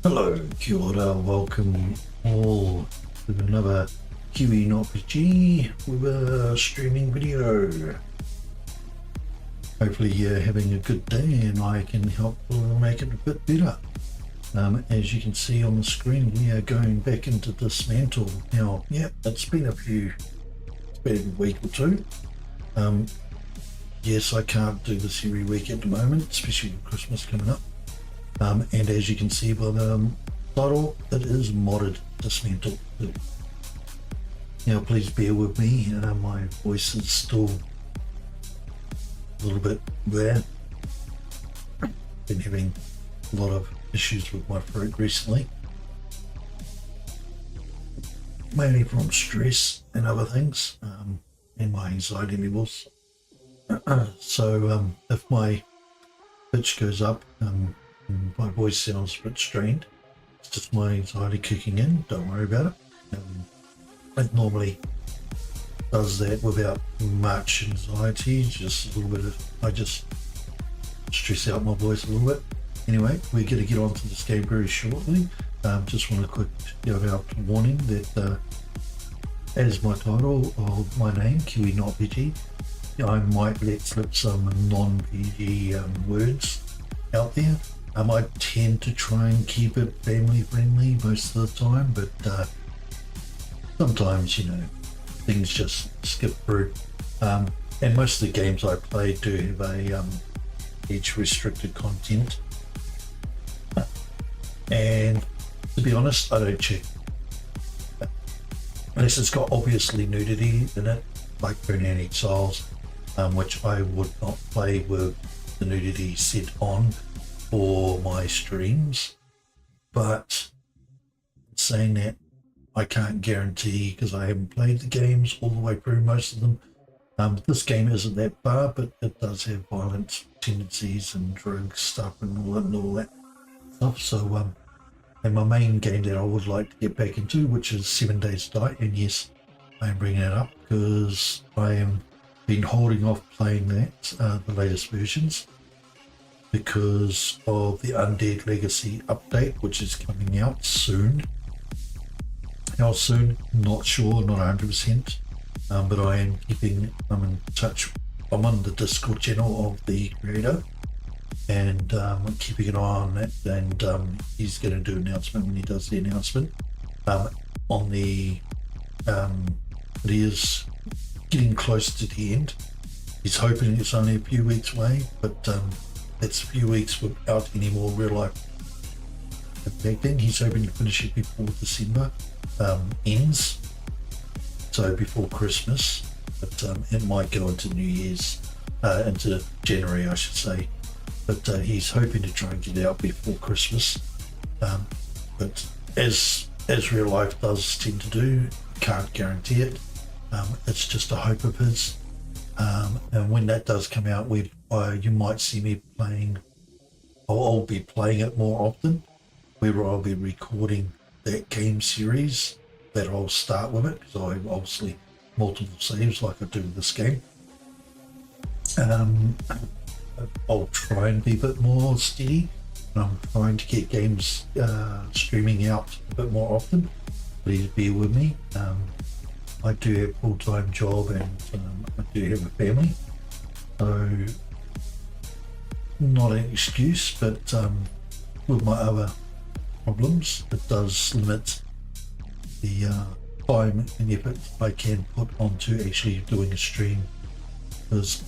Hello, kia ora, welcome all to another KiwiNotPG with a streaming video. Hopefully you're having a good day and I can help make it a bit better. As you can see on the screen, we are going back into Dysmantle. Now, yeah, it's been a week or two. Yes, I can't do this every week at the moment, especially with Christmas coming up. And as you can see by the title, it is modded Dysmantle. Now please bear with me, my voice is still a little bit there. Been having a lot of issues with my throat recently. Mainly from stress and other things, and my anxiety levels. So if my pitch goes up, my voice sounds a bit strained, it's just my anxiety kicking in, don't worry about it. It normally does that without much anxiety, just a little bit of, I just stress out my voice a little bit. Anyway, we're going to get onto this game very shortly. Just want a quick out warning that as my title of my name, KiwiNotPG, I might let slip some non-PG words out there. I tend to try and keep it family friendly most of the time, but sometimes, you know, things just skip through. And most of the games I play do have a age restricted content. And to be honest, I don't check. Unless it's got obviously nudity in it, like Burnout Exiles, which I would not play with the nudity set on for my streams. But saying that, I can't guarantee because I haven't played the games all the way through, most of them. This game isn't that far, but it does have violent tendencies and drug stuff and all that stuff. So and my main game that I would like to get back into, which is 7 Days to Die, and yes, I am bringing it up because I am been holding off playing that, the latest versions, because of the Undead Legacy update, which is coming out soon. How soon? Not sure, not 100%, but I am I'm in touch. I'm on the Discord channel of the creator, and I'm keeping an eye on that, and he's going to do an announcement when he does the announcement on the it is getting close to the end. He's hoping it's only a few weeks away, but that's a few weeks without any more real life impacting. He's hoping to finish it before December ends, so before Christmas, but it might go into New Year's, into January I should say, but he's hoping to try and get it out before Christmas, but as real life does tend to do, can't guarantee it. It's just a hope of his, and when that does come out, you might see me playing, or I'll be playing it more often, where I'll be recording that game series that I'll start with it, because I have obviously multiple saves like I do with this game. I'll try and be a bit more steady, and I'm trying to get games streaming out a bit more often. Please bear with me. I do have a full-time job, and I do have a family, so not an excuse, but with my other problems, it does limit the time and effort I can put onto actually doing a stream. Because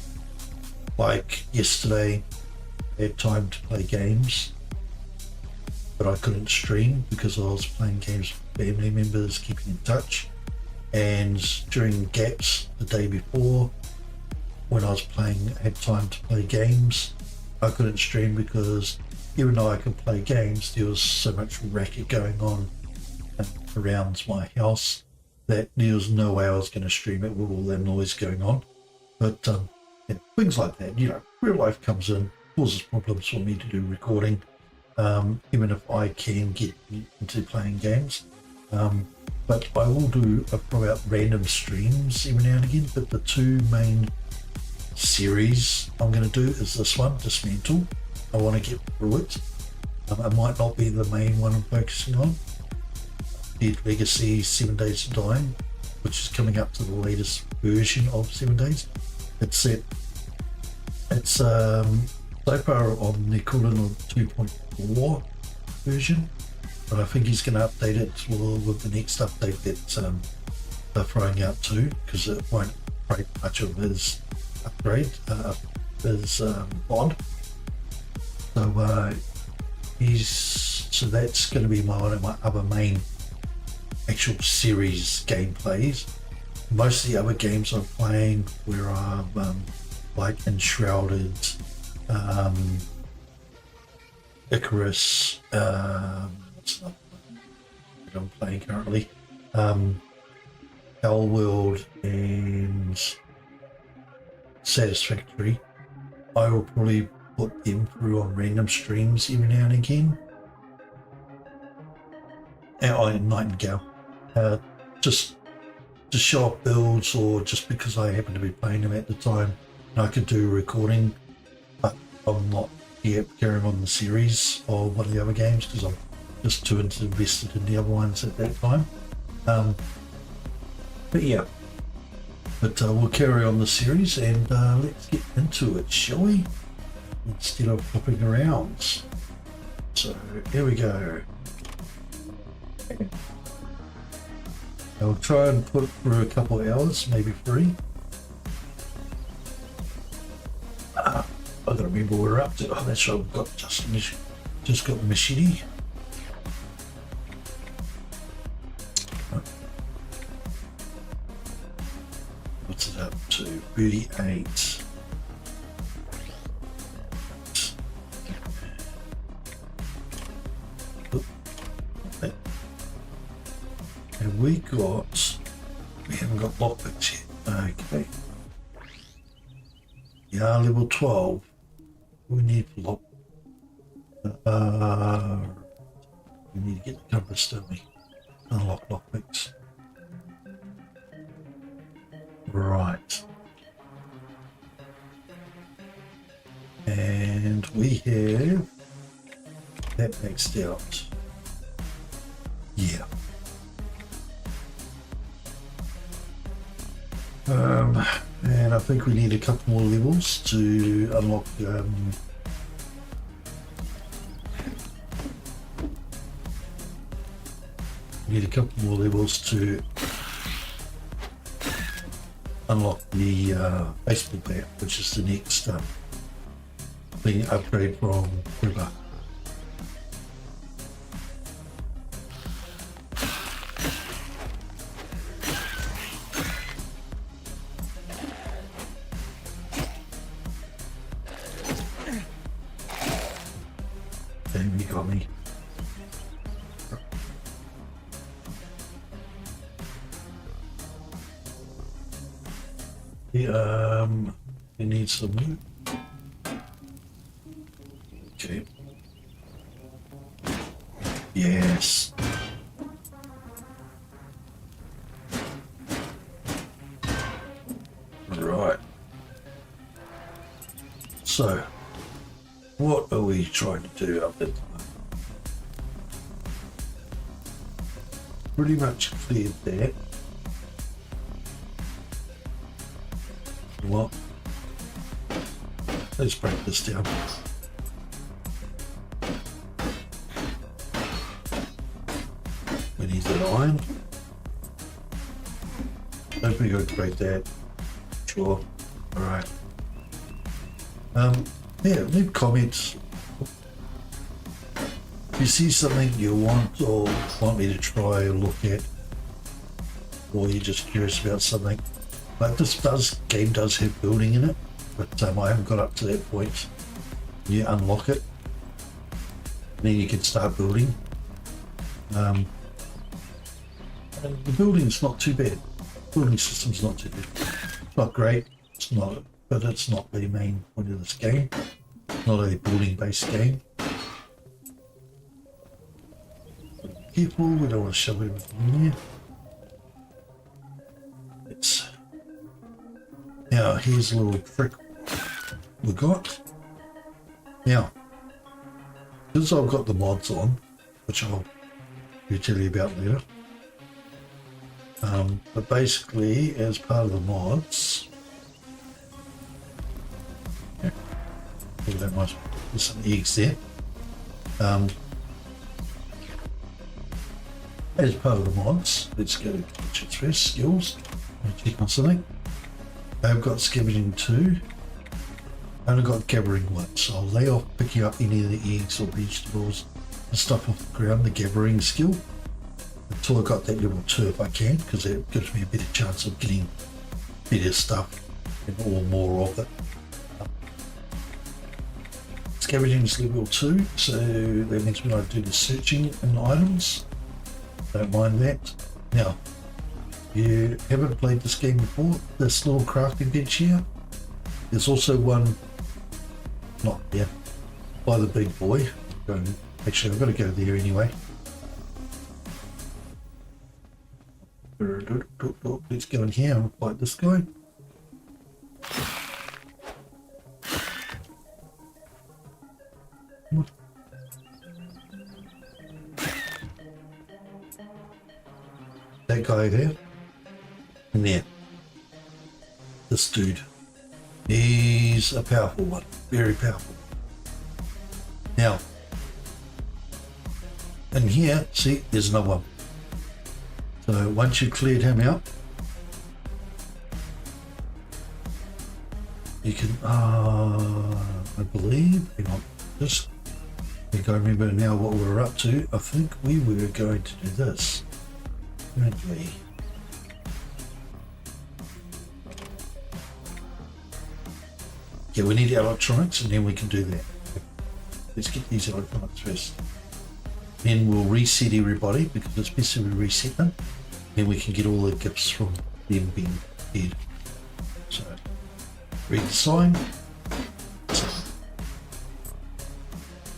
like yesterday, I had time to play games, but I couldn't stream because I was playing games with family members, keeping in touch. And during gaps the day before, when I was had time to play games, I couldn't stream because even though I could play games, there was so much racket going on around my house that there was no way I was going to stream it with all that noise going on. But yeah, things like that, you know, real life comes in, causes problems for me to do recording, even if I can get into playing games. But I will do probably out random streams every now and again, but the two main series I'm going to do is this one, Dysmantle. I want to get through it. It might not be the main one I'm focusing on. Dead Legacy 7 Days to Dying, which is coming up to the latest version of 7 Days. It's so far on the equivalent of 2.4 version, but I think he's going to update it with the next update that they're throwing out too, because it won't break much of his upgrade, his mod. So that's going to be one of my other main actual series gameplays. Most of the other games I'm playing where I'm like Enshrouded, Icarus, what's that I'm playing currently, Hellworld and Satisfactory. I will probably put them through on random streams every now and again. And Nightingale, just to show off builds, or just because I happen to be playing them at the time and I could do a recording, but I'm not yet carrying on the series of one of the other games because I'm just too invested in the other ones at that time. But yeah, we'll carry on the series and let's get into it, shall we? Instead of hopping around. So here we go. I'll try and put it through a couple of hours, maybe 3. I've got to remember what we're up to. Oh, that's right, we've got just got the machete. What's it up to? 38. And we haven't got lockpicks yet. Okay. Yeah, level 12. We need lock. We need to get the compass, don't we? Unlock lockpicks. Right. And we have that maxed out. Yeah. And I think we need a couple more levels to unlock need a couple more levels to unlock the baseball bat, which is the next thing upgrade from River. Then you got me. Yeah, it needs some loot. Okay. Yes. Right. So, what are we trying to do up at the moment? Pretty much cleared that. Well, let's break this down. We need that iron. Don't think I can break that. Sure. Alright. Yeah, leave comments. If you see something you want or want me to try or look at, or you're just curious about something. Like this game does have building in it, but I haven't got up to that point. You unlock it, and then you can start building. And the building's not too bad. Building system's not too bad. It's not great, it's not, but it's not the main point of this game. It's not a building-based game. Careful, we don't want to shove everything in there. Now, here's a little trick we got. Now, Because I've got the mods on, which I'll tell you about later. But basically, as part of the mods, there's some eggs there. As part of the mods, let's go to gadgets first, skills, and check on something. I've got scavenging 2, and I've got gathering 1, so I'll lay off picking up any of the eggs or vegetables and stuff off the ground, the gathering skill, until I got that level 2 if I can, because that gives me a better chance of getting better stuff or more of it. Scavenging is level 2, so that means when I do the searching in items, don't mind that. Now, you haven't played this game before, this little crafting bench here, there's also one, not there, by the big boy. Actually, I've got to go there anyway. Let's go in here and fight this guy. That guy there, and there, this dude, he's a powerful one, very powerful. Now, in here, see, there's another one. So once you cleared him out, you can, I believe, hang on, just, I think I remember now what we're up to. I think we were going to do this. Currently, yeah, we need electronics and then we can do that. Let's get these electronics first. Then we'll reset everybody because it's best if we reset them. Then we can get all the gifts from them being dead. So, read the sign.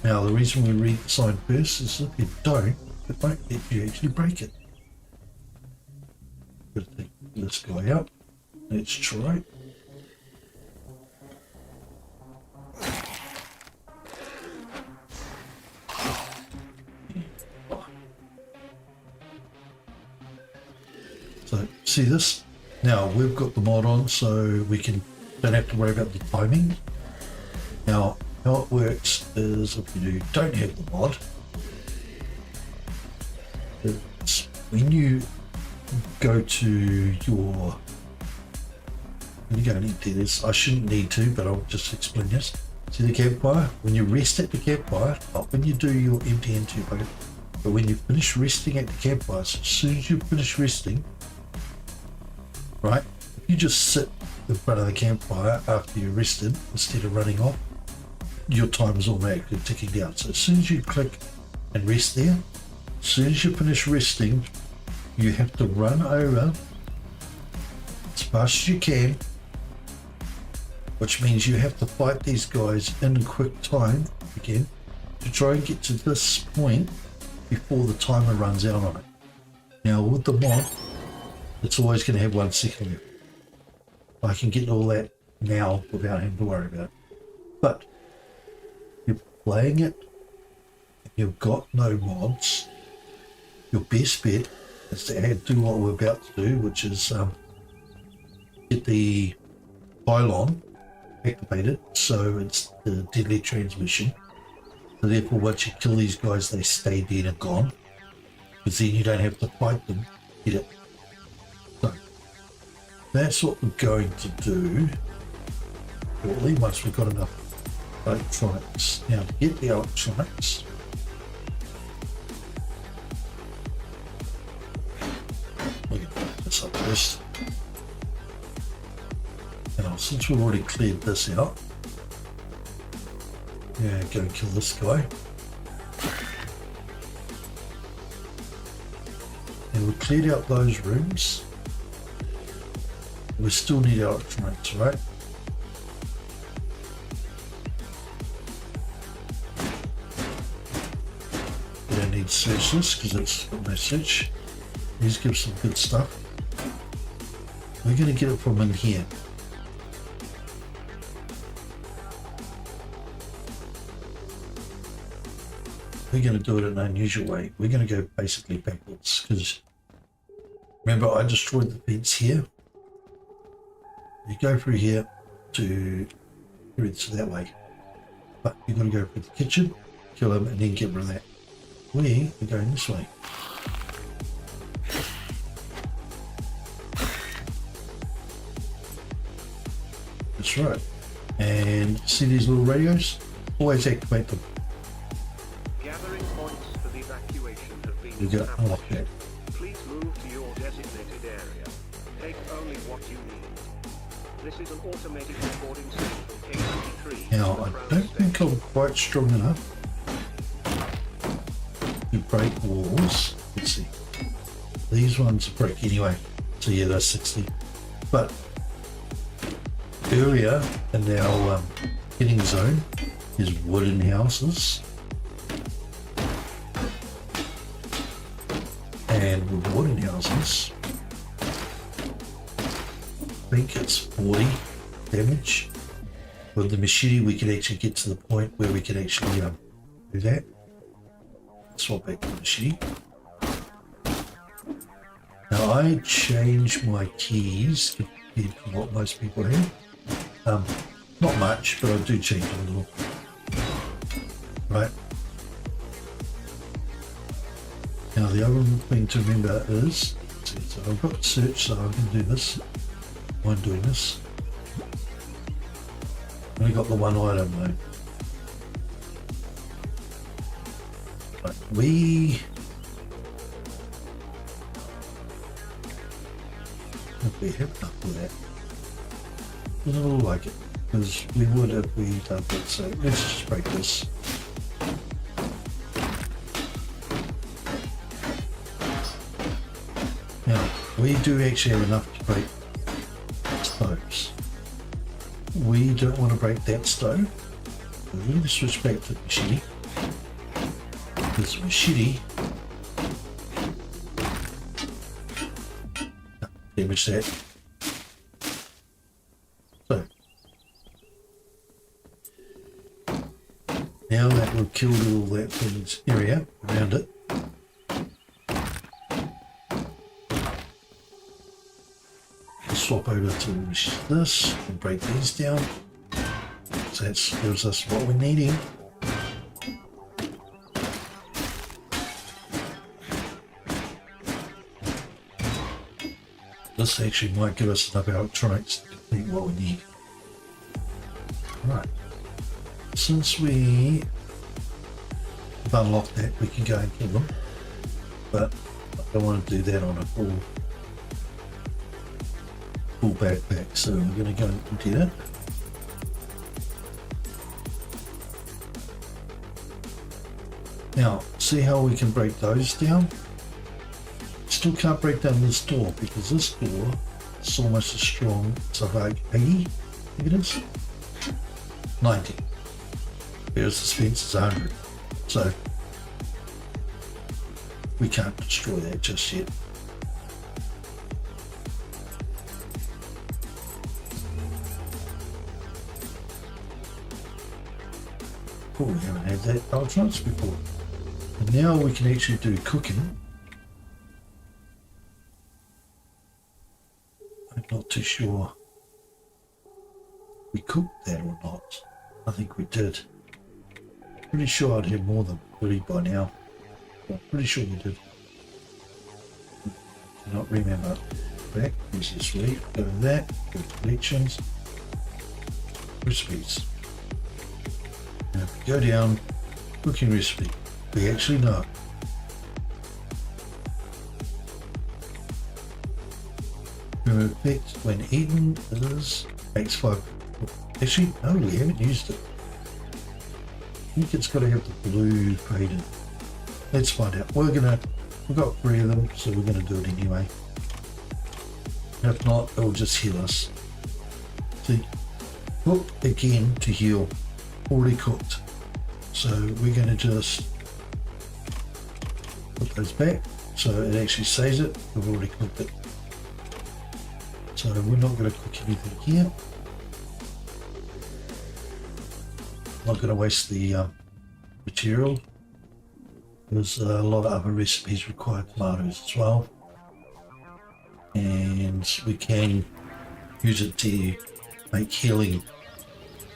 Now, the reason we read the sign first is if you don't, it won't let you actually break it. Gotta take this guy out. Let's try. So see this? Now we've got the mod on, so we don't have to worry about the timing. Now how it works is if you don't have the mod, it's when you go to your, let me go and empty this. I shouldn't need to, but I'll just explain this. See the campfire? When you rest at the campfire, not when you do your empty into your bucket, but when you finish resting at the campfire, so as soon as you finish resting, right, if you just sit in front of the campfire after you're rested instead of running off, your time is automatically ticking down. So as soon as you click and rest there, as soon as you finish resting, you have to run over as fast as you can, which means you have to fight these guys in quick time again to try and get to this point before the timer runs out on it. Now with the mod, it's always going to have 1 second left. I can get all that now without having to worry about it. But you're playing it and you've got no mods, your best bet is to do what we're about to do, which is get the pylon activated, so it's the deadly transmission. So therefore once you kill these guys, they stay dead and gone, because then you don't have to fight them, get it. So that's what we're going to do shortly once we've got enough electronics. Now to get the electronics, we can put this up first. Now since we've already cleared this out, yeah, go and kill this guy. And we cleared out those rooms. We still need electronics, right? We don't need to search this because it's got no search. These give some good stuff. We're going to get it from in here. we're going to do it in an unusual way. We're going to go basically backwards because remember I destroyed the fence here. You go through here to that way, but you've got to go for the kitchen, kill him, and then get rid of that. We are going this way. That's right. And see these little radios? Always activate them. Gathering points for the evacuation have been You got unlock that. Please move to your designated area. Take only what you need. This is an automated recording system from K93. Now I don't think I'm quite strong enough to break walls. Let's see. These ones break anyway. So yeah, they're 60. But earlier in our hitting zone is wooden houses, and with wooden houses I think it's 40 damage. With the machete we could actually get to the point where we could actually do that. Swap back to the machete. Now I changed my keys compared to what most people have. Not much, but I do change a little. Right. Now the other thing to remember is, so I've got search, so I can do this. I'm doing this. Only got the one item though. Right, we have enough of that. Doesn't look like it, because we would if we done that, so let's just break this. Now, we do actually have enough to break stoves. We don't want to break that stove. We're going to switch back to the machete. Because the machete damage that. So now that we've killed all that things area around it, we'll swap over to this and break these down. So that gives us what we're needing. This actually might give us enough electronics to complete what we need. Right. Since we have unlocked that, we can go and kill them. But I don't want to do that on a full backpack, so we're going to go and empty that. Now, see how we can break those down? Still can't break down this door because this door is almost as strong. So like 80, I think it is. 90. Whereas this fence is 100. So we can't destroy that just yet. Oh, we haven't had that electronics before. And now we can actually do cooking. I'm not too sure we cooked that or not. I think we did. Pretty sure I'd have more than 30 by now. I'm pretty sure we did. Cannot remember. Back, this is right. Go to that, go to collections, recipes. Now if we go down, cooking recipe, we actually know. Remove effect when eaten is makes 5. Actually, no, we haven't used it. I think it's got to have the blue faded. Let's find out. We've got 3 of them, so we're going to do it anyway. If not, it will just heal us. See, cook again to heal. Already cooked. So we're going to just put those back so it actually saves it. We've already cooked it. So we're not going to cook anything here. Not going to waste the material. There's a lot of other recipes require tomatoes as well, and we can use it to make healing,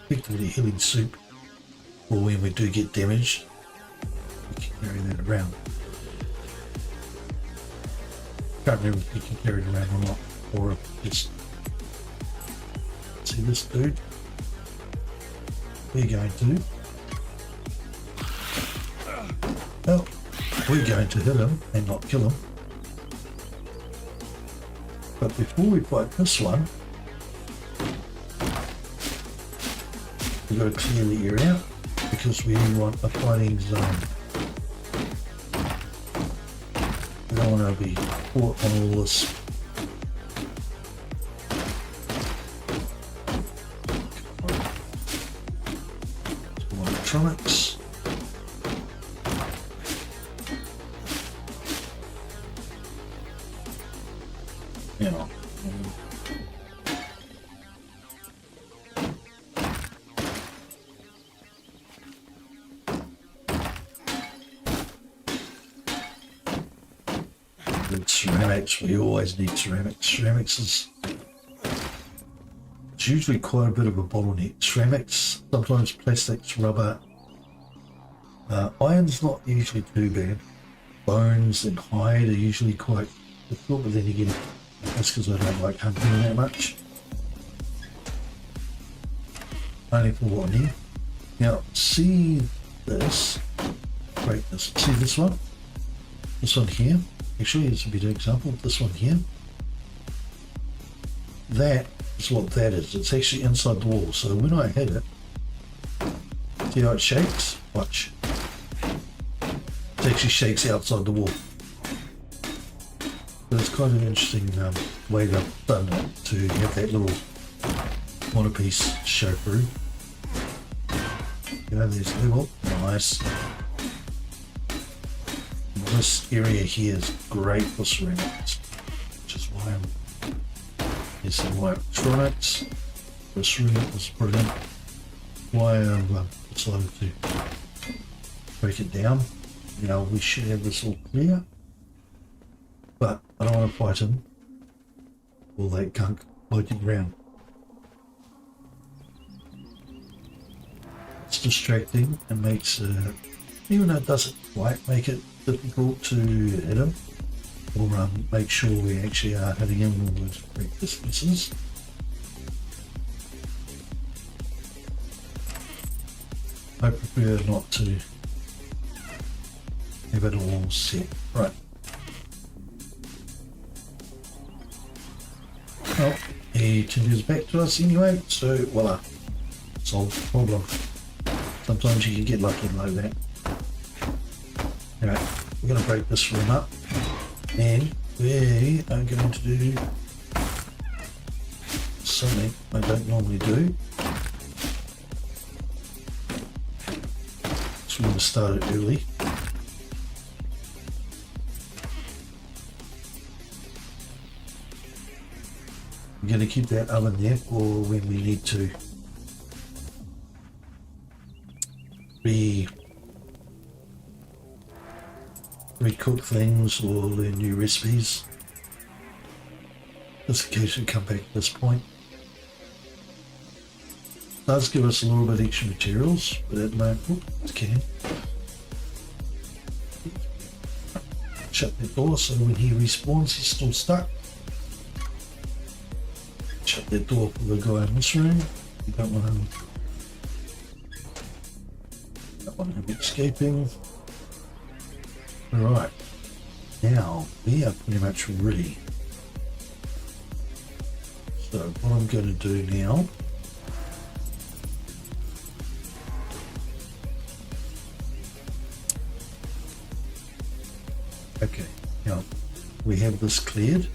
effectively healing soup, or when we do get damaged, we can carry that around. Can't remember if you can carry it around or not, or if just see this dude. We're going to. Well, we're going to hit him and not kill him. But before we fight this one, we've got to clear the area out because we want a fighting zone. We don't want to be caught on all this. Electronics. Now, with ceramics, we always need ceramics. Ceramics is it's usually quite a bit of a bottleneck. Ceramics, sometimes plastics, rubber. Iron's not usually too bad. Bones and hide are usually quite difficult, but then again, that's because I don't like hunting that much. Only for what I need. Now, see this. Break this. See this one? This one here. Actually, it's a better example. This one here. That is what that is. It's actually inside the wall. So when I hit it, see how it shakes? Watch. It actually shakes outside the wall. So it's kind of an interesting way they've done it to have that little monopiece show through. You know, there's level. Nice. And this area here is great for ceramics, which is why there's some electronics. This room is brilliant. Why I've decided to break it down. Now we should have this all clear, but I don't want to fight him. All that gunk floating around. It's distracting and makes, even though it doesn't quite make it difficult to hit him, or make sure we actually are hitting him with correct distances. I prefer not to have it all set. Right. Well, he turned his back to us anyway, so voila. Solved the problem. Sometimes you can get lucky like that. Alright, we're going to break this room up, and we are going to do something I don't normally do. So we're going to start it early. I'm going to keep that oven there for when we need to recook things or learn new recipes. Just in case we come back at this point. It does give us a little bit extra materials, but at the moment, okay. Shut that door so when he respawns he's still stuck. Shut that door for the guy in this room. You don't want him escaping. Alright, now we are pretty much ready. So what I'm going to do now okay, now we have this cleared.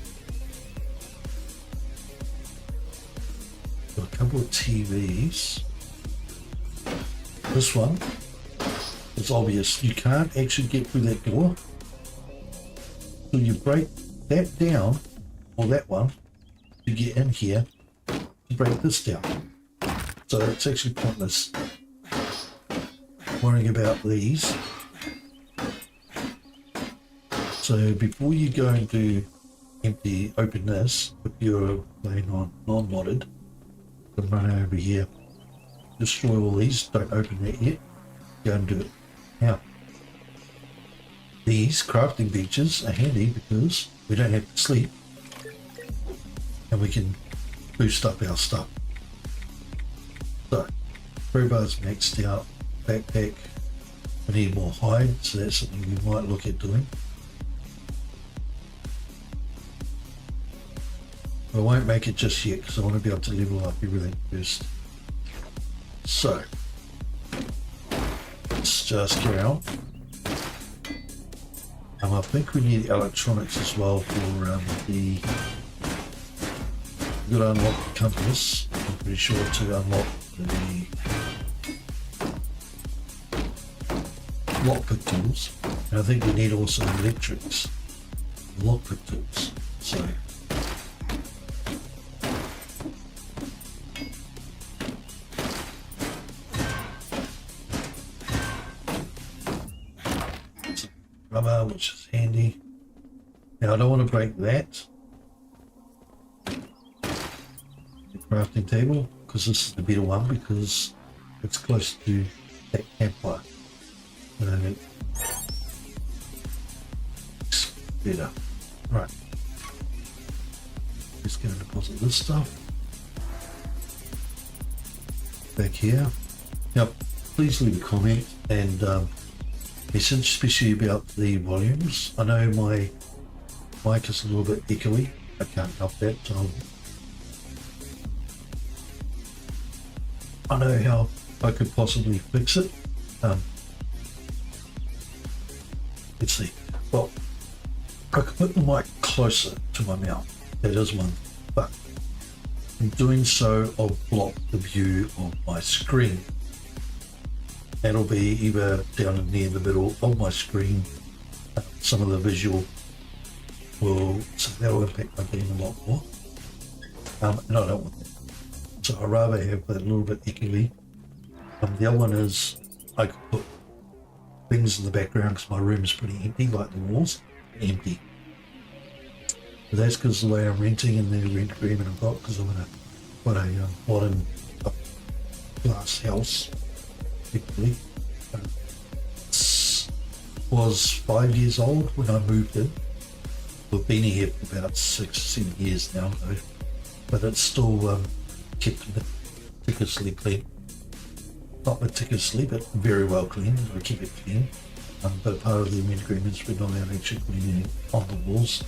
Got a couple of TVs. This one, it's obvious you can't actually get through that door. So you break that down, or that one, to get in here, to break this down. So it's actually pointless worrying about these. So before you go and do open this, if you're playing on non-modded, run over here, destroy all these, don't open it yet, go and do it. Now, these crafting benches are handy because we don't have to sleep and we can boost up our stuff. So, crowbar's maxed out, backpack, we need more hide, so that's something we might look at doing. I won't make it just yet because I want to be able to level up everything first. So, let's just carry on. I think we need electronics as well for the good unlock the compass. I'm pretty sure to unlock the lockpick tools. And I think we need also electrics, lockpick tools. So. Rubber, which is handy. Now I don't want to break that. The crafting table, because this is the better one because it's close to that campfire. It's better. Right. Just going to deposit this stuff back here. Now, please leave a comment and message, especially about the volumes. I know my mic is a little bit echoey. I can't help that. I know how I could possibly fix it. Let's see. Well, I could put the mic closer to my mouth. That is one. But in doing so, I'll block the view of my screen. That'll be either down near the middle of my screen. Some of the visual will, so that'll impact my game a lot more. And I don't want that. So I'd rather have that a little bit echoey. The other one is I could put things in the background because my room is pretty empty, like the walls, empty. But that's because the way I'm renting and the rent agreement I've got, because I'm in quite a modern glass house. It was 5 years old when I moved in. We've been here for about 6 or 7 years now though, but it's still kept meticulously clean. Not meticulously, but very well clean. I keep it clean. But part of the rent agreements we're not allowed to actually put anything on the walls.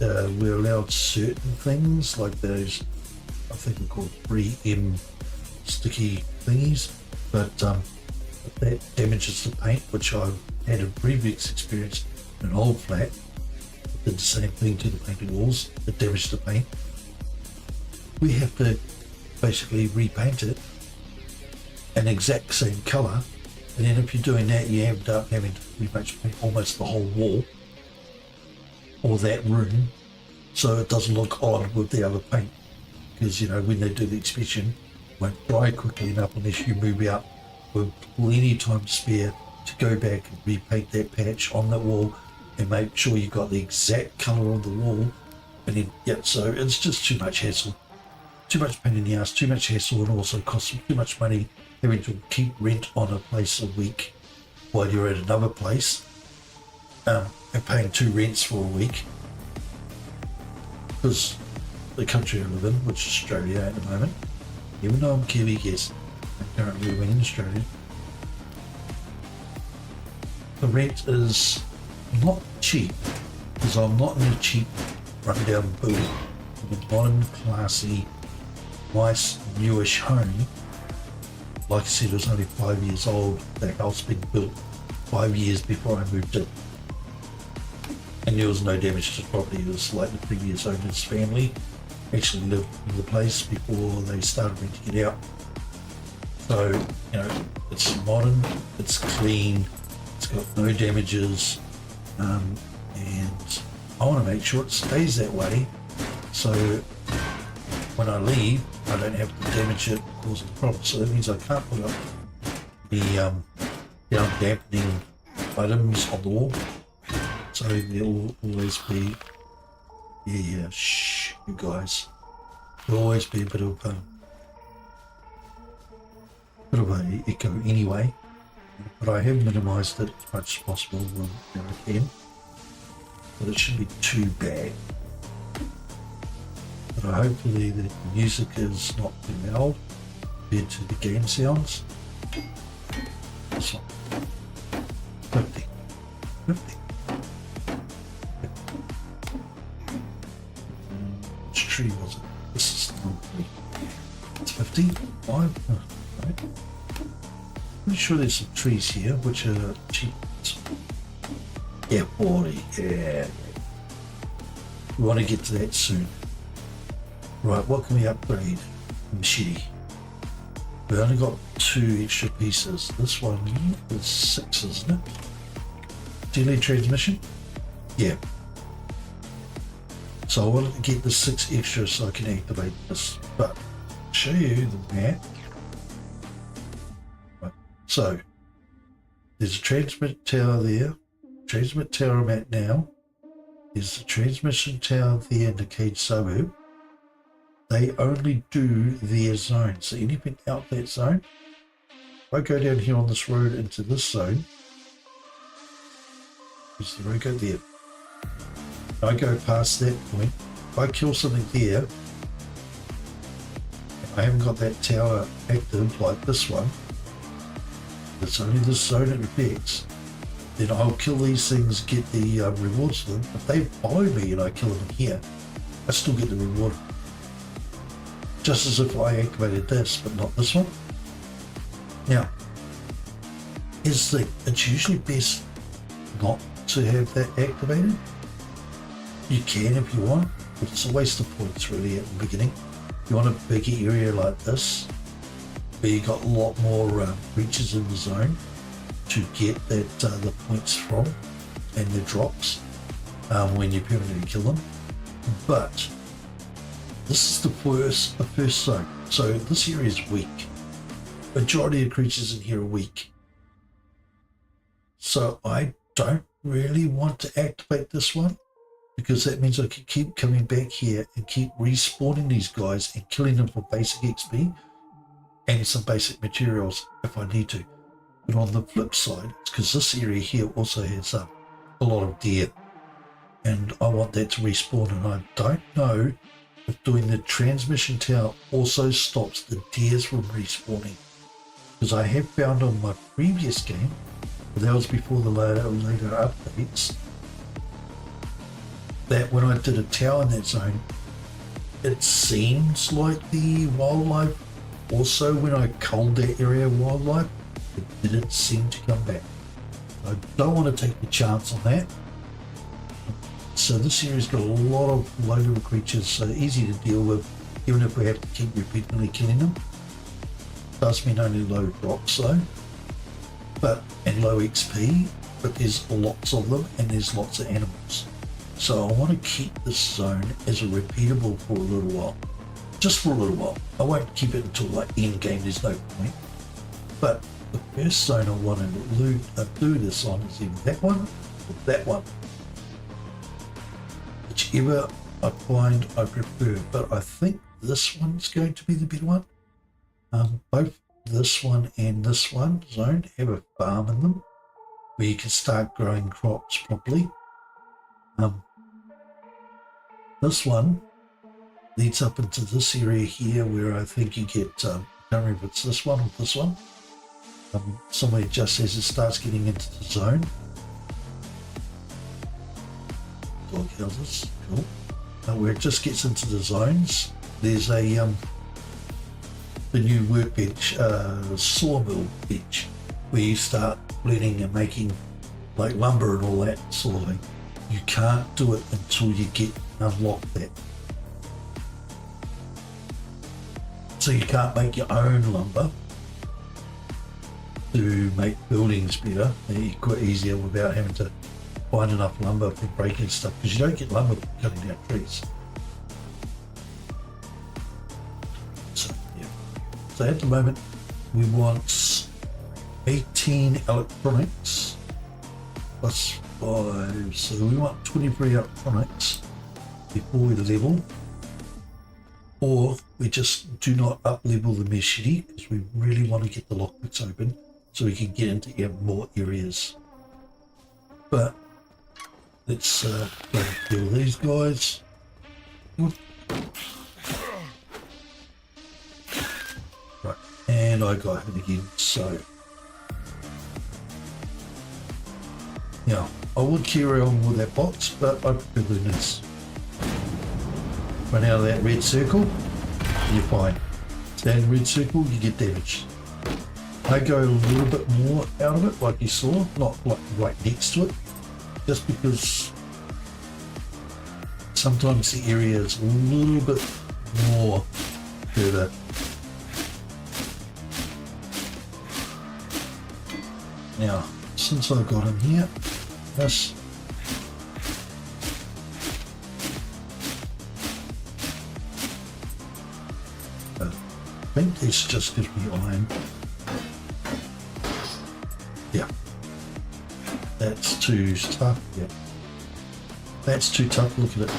We're allowed certain things like those, I think they're called 3M sticky thingies, but that damages the paint, which I've had a previous experience in an old flat. It did the same thing to the painted walls, it damaged the paint. We have to basically repaint it an exact same colour, and then if you're doing that you end up having to pretty much paint almost the whole wall or that room so it doesn't look odd with the other paint, because you know when they do the inspection won't dry quickly enough unless you move out with plenty time spare to go back and repaint that patch on that wall and make sure you got the exact colour on the wall. And then so it's just too much hassle, too much pain in the ass, too much hassle, and also costs too much money having to keep rent on a place a week while you're at another place, and paying 2 rents for a week, because the country I live in, which is Australia at the moment, even though I'm Kiwi, yes, I'm currently living in Australia, the rent is not cheap, because I'm not in a cheap rundown building. I'm a modern, classy, nice, newish home. Like I said, it was only 5 years old. The house been built 5 years before I moved in. And there was no damage to the property. It was like the previous owner's family actually lived in the place before they started renting it out. So, you know, it's modern, it's clean, it's got no damages, and I want to make sure it stays that way, so when I leave I don't have to damage it causing problems. So that means I can't put up the down dampening items on the wall. So there'll always be, shh, you guys. There'll always be a bit of a echo anyway. But I have minimised it as much as possible when I can. But it shouldn't be too bad. But hopefully the music is not too loud compared to the game sounds. So, 50. Which tree was it? This is the tree. It's 50. 5. Right. Pretty sure there's some trees here which are cheap. Yeah, 40. Yeah. We want to get to that soon. Right, what can we upgrade? Machete. We only got 2 extra pieces. This one is 6, isn't it? Daily transmission? Yeah. So I wanted to get the 6 extra so I can activate this. But I'll show you the map. Right. So there's a transmit tower there. Transmit tower I'm at now. There's the transmission tower there in the cage suburb. They only do their zone. So anything out that zone, if I go down here on this road into this zone, is the road go there. If I go past that point, if I kill something there, I haven't got that tower active like this one, it's only this zone it affects, then I'll kill these things, get the rewards for them. If they follow me and I kill them here, I still get the reward. Just as if I activated this, but not this one. Now, here's the thing, it's usually best not to have that activated. You can if you want, but it's a waste of points really at the beginning. You want a bigger area like this, where you got a lot more creatures in the zone to get that the points from and the drops when you permanently kill them. But this is the first zone, so this area is weak. Majority of creatures in here are weak. So I don't really want to activate this one, because that means I can keep coming back here and keep respawning these guys and killing them for basic XP and some basic materials if I need to. But on the flip side, it's because this area here also has a lot of deer, and I want that to respawn, and I don't know if doing the transmission tower also stops the deers from respawning, because I have found on my previous game, but that was before the later updates, that when I did a tower in that zone, it seems like the wildlife, also when I culled that area of wildlife, it didn't seem to come back. I don't want to take the chance on that. So this area's got a lot of low level creatures, so easy to deal with, even if we have to keep repeatedly killing them. Does mean only low drops though, and low XP, but there's lots of them and there's lots of animals. So I want to keep this zone as a repeatable for a little while. Just for a little while. I won't keep it until like end game, there's no point. But the first zone I want to do this on is either that one or that one. Whichever I find I prefer, but I think this one's going to be the better one. Both this one and this one zone have a farm in them where you can start growing crops properly. This one leads up into this area here where I think you get, I don't remember if it's this one or this one, somewhere just as it starts getting into the zone. Dog houses, cool. Where it just gets into the zones, there's a the new workbench, sawmill bench, where you start blending and making like lumber and all that sort of thing. You can't do it until you get unlocked that. So you can't make your own lumber to make buildings better. They're quite easier without having to find enough lumber for breaking stuff, because you don't get lumber from cutting down trees. So yeah. So at the moment we want 18 electronics plus 5, so we want 23 electronics before we level, or we just do not up level the machete because we really want to get the lockpicks open so we can get into more areas. But let's go kill these guys. Right, and I got him again, so now I would carry on with that box, but I prefer doing this. Run out of that red circle, and you're fine. Stand in red circle, you get damaged. I go a little bit more out of it, like you saw, not like right next to it, just because sometimes the area is a little bit more further. Now, since I've got him here, this I think this just gives me iron. Yeah, that's too tough. Yeah, that's too tough. Look at it.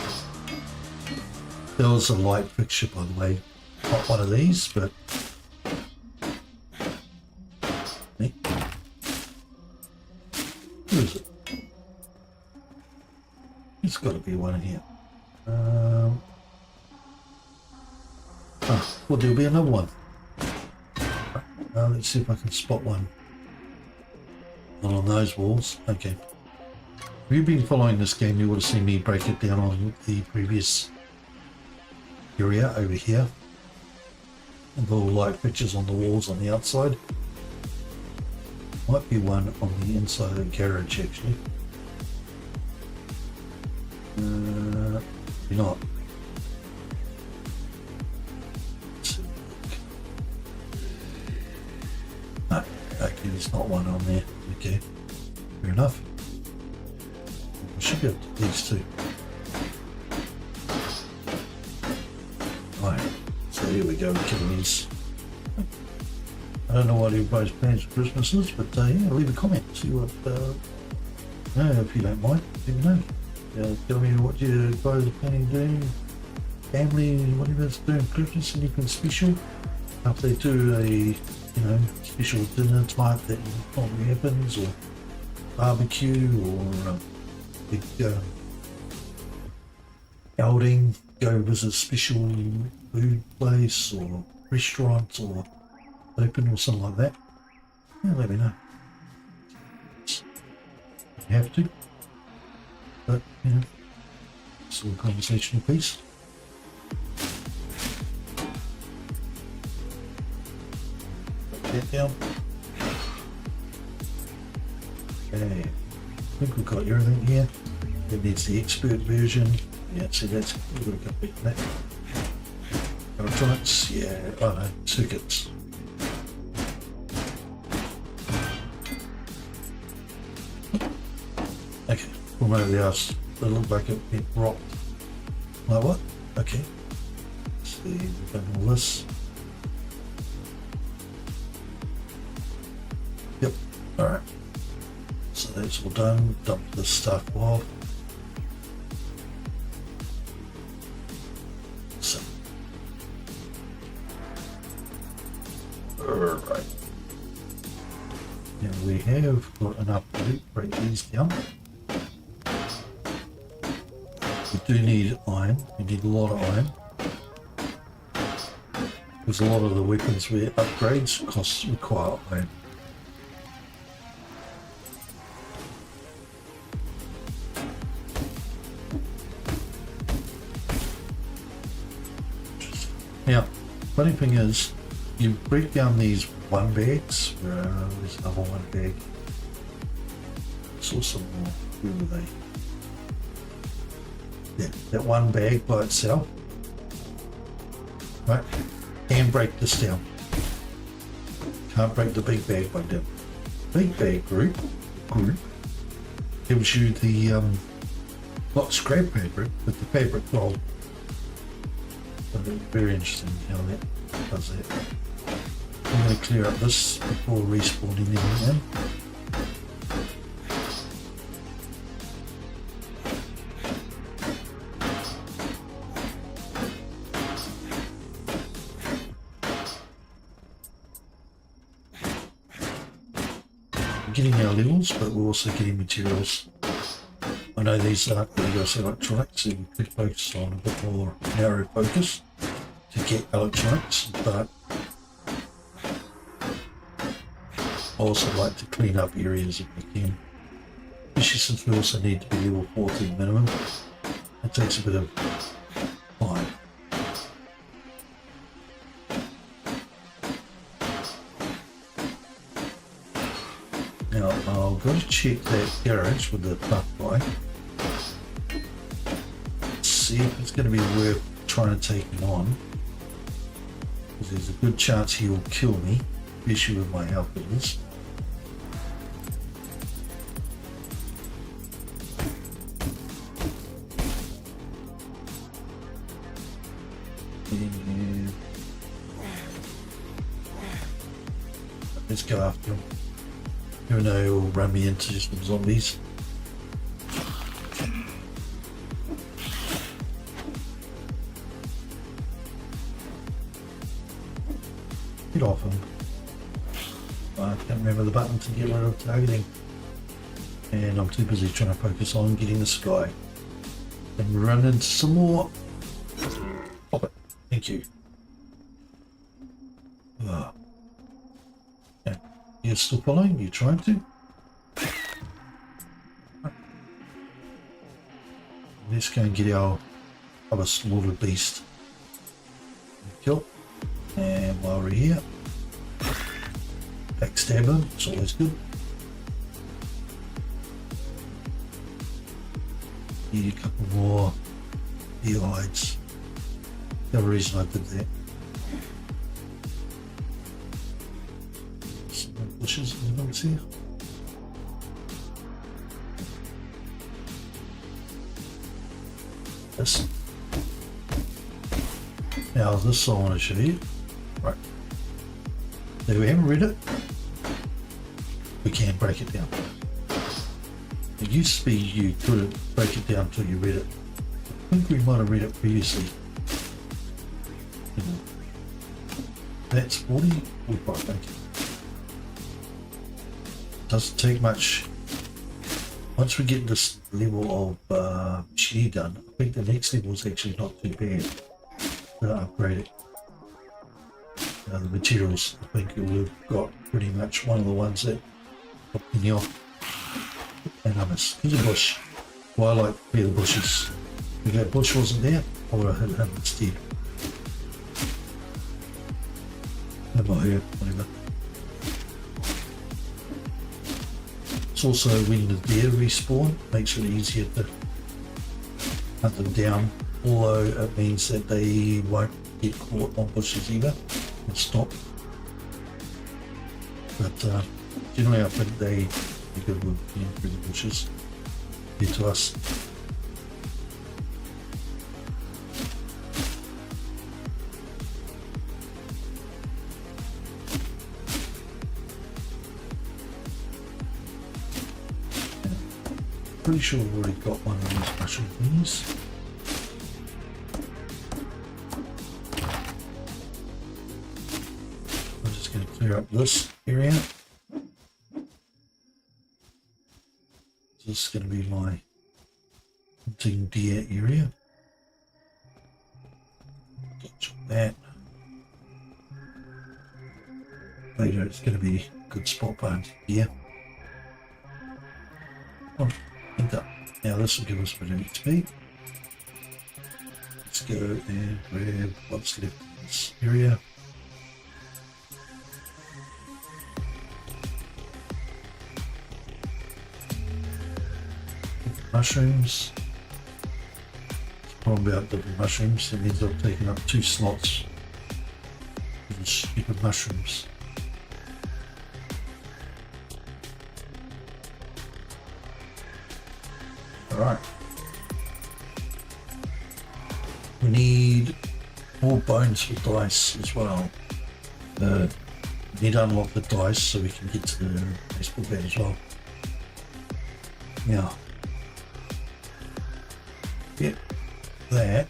There was a light fixture, by the way. Not one of these, but who is it? It's got to be one in here. Well, there'll be another one. Let's see if I can spot one. Not on those walls. Okay. If you've been following this game, you would have seen me break it down on the previous area over here. And the little light fixtures on the walls on the outside. Might be one on the inside of the garage, actually. Maybe not. No, okay, there's not one on there. Okay, fair enough. We should go to these two. Right, so here we go, we're killing these. I don't know what everybody's plans for Christmas is, but yeah, leave a comment, see what, if you don't mind, let me know. Tell me what you guys are planning on doing, family, whatever it's doing Christmas, anything special. If they do a, special dinner type that normally happens, or barbecue, or a big outing, go visit a special food place, or restaurant, or open, or something like that. Yeah, let me know. You have to. But, it's all a conversational piece. Put that down. Okay, I think we've got everything here. It needs the expert version. Yeah, see that's, we've got to go back to that. Electronics, yeah, oh no, circuits. Okay. From over the house, it looked like it went rocked. Like what? Okay. Let's see, we've done all this. Yep, alright. So that's all done. Dump this stuff off. So. Alright. Now we have got enough to break these down. We do need iron, we need a lot of iron. Because a lot of the weapons we upgrades require iron. Now, funny thing is, you break down these one bags, there's another one bag. I saw some more, where were they? Yeah, that one bag by itself, right? Can break this down. Can't break the big bag by down. Big bag group gives you the not scrap fabric, but the fabric roll. So very interesting how that does that. I'm going to clear up this before respawning anything in. getting our levels, but we're also getting materials. I know these aren't really us electronics, so we could focus on a bit more narrow focus to get electronics, but I also like to clean up areas if we can, especially since we also need to be level 14 minimum. It takes a bit of time. Now I'll go to check that garage with the buff guy. See if it's going to be worth trying to take him on, because there's a good chance he will kill me, especially with my outfitters. And let's go after him. Even though he'll run me into just some zombies. Get off him. I can't remember the button to get rid of targeting. And I'm too busy trying to focus on getting this guy. And run into some more. Pop it. Thank you. Oh. Yeah. You're still following? You're trying to? Let's go and get our other slaughtered beast. Kill. And while we're here, backstab him, it's always good. Need a couple more ear hides. The other reason I did that. Some more bushes in the notes here. This. Now this I want to show you. Right. Now we haven't read it. We can break it down. It used to be you couldn't break it down until you read it. I think we might have read it previously. That's 40, 45, thank you. Doesn't take much. Once we get this level of machinery done, I think the next level is actually not too bad. Upgrade it. The materials, I think we've got pretty much one of the ones that got me off. And I miss. Here's a bush. Well, I like where the bushes. If that bush wasn't there, I would have hit him instead. Over here, whatever. It's also when the deer respawn, makes it easier to hunt them down. Although it means that they won't get caught on bushes either and stop. But generally I think they be good with getting through the bushes here to us. Pretty sure I've already got one of these mushroom things. Clear up this area. This is going to be my hunting deer area. Touch that. Later it's going to be a good spot for hunting deer. Oh, enter. Now this will give us a bit of XP. Let's go and grab what's left in this area. Mushrooms. The problem about the mushrooms, it means I've taken up 2 slots for the stupid mushrooms. Alright. We need more bones for dice as well. We need to unlock the dice so we can get to the baseball bat as well. Now, get that.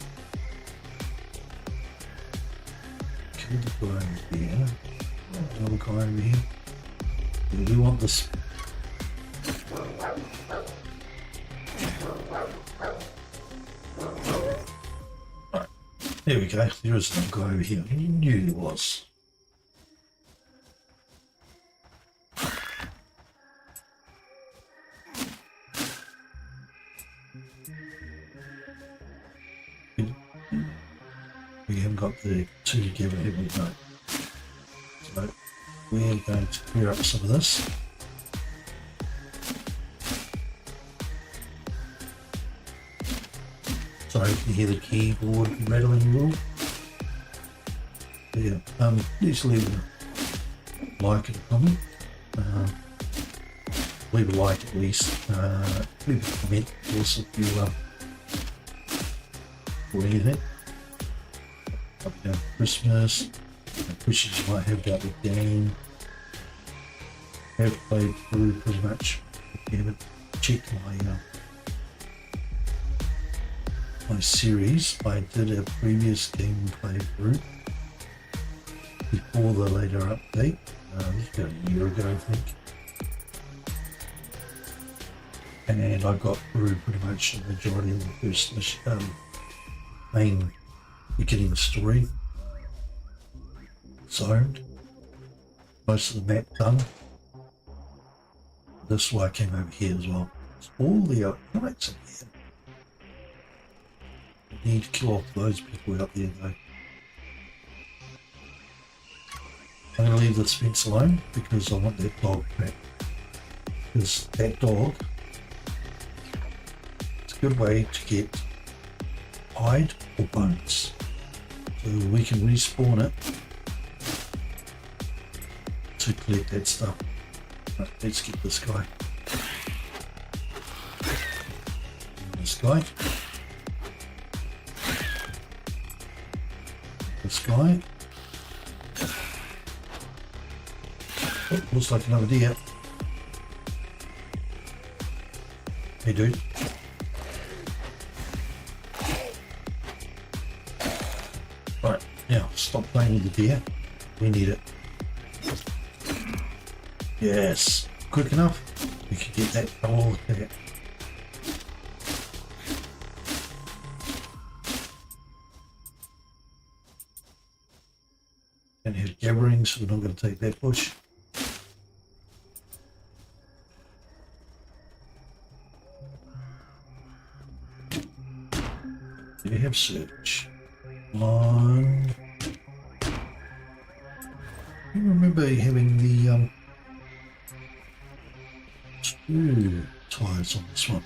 Kill the guy over here. Another guy over here. We want this Right, there we go. There is no guy over here. I knew there was. We haven't got the two together, have we? No. So we're going to clear up some of this. So you can hear the keyboard rattling a little. Yeah, please leave a like and a comment. Leave a like at least. Leave a comment also if you or anything. Christmas, questions you might have about the game. Have played through pretty much. I haven't checked my series. I did a previous game playthrough before the later update. About a year ago, I think. And I got through pretty much the majority of the first main beginning story. Zoned. Most of the map done. This is why I came over here as well. It's all the electronics in here. I need to kill off those people out there though. I'm going to leave this fence alone because I want that dog back. Because that dog, it's a good way to get hide or bones. So we can respawn it to collect that stuff. Right, let's get this guy. This guy. This guy. Oh, looks like another deer. Hey dude. Right, now stop playing with the deer. We need it. Yes, quick enough. We can get that dog there. And have gatherings, so we're not going to take that bush. Do we have search? On. I remember having the two tires on this one.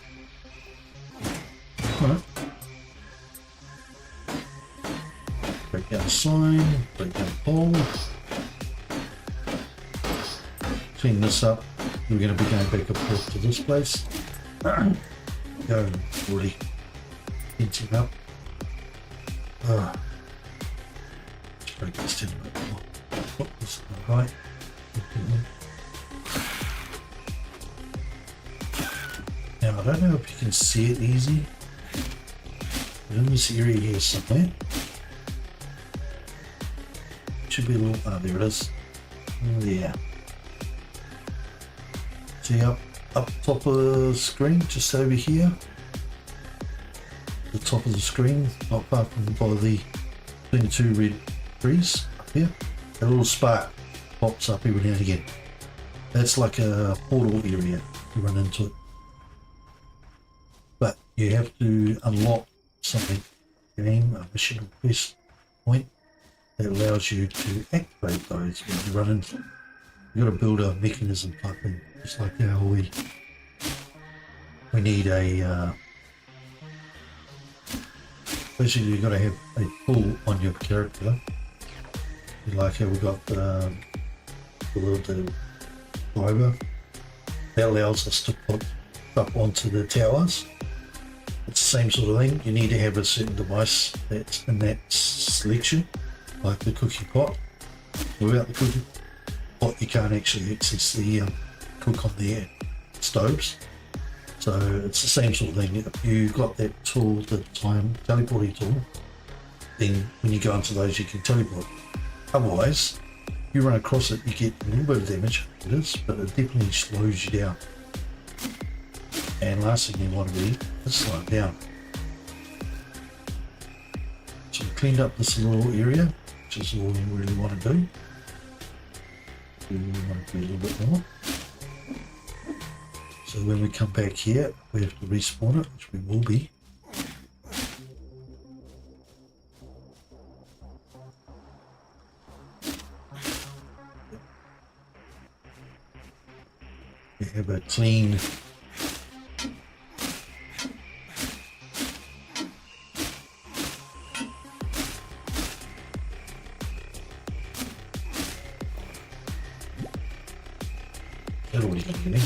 Alright. Break down a sign, break down a pole. Clean this up. We're going to be going back and forth to this place. Go already. Fencing up. Let's break this down a bit more. Oh, this is not right. Now I don't know if you can see it easy, but in this area here somewhere, should be a little, there it is. Yeah. See up top of the screen, just over here. The top of the screen, not far from the between the two red trees up here. A little spark pops up every now and again. That's like a portal area. You run into it. But you have to unlock something, game, a mission or quest point that allows you to activate those when you run into them. You've got to build a mechanism type thing, just like how we need a basically you've got to have a pull on your character. Like how we got the little driver. That allows us to put up onto the towers. It's the same sort of thing. You need to have a certain device that's in that selection, like the cooking pot. Without the cooking pot, you can't actually access the cook on the stoves. So it's the same sort of thing. If you got that tool, the teleporting tool, then when you go into those, you can teleport. Otherwise, you run across it, you get a little bit of damage, it is, but it definitely slows you down. And last thing we want to do is slow it down. So we cleaned up this little area, which is all we really want to do. We want to do a little bit more. So when we come back here, we have to respawn it, which we will be. We have a clean that already got getting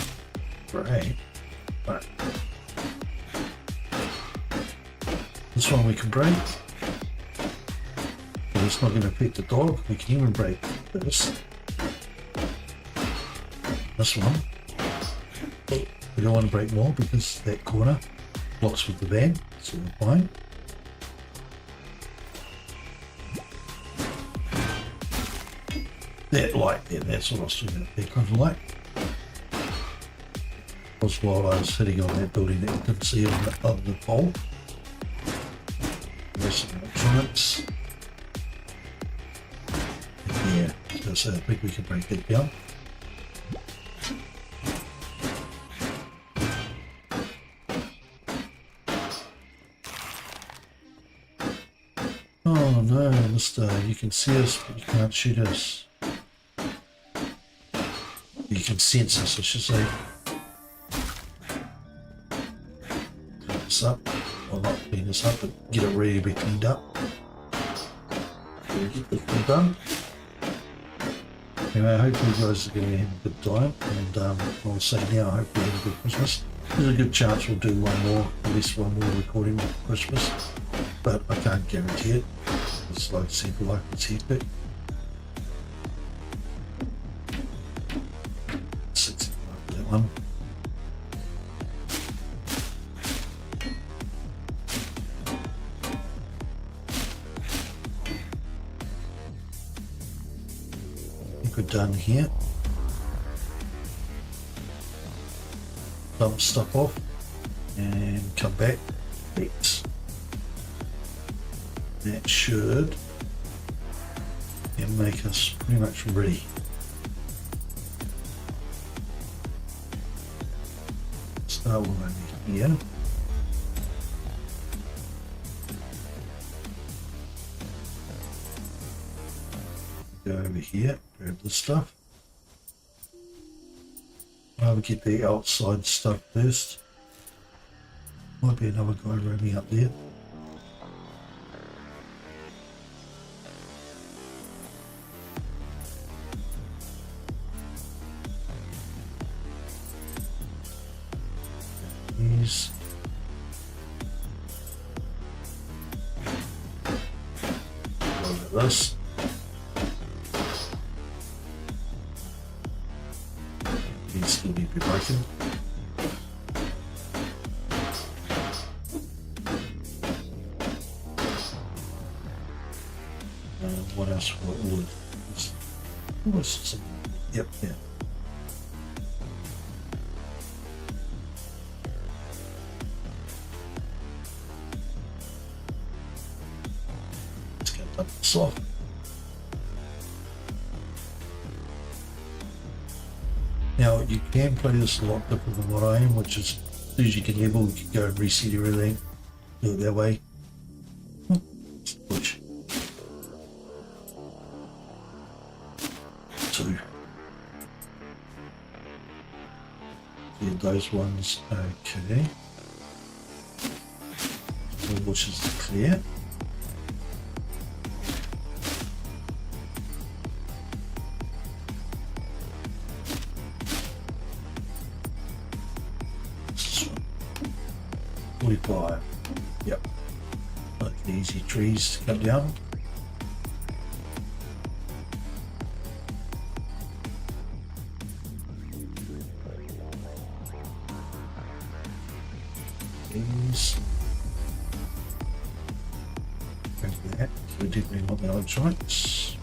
right. Right. This one we can break. But it's not going to affect the dog. We can even break this. This one. We don't want to break more because that corner blocks with the van, so we're fine. That light there, that's what I was talking about, that kind of light. Was while I was sitting on that building that you couldn't see on the pole. There's some electronics. Yeah, so I think we can break that down. Oh no, mister, you can see us, but you can't shoot us. You can sense us, I should say. Clean this up. Well, not clean this up, but get it ready to be cleaned up. Get this thing done. Anyway, I hope you guys are going to have a good time, and I'll say now, I hope you have a good Christmas. There's a good chance we'll do one more, at least one more recording for Christmas, but I can't guarantee it. It's like simple like it's hectic. 65 that one. I think we're done here. Dump stuff off and come back. Next. That should make us pretty much ready. Start one over here. Go over here, grab this stuff. I'll get the outside stuff first. Might be another guy roaming up there. These. Look at this. These still need to be broken. What else? What wood? What's some? Yep, yeah. Off. Now you can play this a lot different than what I am, which is as soon as you can level, you can go and reset everything. Do it that way. Push. 2. Clear those ones. Okay. Which is clear. Yep. Like the easy trees to cut down. These. Go to that. So we definitely want the electronics.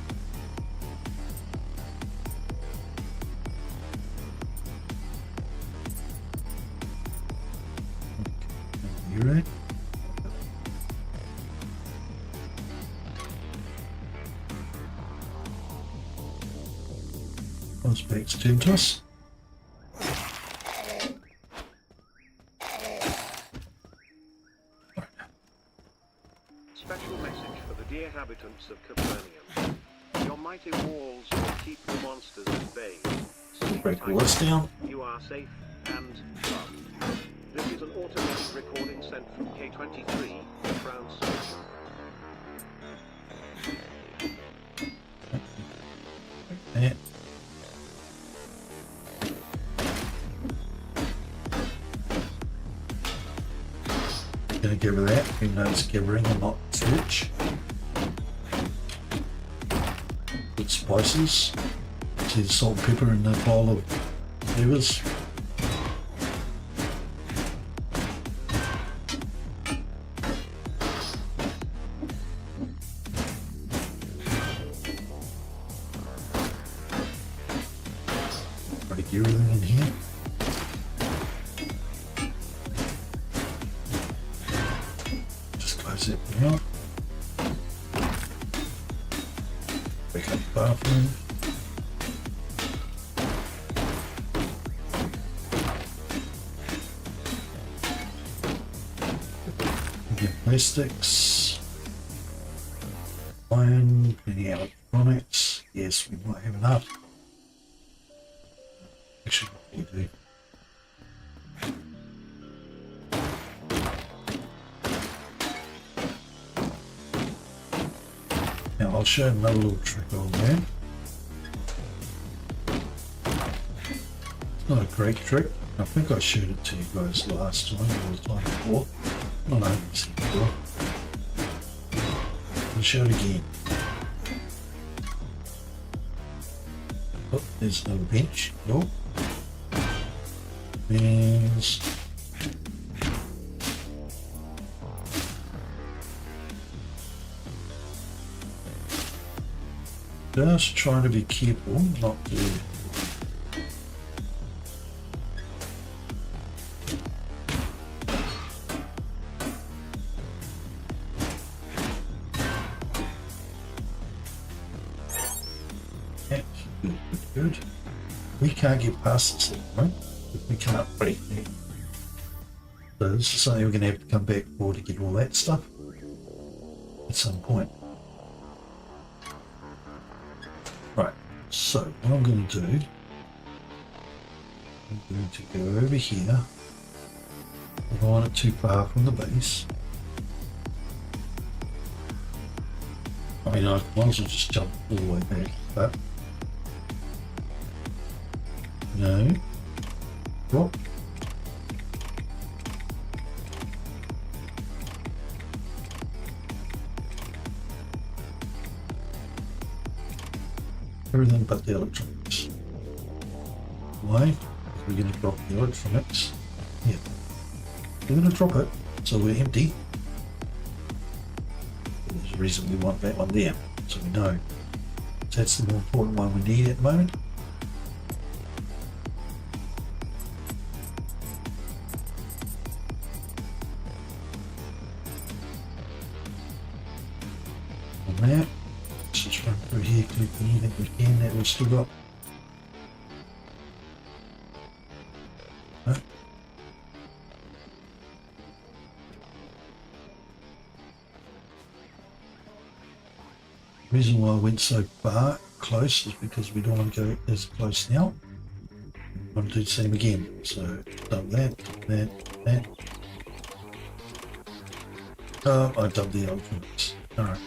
right? Those bags turned to us. Special message for the dear inhabitants of Capernaum. Your mighty walls will keep the monsters at bay. Break all this down. You are safe and loved. This is an automated recording sent from K23, France. Yeah. Gonna get rid of that, even though it's gibbering and not search. Good spices. See the salt and pepper in the pile of flavors. Try to get everything in here. Close it now. Wake up the bathroom. Get plastics. Iron, any electronics. Yes, we might have enough. Actually, we do. Now I'll show another little trick on there. It's not a great trick. I think I showed it to you guys last time or the time before. Not 100% before. I'll show it again. Oh, there's no bench. Nope. There's just trying to be careful not to good. We can't get past this at the moment. We can't break it. So this is something we're going to have to come back for to get all that stuff at some point. Right, so what I'm going to do, I'm going to go over here. I don't want it too far from the base. I mean, I might as well just jump all the way back, but no. Drop. Everything but the electronics. Why? Because we're going to drop the electronics. Yeah. We're going to drop it, so we're empty. There's a reason we want that one there, so we know. So that's the more important one we need at the moment. On that. Let's just run through here, click anything we can that we've still got. No. The reason why I went so far close is because we don't want to go as close now. I want to do the same again. So dump that, that. I dumped the electronics. Alright.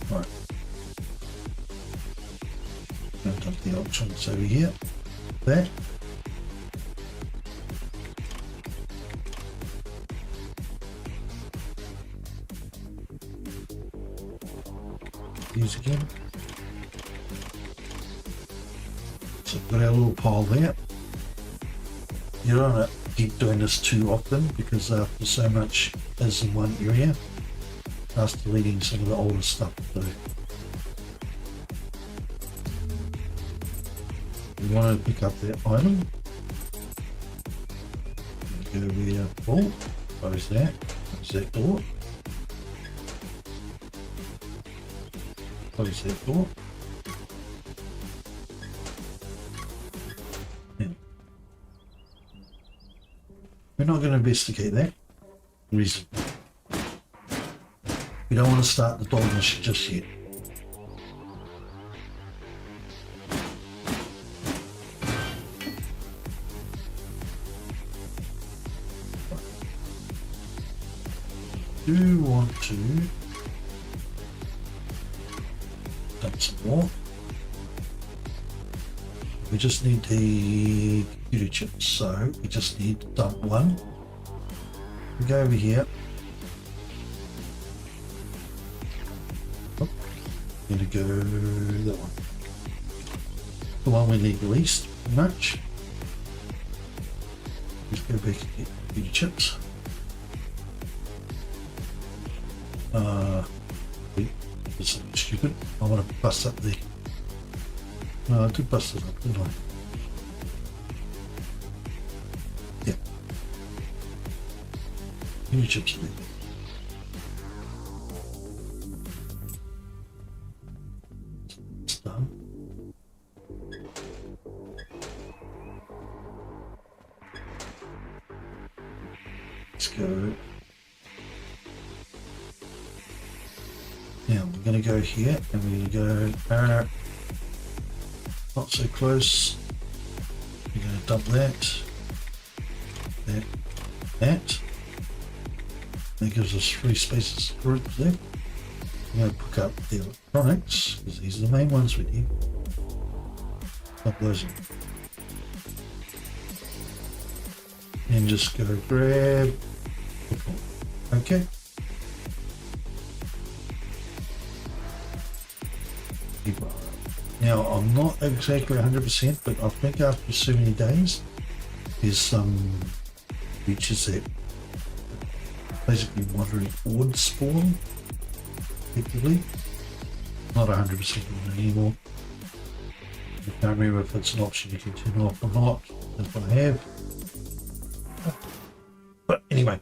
Right. I'll dump the electronics over here. That. These again. So we've got our little pile there. You don't want to keep doing this too often because after so much is in one area, starts deleting some of the older stuff too. we want to pick up that item. Go here, oh, close that, close that door. Close that door. Now, we're not going to investigate that. Reason. We don't want to start the dog mission just yet. Do want to dump some more. We just need the computer chips, so we just need to dump one. We go over here. Oh, going to go that one. The one we need the least, pretty much. Just go back and get computer chips. It's something stupid. I want to bust up the. No, I did bust it up, didn't I? Yeah. Computer chips there. It's done. Let's go. Now we're going to go here and we're going to go not so close. We're going to dump that. That gives us 3 spaces to group there. We're going to pick up the electronics because these are the main ones we need. Dump those in. And just go grab. Okay. Now I'm not exactly 100%, but I think after so many days there's some creatures that basically wandering forward spawn effectively. Not 100% on it anymore. I can't remember if it's an option you can turn off or not, if I have. But anyway,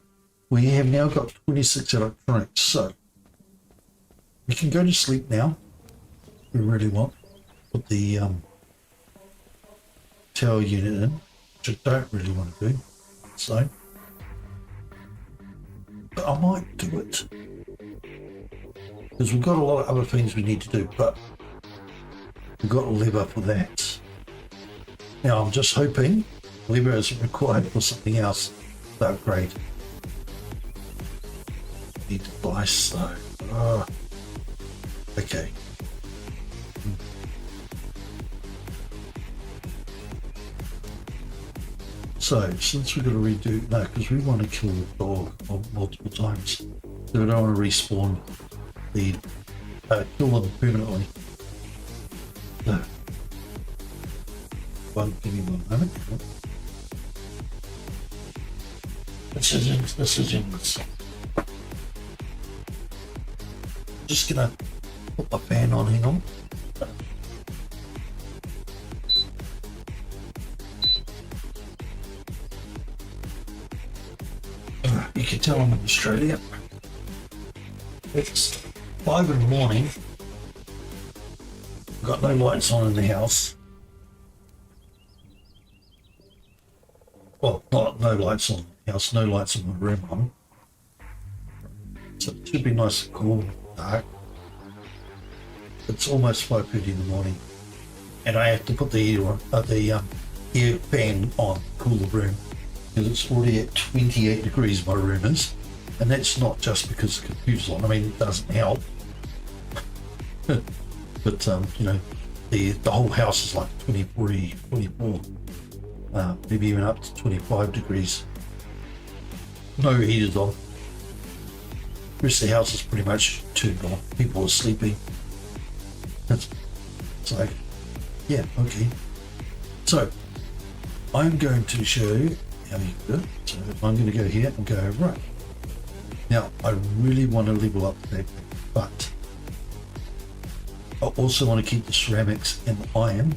we have now got 26 electronics, so we can go to sleep now. We really want put the tower unit in, which I don't really want to do, so but I might do it because we've got a lot of other things we need to do, but we've got a lever for that. Now I'm just hoping the lever isn't required for something else to upgrade. Need device though. Okay. So, since we've got to redo, no, because we want to kill the dog multiple times, so we don't want to respawn the, kill them permanently. No. Give me one moment. This is in this. Just gonna put my fan on, hang on. You can tell I'm in Australia. It's 5 in the morning. I've got no lights on in the house. Well, no lights on the house, no lights in my room on. So it should be nice and cool, dark. It's almost 5:30 in the morning, and I have to put the air fan on to cool the room because it's already at 28 degrees. My room is, and that's not just because the computer's on. I mean, it doesn't help, but you know, the whole house is like 23, 24, maybe even up to 25 degrees. No heaters on. The rest of the house is pretty much turned on. People are sleeping. It's like, yeah, okay. So I'm going to show you how you do it. So I'm going to go here and go right. Now I really want to level up that, but I also want to keep the ceramics and the iron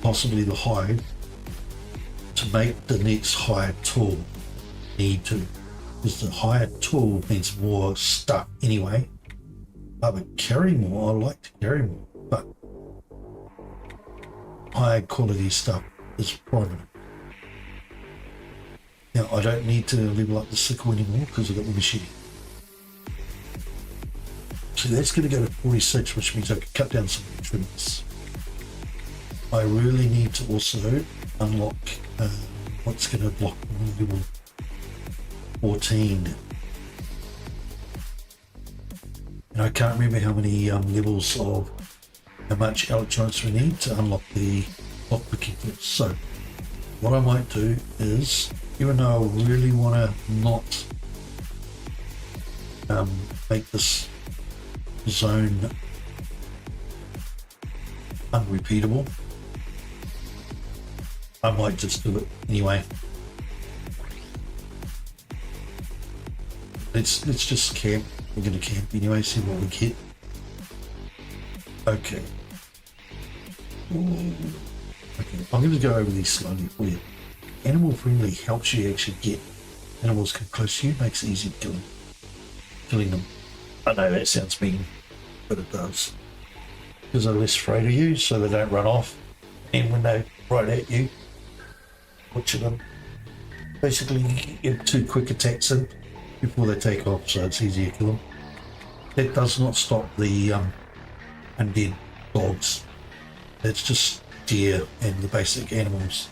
possibly the hide, to make the next hide tool need to, because the hide tool needs more stuff anyway. But carry more, I like to carry more, but high quality stuff is prominent. Now I don't need to level up the sickle anymore because I've got the machete. So that's going to go to 46, which means I can cut down some trims. I really need to also unlock what's going to block level 14. And I can't remember how many levels of how much electronics we need to unlock the lockpicking kit. So what I might do is, even though I really want to not make this zone unrepeatable, I might just do it anyway. Let's just camp. We're going to camp anyway, see what we get. Okay. Okay, I'm going to go over these slowly for you. Animal friendly helps you actually get animals come close to you, makes it easy to killing them. I know that sounds mean, but it does. Because they're less afraid of you, so they don't run off. And when they're right at you, butcher them. Basically, get 2 quick attacks in before they take off, so it's easier to kill them. That does not stop the undead dogs. That's just deer and the basic animals.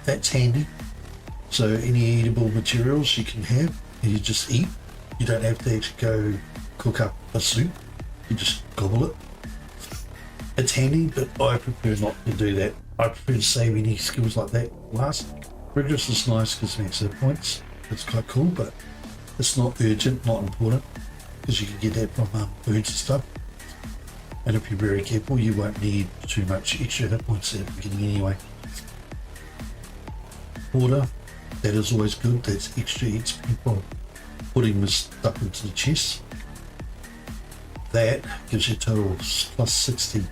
That's handy. So any eatable materials you can have, you just eat. You don't have to actually go cook up a soup. You just gobble it. It's handy, but I prefer not to do that. I prefer to save any skills like that last. Rigorous is nice because it makes hit points. It's quite cool, but it's not urgent, not important, because you can get that from birds and stuff. And if you're very careful, you won't need too much extra hit points at the beginning anyway. Order, that is always good. That's extra XP from putting this stuff into the chest. That gives you a total of plus 60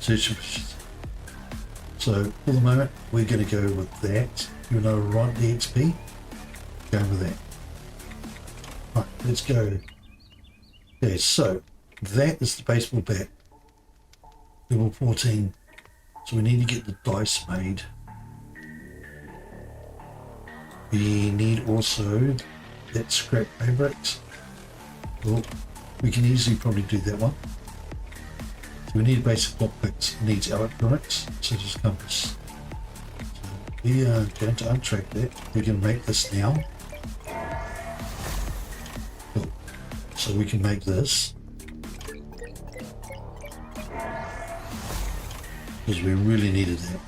search efficiency. So for the moment, we're going to go with that. Even though we want the XP, going with that. Right, let's go. Okay, so that is the baseball bat, level 14. So we need to get the dice made. We need also that scrap fabrics. Well, we can easily probably do that one. So we need basic lockpicks. It needs electronics, such as compass. So we are going to untrack that. We're going to make this now. Cool. So we can make this. Because we really needed that.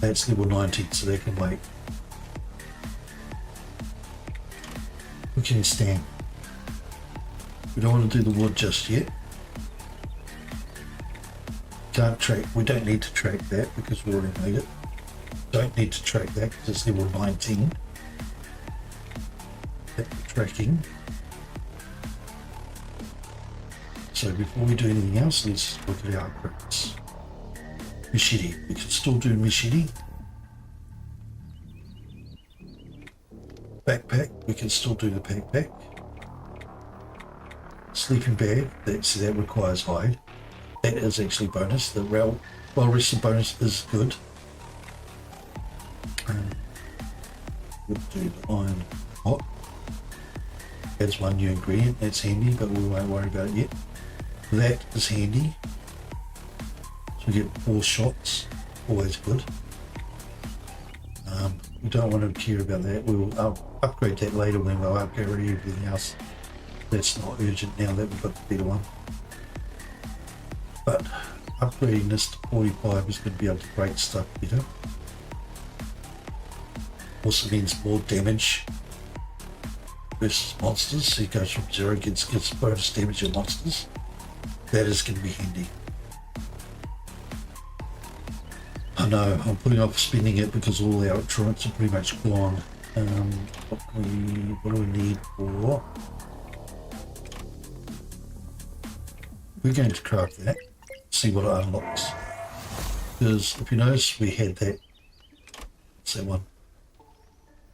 That's level 19, so they can wait. We can stand. We don't want to do the wood just yet. Can't track. We don't need to track that because we already made it. Don't need to track that because it's level 19. Tracking. So before we do anything else, let's look at our upgrades. Machete. We can still do machete. Backpack. We can still do the backpack. Sleeping bag. That requires hide. That is actually bonus. The well-rested bonus is good. We'll do the iron hot. Adds 1 new ingredient. That's handy, but we won't worry about it yet. That is handy. So we get 4 shots. Always good. We don't want to care about that. We will upgrade that later when we'll upgrade everything else. That's not urgent now that we've got the better one. But upgrading this to 45 is going to be able to break stuff better. Also means more damage versus monsters. So it goes from 0, gets bonus damage on monsters. That is going to be handy. I know, I'm putting off spending it because all the electronics are pretty much gone. What do we need for? we're going to craft that, see what it unlocks. Because if you notice, we had that, what's that one?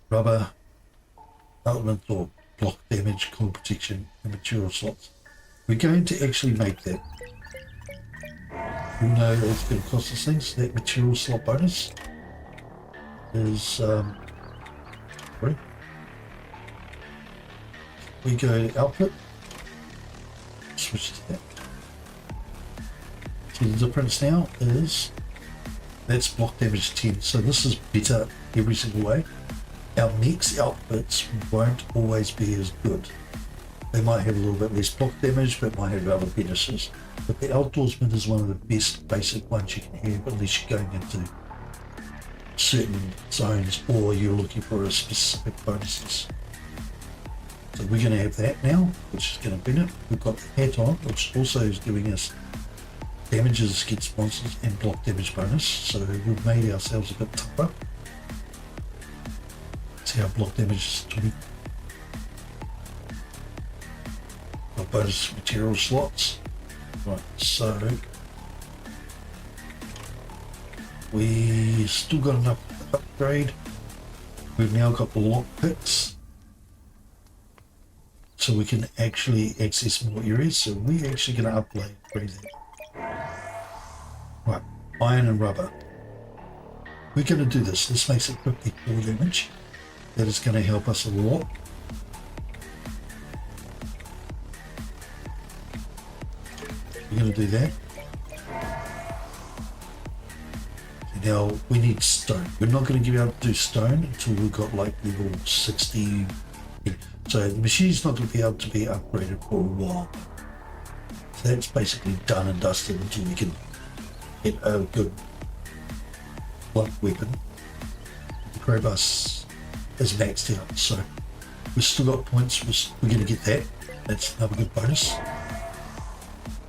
Rubber, element or block damage, core protection, and material slots. We're going to actually make that. You know it's going to cost us things. That material slot bonus is sorry. We go to output, switch to that. So the difference now is that's block damage 10. So this is better every single way. Our next outputs won't always be as good. They might have a little bit less block damage, but might have other bonuses. But the Outdoorsman is one of the best basic ones you can have unless you're going into certain zones or you're looking for a specific bonuses. So we're going to have that now, which is going to benefit. We've got the hat on, which also is giving us damages against monsters and block damage bonus. So we've made ourselves a bit tougher. See our block damage is 20. Got bonus material slots. Right, so we still got enough to upgrade. We've now got the lock picks, so we can actually access more areas. So we're actually going to upgrade that. Right, iron and rubber. We're going to do this. This makes it 54 damage. That is going to help us a lot. We're going to do that. Now we need stone. We're not going to be able to do stone until we've got like level 60. So the machine's not going to be able to be upgraded for a while. So that's basically done and dusted until we can get a good blunt weapon. The crowbar is maxed out, so we've still got points. We're going to get that. That's another good bonus.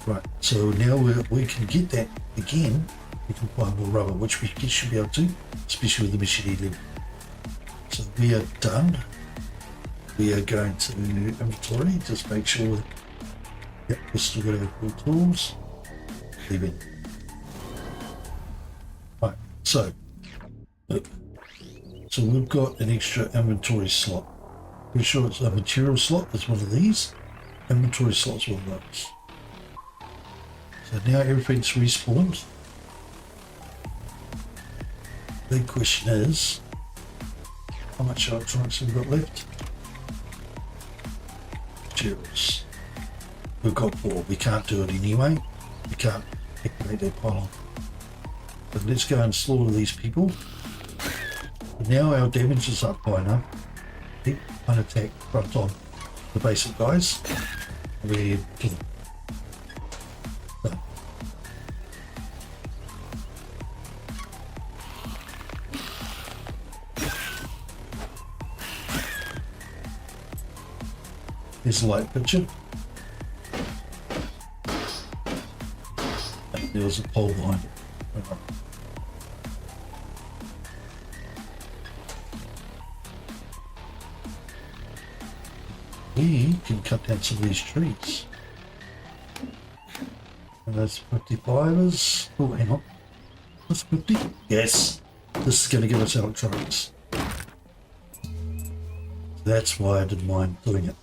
Right, so now we can get that again. We can find more rubber, which we should be able to, especially with the machine level. So we are done. We are going to inventory, just make sure that, yep, we're still got our cool tools. Leave it. Right, so look. So we've got an extra inventory slot. Pretty sure it's a material slot, it's one of these. Inventory slot's one of those. So now everything's respawned. Big question is, how much electronics have we got left? Materials. We've got 4. We can't do it anyway. We can't activate that pylon. But let's go and slaughter these people. But now our damage is up by enough. Keep one attack front on the basic guys. We're to them. Done. There's a light picture. And there was a pole behind it. We can cut down some of these trees. And that's 50 fibers. Oh, hang on. That's 50? Yes. This is going to give us electronics. That's why I didn't mind doing it.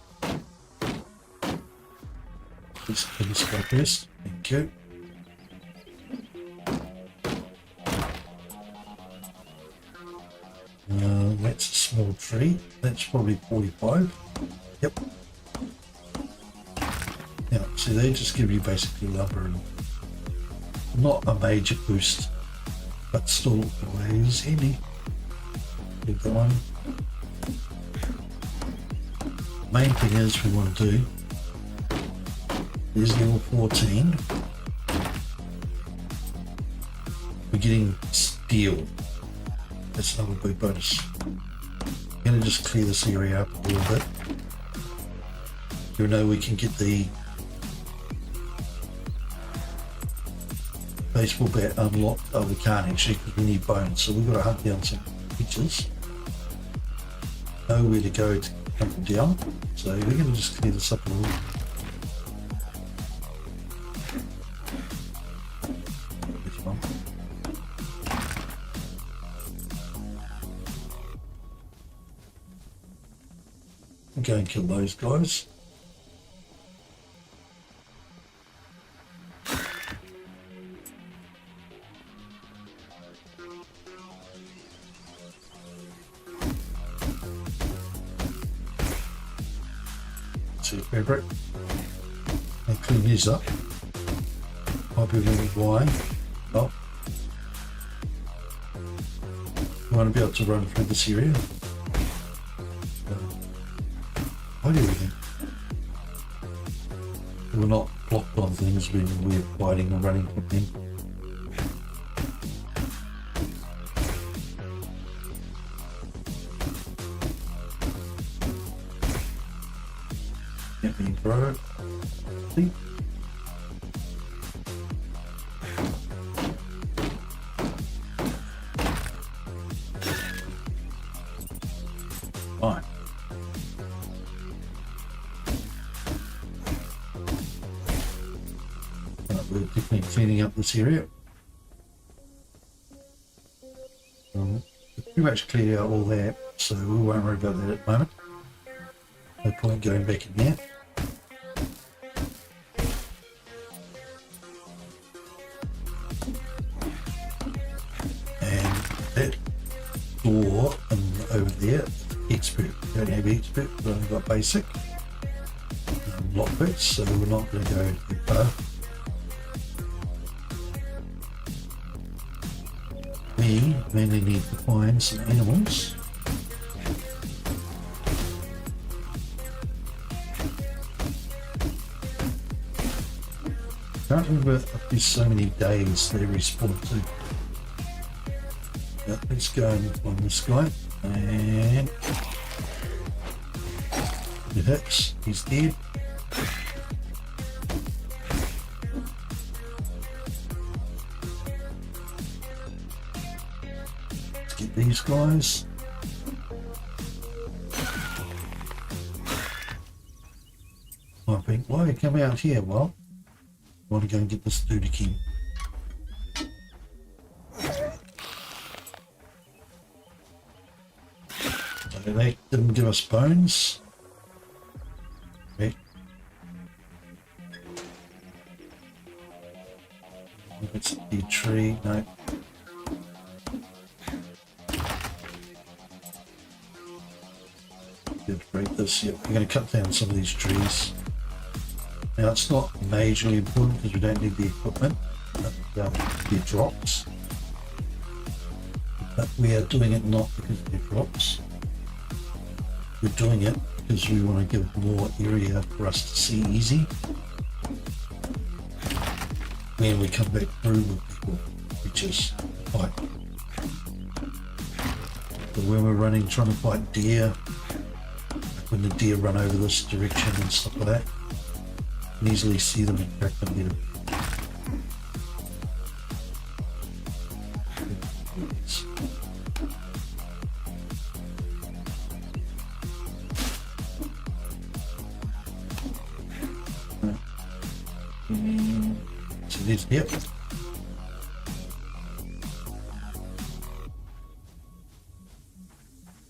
Let's put this guy first. Thank you. That's a small tree. That's probably 45. Yep. Now, see, they just give you basically lumber and not a major boost, but still always handy. Keep that one. Main thing is we want to do is level 14. We're getting steel. That's another big bonus. I'm going to just clear this area up a little bit. Even though we can get the baseball bat unlocked, oh, we can't actually because we need bones, so we've got to hunt down some creatures. Know where to go to hunt them down, so we're going to just clear this up a little. Go and kill those guys. Fabric and clean his up. Might be a little why. Oh, you want to be able to run through this area. Why do you think we're not blocked on things when we're fighting and running from them? Bro. See? Fine. We're definitely cleaning up this area. We've pretty much cleared out all that, so we won't worry about that at the moment. No point going back in there. Door and over there, expert. We don't have expert, we've only got basic lock bits, so we're not going to go too far. We mainly need to find some animals. Can't remember if there's so many days they respawn to. Let's go and find this guy, and it hits, he's dead. Let's get these guys. I think, why you come out here? Well, I want to go and get this dude again. They didn't give us bones. Okay. It's a tree. No. Good, break this. Yep, we're going to cut down some of these trees. Now it's not majorly important because we don't need the equipment. The drops. But we are doing it not because of the drops. We're doing it because we want to give more area for us to see easy when we come back through with people, which is fight. So when we're running, trying to fight deer, like when the deer run over this direction and stuff like that, you can easily see them and track them better. Yep.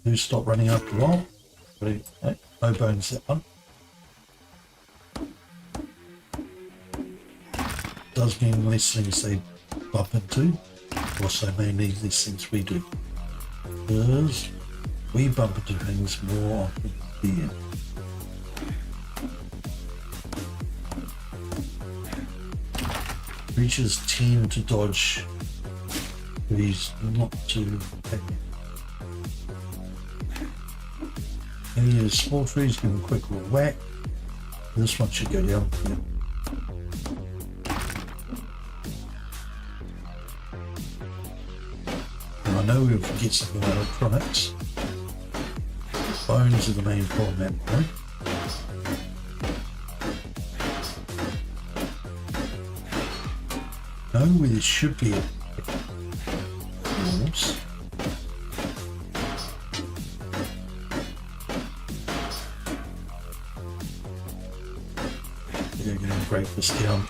Do stop running after a while. No bones that one. Does mean less things they bump into. Also mainly less things we do. Because we bump into things more often here. Creatures tend to dodge these not too bad. Any of the small trees give them a quick little whack. This one should go down. Yep. And I know we'll get some more electronics. Bones are the main problem at the moment. Where there should be a walls. We're going to break this down.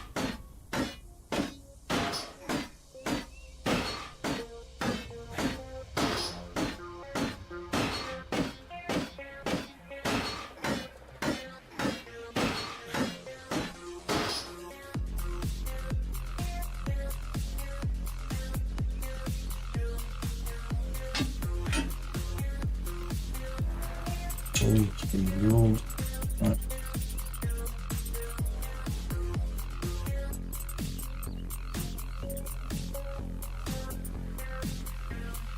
tool to be ruled. Right.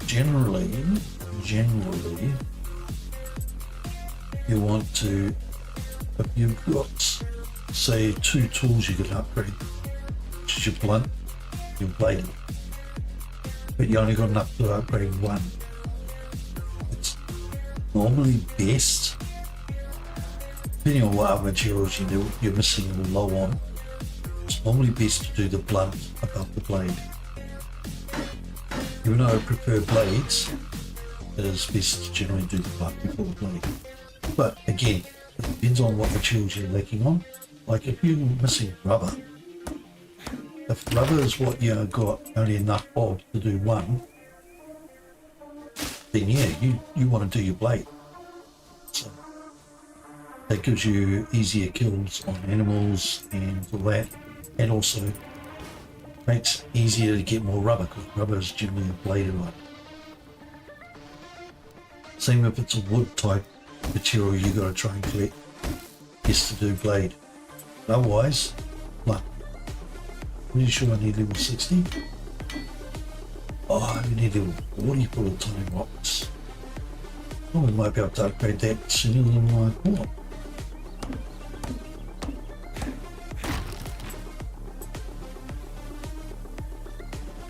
Generally, you want to, if you've got, say, 2 tools you can upgrade, which is your blunt, your blade, but you only got enough to upgrade 1. Normally best, depending on what other materials you're missing or low on, it's normally best to do the blunt above the blade. Even though I prefer blades, it is best to generally do the blunt before the blade. But again, it depends on what materials you're lacking on. Like if you're missing rubber, if rubber is what you got only enough of to do 1, then yeah, you want to do your blade. So that gives you easier kills on animals and all that, and also makes it easier to get more rubber because rubber is generally a bladed one. Same if it's a wood type material, you got to try and collect just to do blade. Otherwise, blunt. Pretty sure I need level 60. Oh, I need level 40 for the tiny rocks. Oh, we might be able to upgrade that sooner than I thought.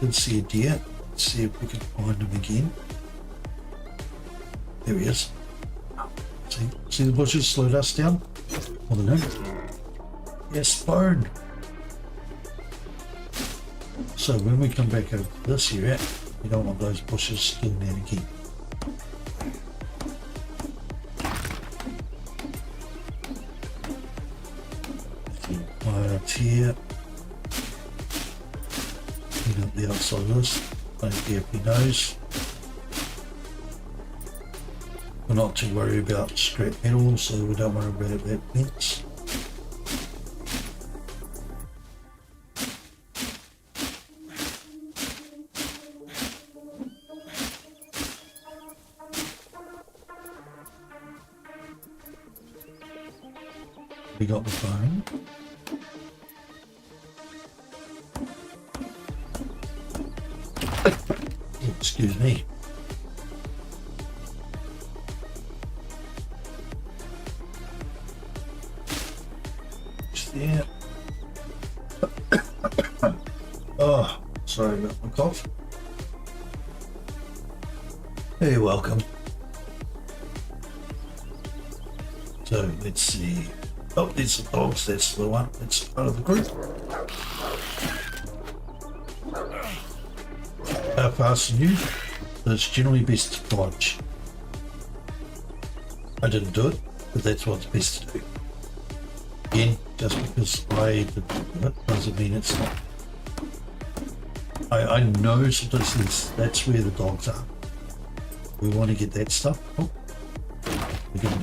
Didn't see a deer. Let's see if we can find him again. There he is. See the bushes slow us down? Or the note? Yes, bone. So when we come back over this area, we don't want those bushes doing that again. Right here. Clean up the outside of this. Don't care if he knows. We're not too worried about scrap metal, so we don't worry about that fence. We got the phone. Excuse me. Just there. Oh, sorry about my cough. Hey, welcome. So let's see. Oh, there's the dogs, that's the one, that's part of the group. How fast are you? It's generally best to dodge. I didn't do it, but that's what's best to do. Again, just because I didn't do it doesn't mean it's not. I know sometimes that's where the dogs are. We want to get that stuff. Oh, we're going to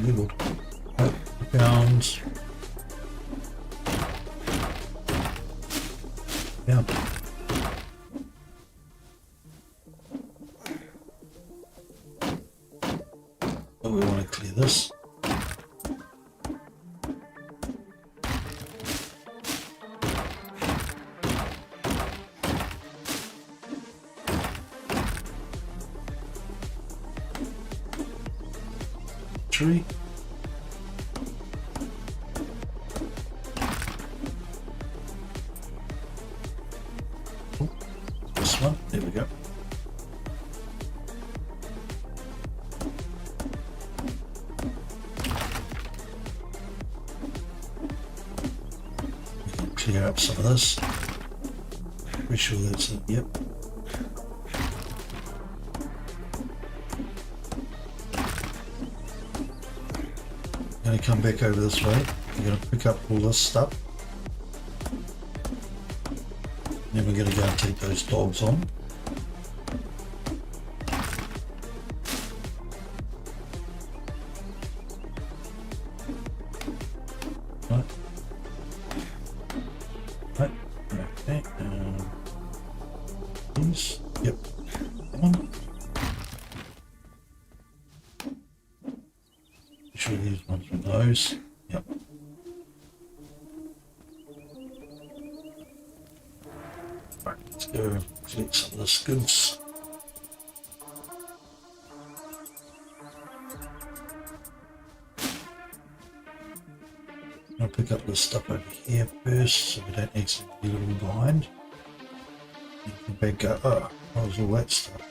be leveled. Pounds. Yeah. Oh, we want to clear this. Tree. One. There we go. We can clear up some of this. Pretty sure that's it. Yep. I'm going to come back over this way. I'm going to pick up all this stuff. Then we're going to go and take those dogs on. Right. Right. Okay. These. Yep. Come on. sure these ones are those. Yep. Right, let's go collect some of this goods. I'll pick up this stuff over here first so we don't accidentally get all behind. You can back up. Oh, what was all that stuff?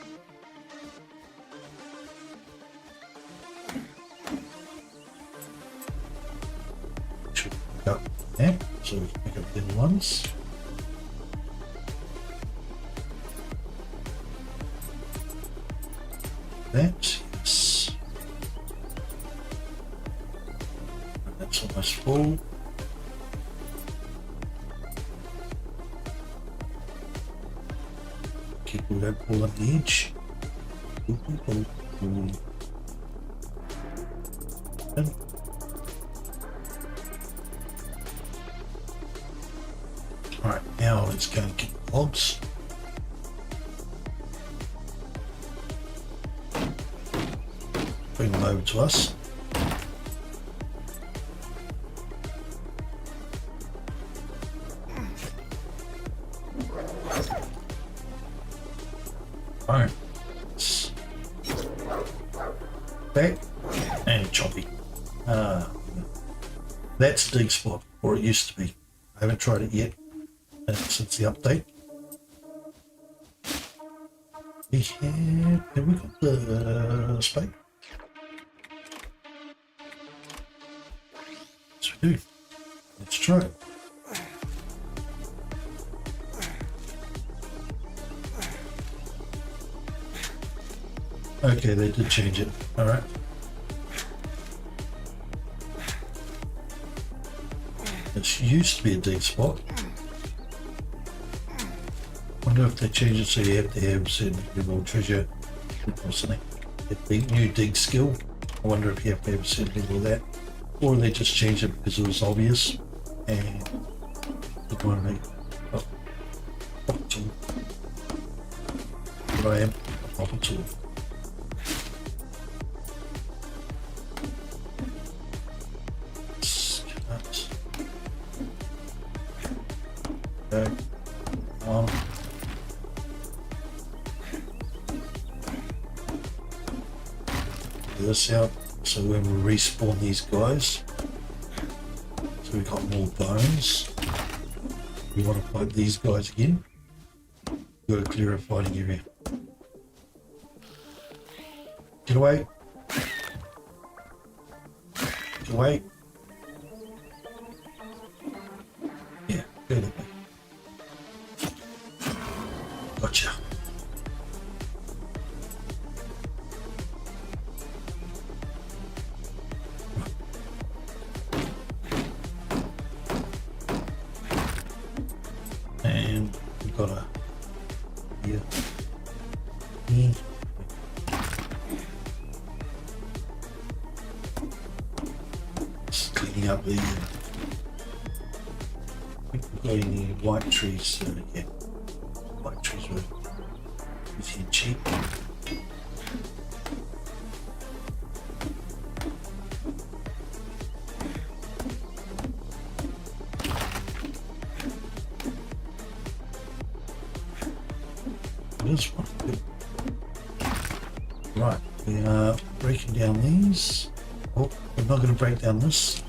Should pick up that, so we can pick up the other ones. That, yes. That's almost full. Keep all that pull on the edge. Alright, now let's go and get the logs. Bring them over to us. Alright. Back and choppy. That's a dig spot, or it used to be. I haven't tried it yet since the update. Have we got the spade? Yes, we do. Let's try it. Okay, they did change it. Alright. This used to be a dig spot. Wonder if they changed it so you have to have certain level treasure or something. The new dig skill. I wonder if you have to have a certain level of that. Or they just changed it because it was obvious and didn't want to make a tool. Here I am, a tool. Okay. This out so when we respawn these guys, so we've got more bones. We want to fight these guys again. We've got to clear a fighting area. Get away! Get away! Yeah, go that way. Gotcha. And we've got a here. Just cleaning up the I think we've got any white trees, yeah. White trees were easy and cheap. This one. Right, we are breaking down these. Oh, we're not going to break down this.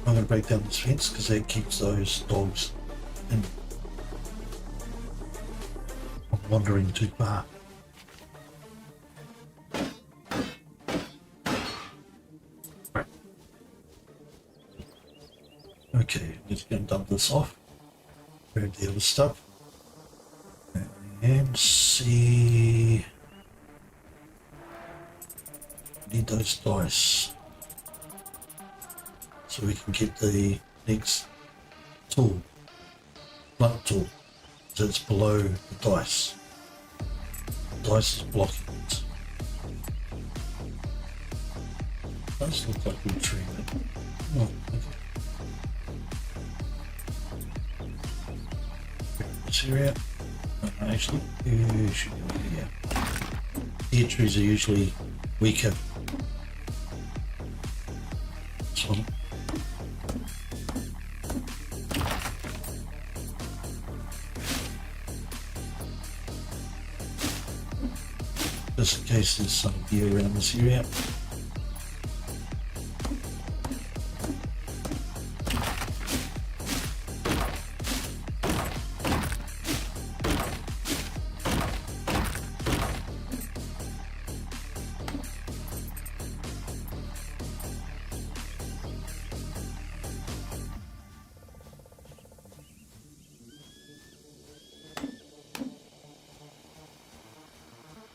I'm going to break down this fence because that keeps those dogs in. I'm wandering too far. Right. Okay, let's go and dump this off. Grab the other stuff. And see. Need those dice so we can get the next tool, blunt tool, so it's below the dice. The dice is blocking it. Does look like we're treating it. Oh, okay. This area. Actually, usually, yeah. Deer trees are usually weaker this one. Just in case there's some gear around this area.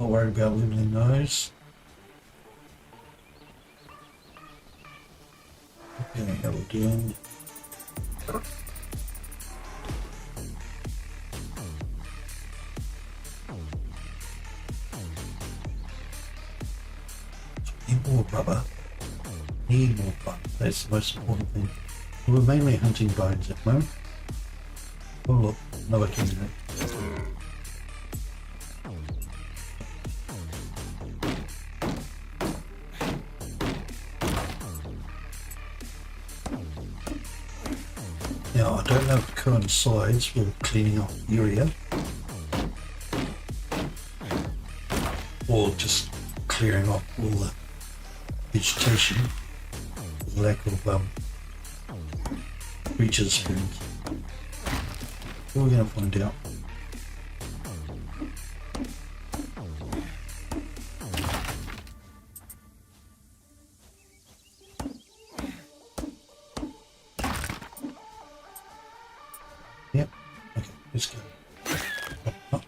Not worried about leveling those. Okay, how we doing? Need more rubber. Need more bone. That's the most important thing. We're mainly hunting bones at the moment. Oh look, another candidate. Now, I don't know if it coincides with cleaning up the area or just clearing off all the vegetation with the lack of creatures spawns. We're going to find out. Yep. Okay, let's go. Up.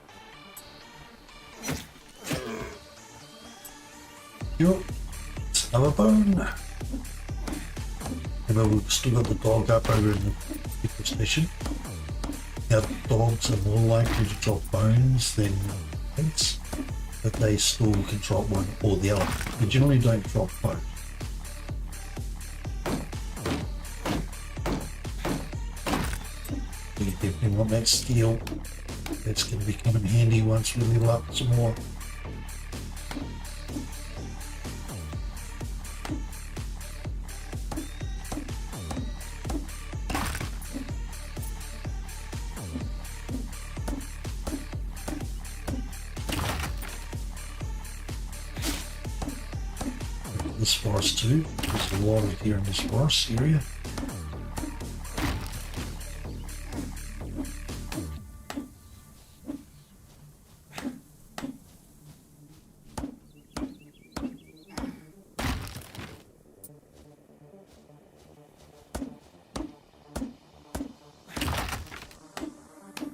Yep. It's another bone. Remember, we've still got the dog up over in the people station. Now, dogs are more likely to drop bones than heads, but they still can drop one or the other. They generally don't drop both. You definitely want that steel. That's going to be coming handy once we level up some more. This forest too. There's a lot of here in this forest area.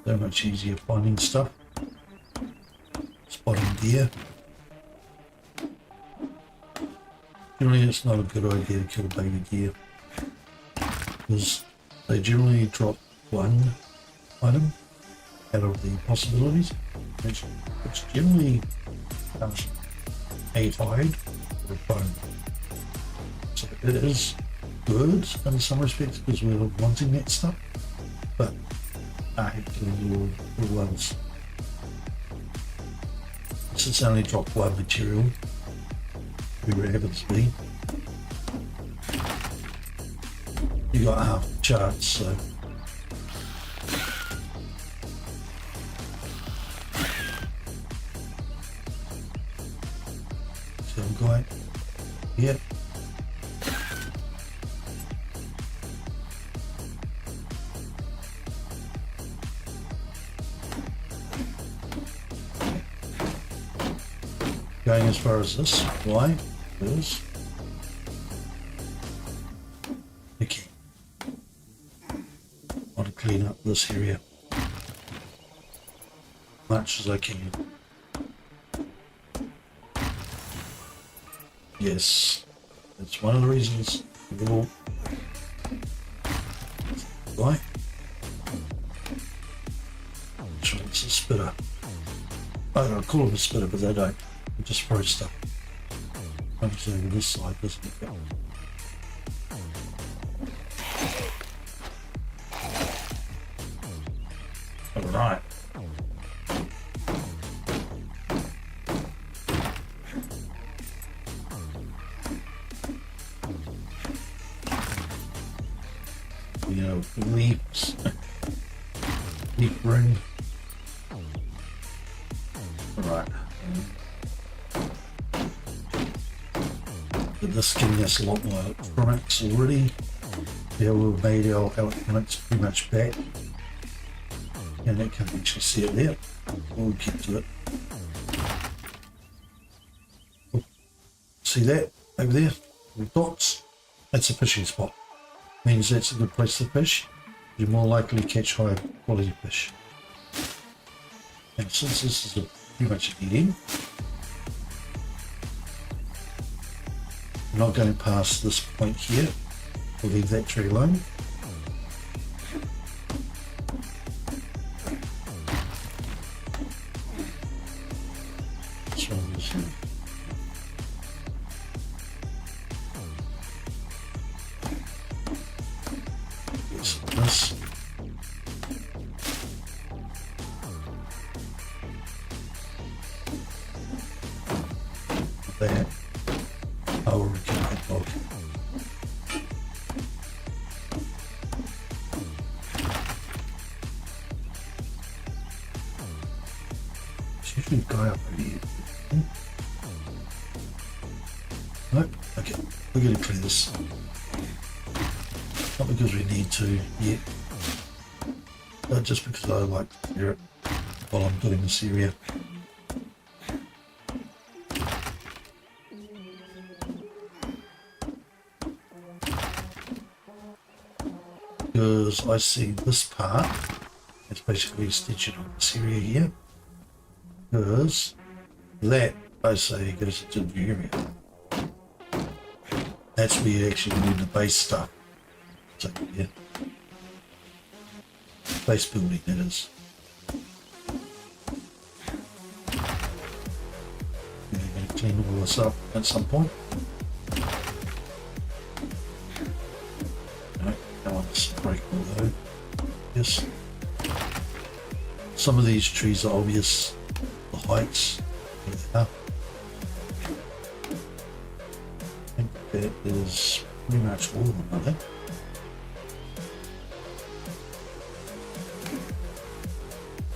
So much easier finding stuff. Spotting deer. Generally, it's not a good idea to kill a baby deer because they generally drop one item out of the possibilities, which generally comes a hide or a bone. So it is good in some respects because we're wanting that stuff, but I hate killing all the ones. Since I only dropped one material, whoever it happens to be. You got half the charts, so some guy. Yep. Going as far as this, why? Because okay. I want to clean up this area much as I can. Yes, that's one of the reasons. Why? Sure, it's a spitter. I don't call it a spitter, but they don't. They just throw stuff. I'm saying this side doesn't it? Alright. leaves, leaf ring. Right. But this giving us a lot more electronics already. Yeah, we've made our electronics pretty much back. And I can actually see it there. We'll get to it. See that over there? The dots? That's a fishing spot. Means that's a good place to fish. You're more likely to catch high quality fish. And since this is pretty much a dead end, I'm not going to pass this point here. We'll leave that tree alone. This one is this. That. I'll reckon that dog. There's usually a guy up over here. Nope. Okay. We're going to clear this. Not because we need to yet, but just because I like to clear it while I'm doing this area. Because I see this part, it's basically extension of this area here, because that, I say, goes into the area. That's where you actually need the base stuff. So, yeah. Base building, that is. And you're going to clean all this up at some point. That one's breakable though. Yes. Some of these trees are obvious. The heights. There they are. I think that is pretty much all of them, I think.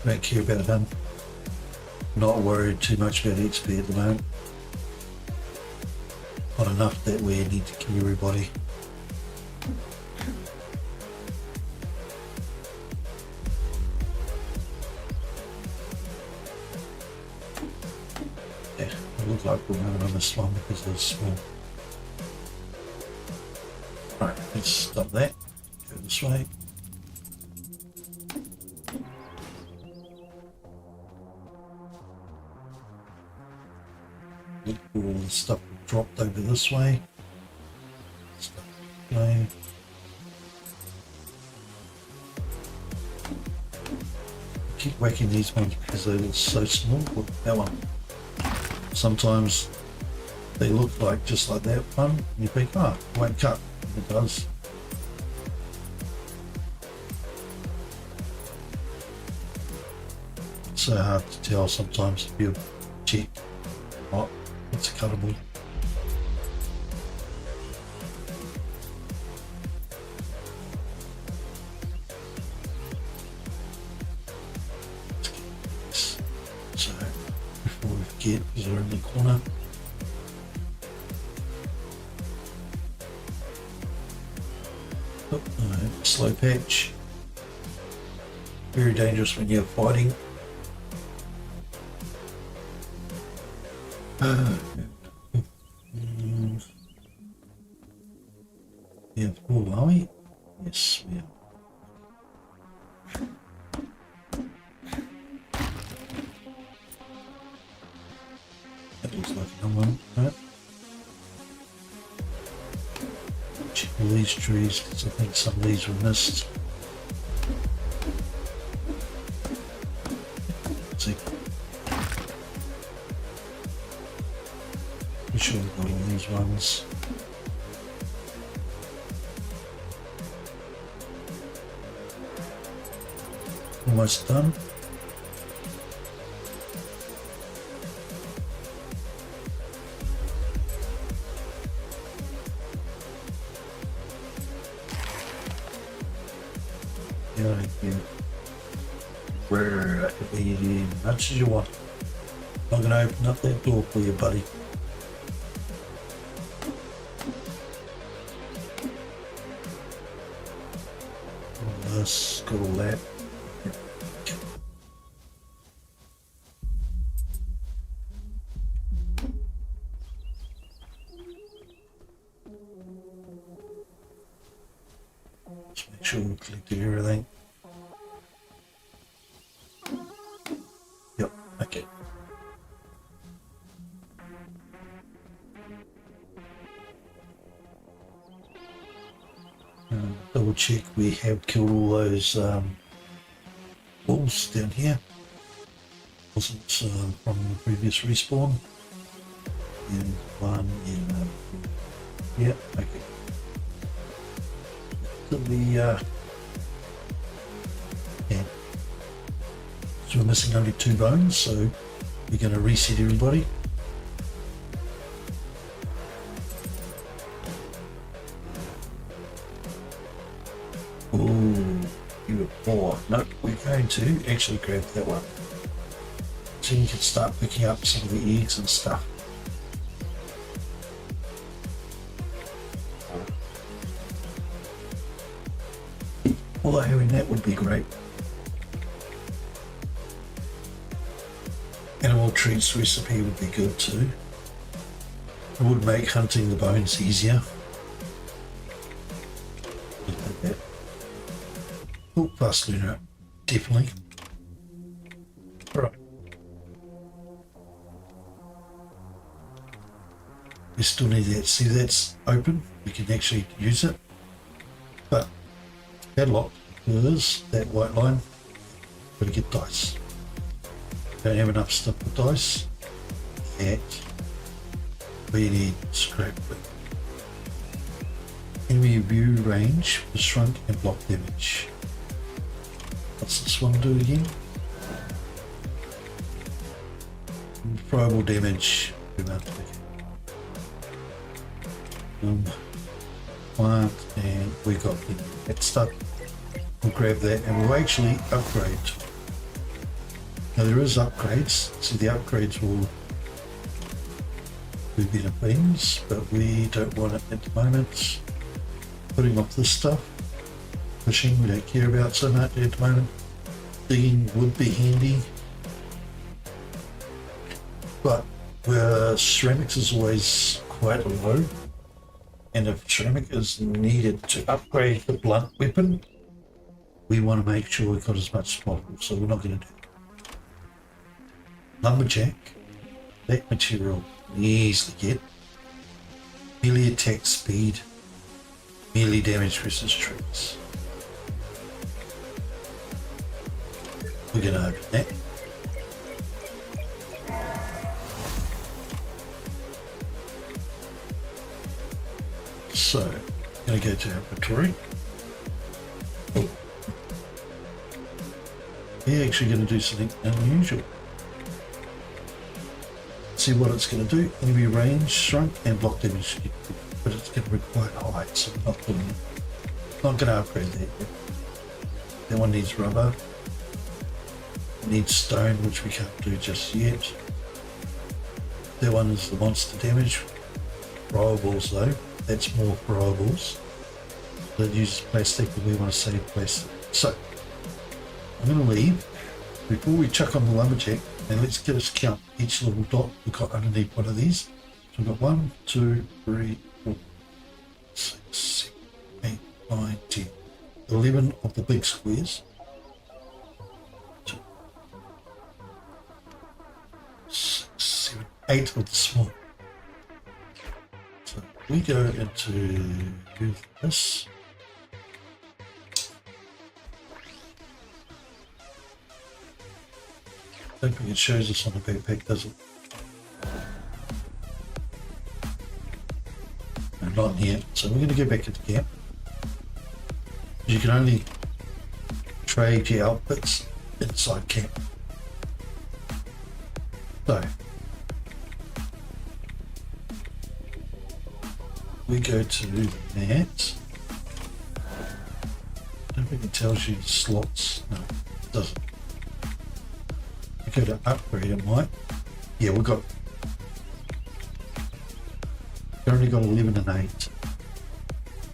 Don't care about them. Not worried too much about XP at the moment. Not enough that we need to kill everybody. Yeah, it looks like we're moving on this one because it's small. Right, let's stop that. Go this way. Look for all the stuff dropped over this way. Stuff going. Keep whacking these ones because they look so small. Look, that one. Sometimes they look like just like that one. And you think, oh, it won't cut. And it does. It's so hard to tell sometimes if you check. Oh, it's cuttable. So, before we forget, because we're in the corner. Oh, no, slow patch. Very dangerous when you're fighting. Yeah, full, are we? Yes, we are. That looks like another one, right? Check all these trees because I think some of these were missed. Let's see. I'm sure we've got all these ones. Almost done. Yeah, yeah. Where much as you want. I'm gonna open up that door for you, buddy. All this, got all that. Just make sure we're collecting everything. Yep, okay. Double check we have killed all those wolves down here. Wasn't from the previous respawn. And one in yeah, okay. So yeah. So we're missing only 2 bones, so we're going to reset everybody. Oh, you were poor. No, we're going to actually grab that one. So you can start picking up some of the eggs and stuff. Although having that would be great. Animal treats recipe would be good too. It would make hunting the bones easier. Like that. Oh, fast lunar, definitely. Right. We still need that. See, that's open. We can actually use it. But padlocked because that white line. Gotta get dice. Don't have enough stuff with dice. That we need scrap. Enemy view range for shrunk and block damage. What's this one do again? Throwable damage. Plant, and we got that stuff. We'll grab that and we'll actually upgrade. Now there is upgrades. See, the upgrades will do better things, but we don't want it at the moment. Putting off this stuff. Fishing we don't care about so much at the moment. Digging would be handy. But ceramics is always quite low. And if ceramic is needed to upgrade the blunt weapon, we want to make sure we've got as much as possible, so we're not going to do it. Lumberjack, that material easily get. Melee attack speed, melee damage versus trees. We're going to open that. So, I'm going to go to inventory. Oh. We're actually going to do something unusual. See what it's going to do. Enemy range, shrunk, and block damage. But it's going to require height, so we're not putting it. Not going to upgrade that yet. That one needs rubber. It needs stone, which we can't do just yet. That one is the monster damage. Throwables though. That's more throwables. That uses plastic, and we want to save plastic. So, I'm going to leave. Before we chuck on the lumberjack, and let's get us count each little dot we've got underneath one of these. So we've got 1, 2, 3, 4, 6, 7, 8, 9, 10. 11 of the big squares. 2, 6, 7, 8 of the small. So we go into this. I don't think it shows us on the backpack, does it? No, not here. So we're going to go back into camp. You can only trade your outfits inside camp. So we go to that. Don't think it tells you the slots. No, it doesn't. If you go to upgrade, it might. Yeah, we've only got 11 and 8.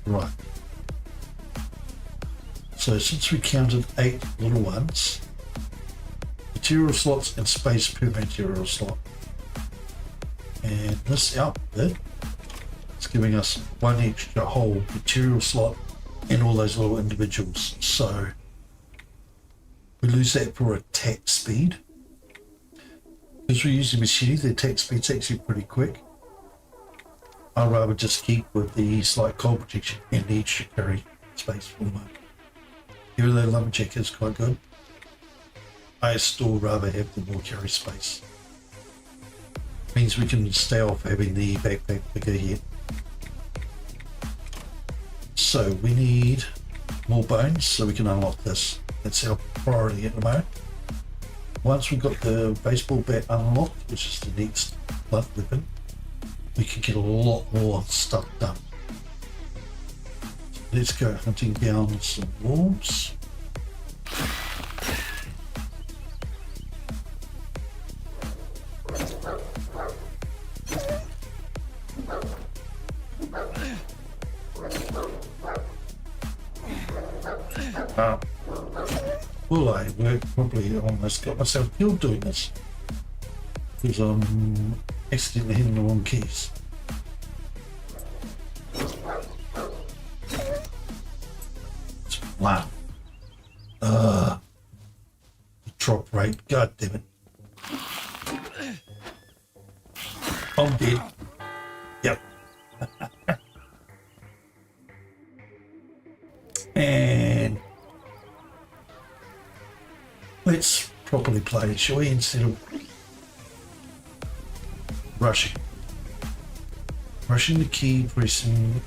Right. So since we counted 8 little ones, material slots and space per material slot. And this output is giving us 1 extra whole material slot and all those little individuals. So we lose that for attack speed. Because we're using machete, the attack speed's actually pretty quick. I'd rather just keep with the slight cold protection and the extra carry space for the moment. Even though lumberjack is quite good, I still rather have the more carry space. Means we can stay off having the backpack bigger here. So we need more bones so we can unlock this. That's our priority at the moment. Once we've got the baseball bat unlocked, which is the next blunt weapon, we can get a lot more stuff done. So let's go hunting down some wolves. Well, I probably almost got myself killed doing this because I'm accidentally hitting the wrong keys. Wow. The drop rate, god damn it. I'm dead. Yep. And let's properly play it, shall we, instead of rushing. Rushing the key, pressing.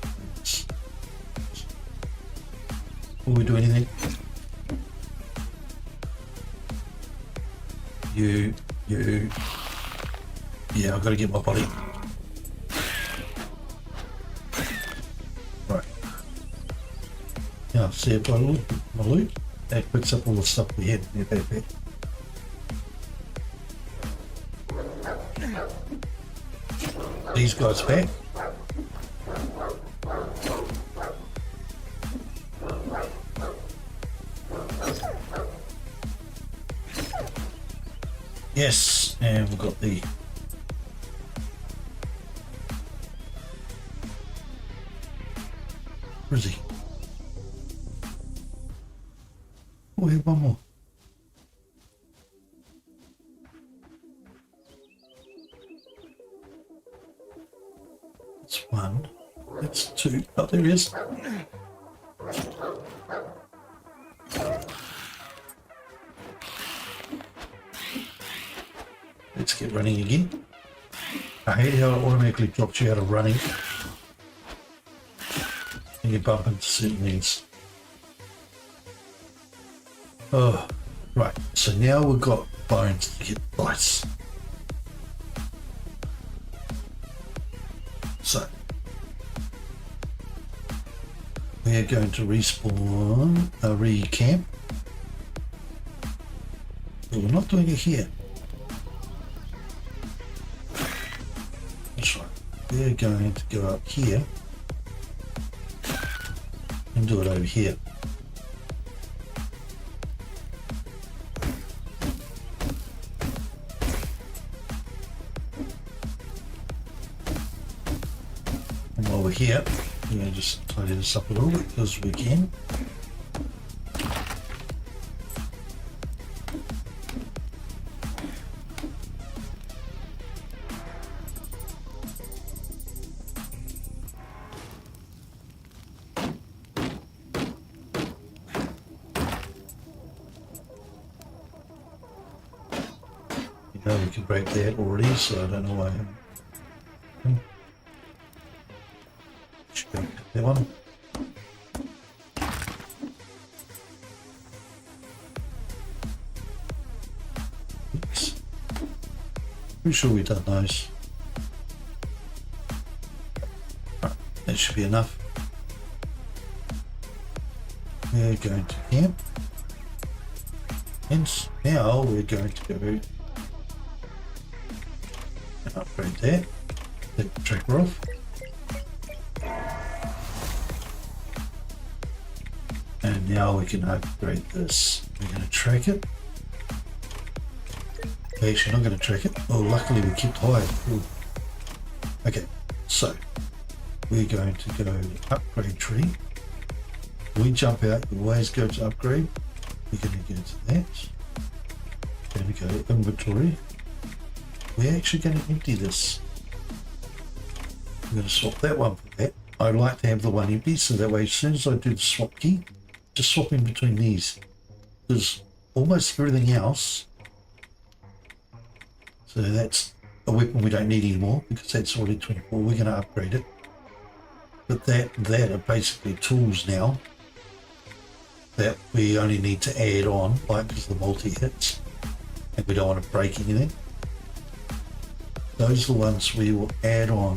Will we do anything? You. Yeah, I've got to get my body. Right. Now, see if I look at my loot, that picks up all the stuff we had in their backpack. These guys back. Yes, and we've got the where is he? Oh, we have one more. That's one. That's two. Oh, there he is. Let's get running again. I hate how it automatically drops you out of running and you bump into certain things. Oh, right. So now we've got bones to get dice. So we are going to respawn, recamp. But we're not doing it here. That's right. We're going to go up here and do it over here. And while we're here, we're going to just tidy this up a little bit because we can. We can break that already, so I don't know why I haven't. Should go pick that one. Oops. Pretty sure we've done those. Right, that should be enough. we're going to camp. And now we're going to go and upgrade that. Take the tracker off. And now we can upgrade this. We're going to track it. Actually, not going to track it. Oh, luckily we kept high. Ooh. Okay, so we're going to go upgrade tree. We jump out, you always go to upgrade. We're going to go to that. There we go, inventory. We're actually going to empty this. I'm going to swap that one for that. I like to have the one empty so that way as soon as I do the swap key, just swap in between these. Because almost everything else, so that's a weapon we don't need anymore because that's already 24. We're going to upgrade it. But that are basically tools now that we only need to add on, like because the multi hits and we don't want to break anything. Those are the ones we will add on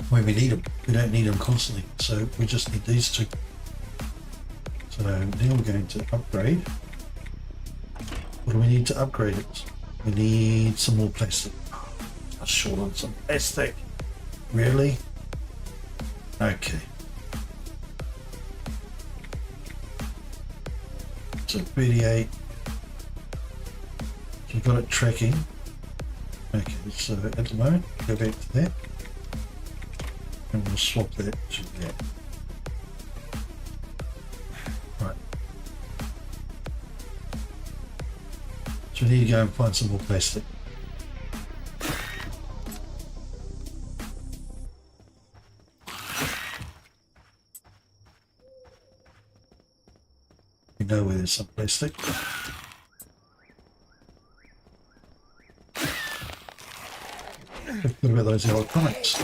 when we need them. We don't need them constantly, so we just need these two. So now we're going to upgrade. What do we need to upgrade it? We need some more plastic. I'm short on some plastic. Really? Okay. So 38. So we've got it tracking. Okay, so at the moment, go back to that. And we'll swap that to that. Right. So we need to go and find some more plastic. We know where there's some plastic. What about those electronics?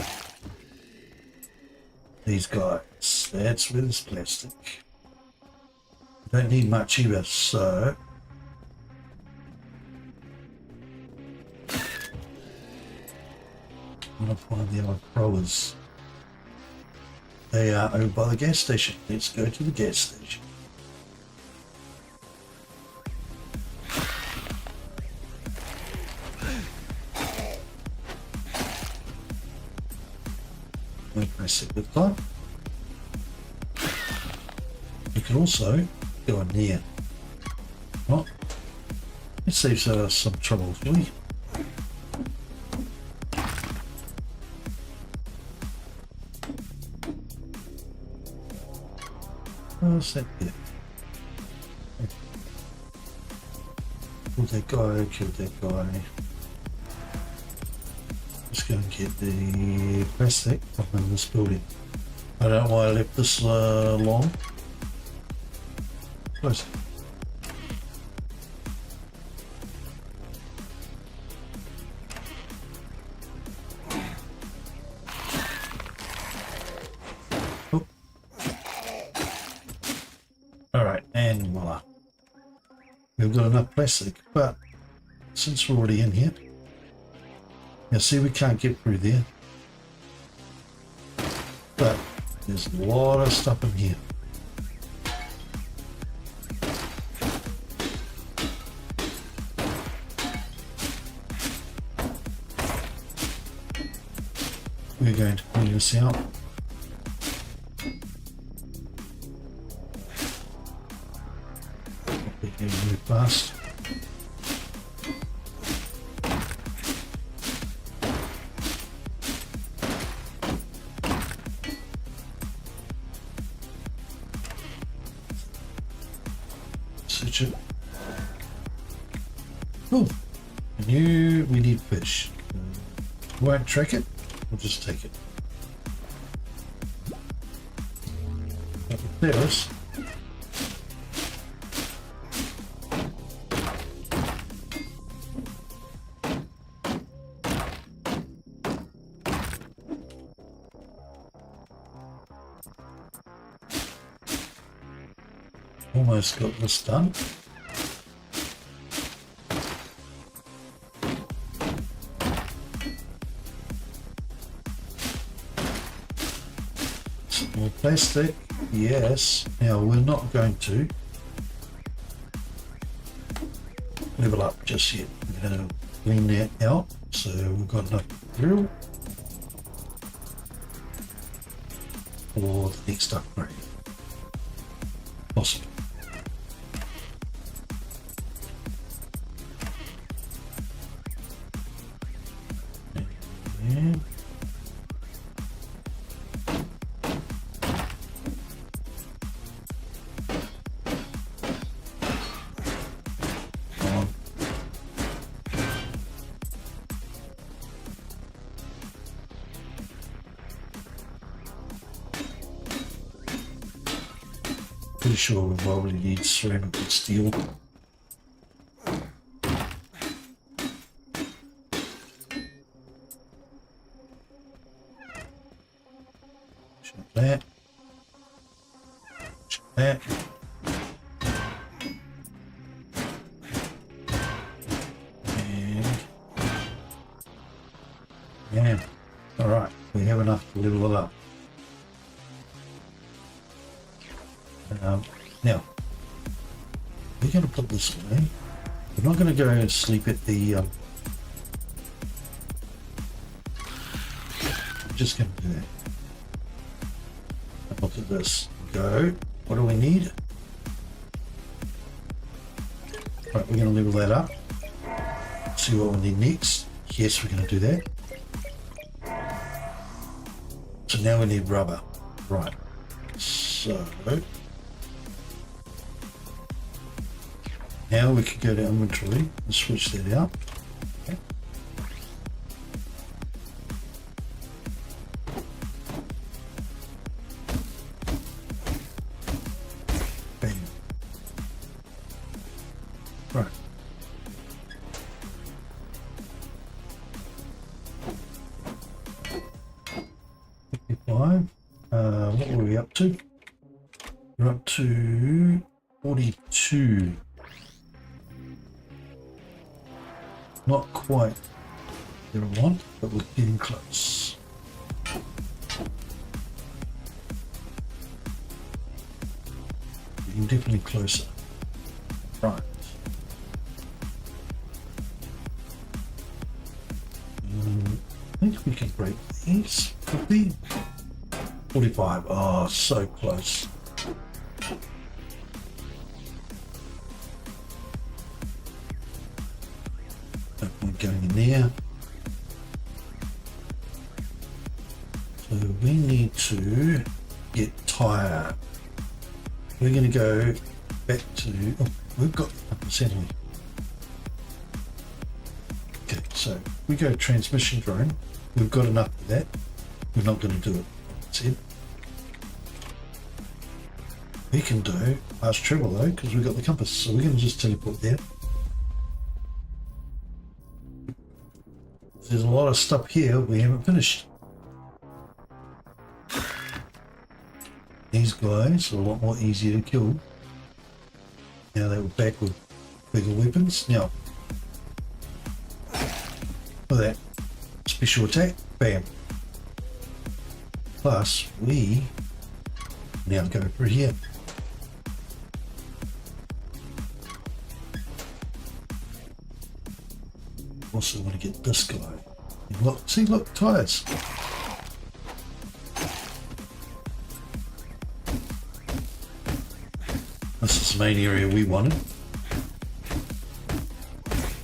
These guys, that's where there's plastic. We don't need much either, so I'm gonna find the other growers. They are over by the gas station. Let's go to the gas station. Plastic with time. You can also go in there. Well, let's save some trouble, shall we? What's that there? Killed that guy, killed that guy. Let's go and get the plastic up in this building. I don't know why I left this long. Close. Oh. Alright, and voila. We've got enough plastic, but since we're already in here, now see, we can't get through there, but there's a lot of stuff in here. We're going to clean this out. We can move fast. Oh, we need fish. We won't track it, we'll just take it. There's almost got this done. Some more plastic. Yes. Now we're not going to level up just yet. We're going to clean that out. So we've got enough material for the next upgrade. Possibly. And pretty sure we probably need ceramic and steel. Check that. Check that. And yeah, all right, we have enough to level it up. Now, we're going to put this away. We're not going to go and sleep at the... I'm just going to do that. And look at this. Go. What do we need? Right, we're going to level that up. See what we need next. Yes, we're going to do that. So now we need rubber. Right. So... now we can go to inventory and switch that out. Okay. Bam. Right. What were we up to? We're up to 42. Not quite where I want, but we're getting close. Getting definitely closer. Right. I think we can break these. Could be 45. Oh, so close. Going in there. So we need to get tire. We're going to go back to, oh, we've got haven't we? Okay, so we go transmission drone. We've got enough of that. We're not going to do it. That's it. We can do fast travel though, because we've got the compass. So we're going to just teleport there. There's a lot of stuff here we haven't finished. These guys are a lot more easier to kill. Now they were back with bigger weapons. Now, for that special attack, bam. Plus, we now go for here. Also want to get this guy. And look, see, look, tires. This is the main area we wanted.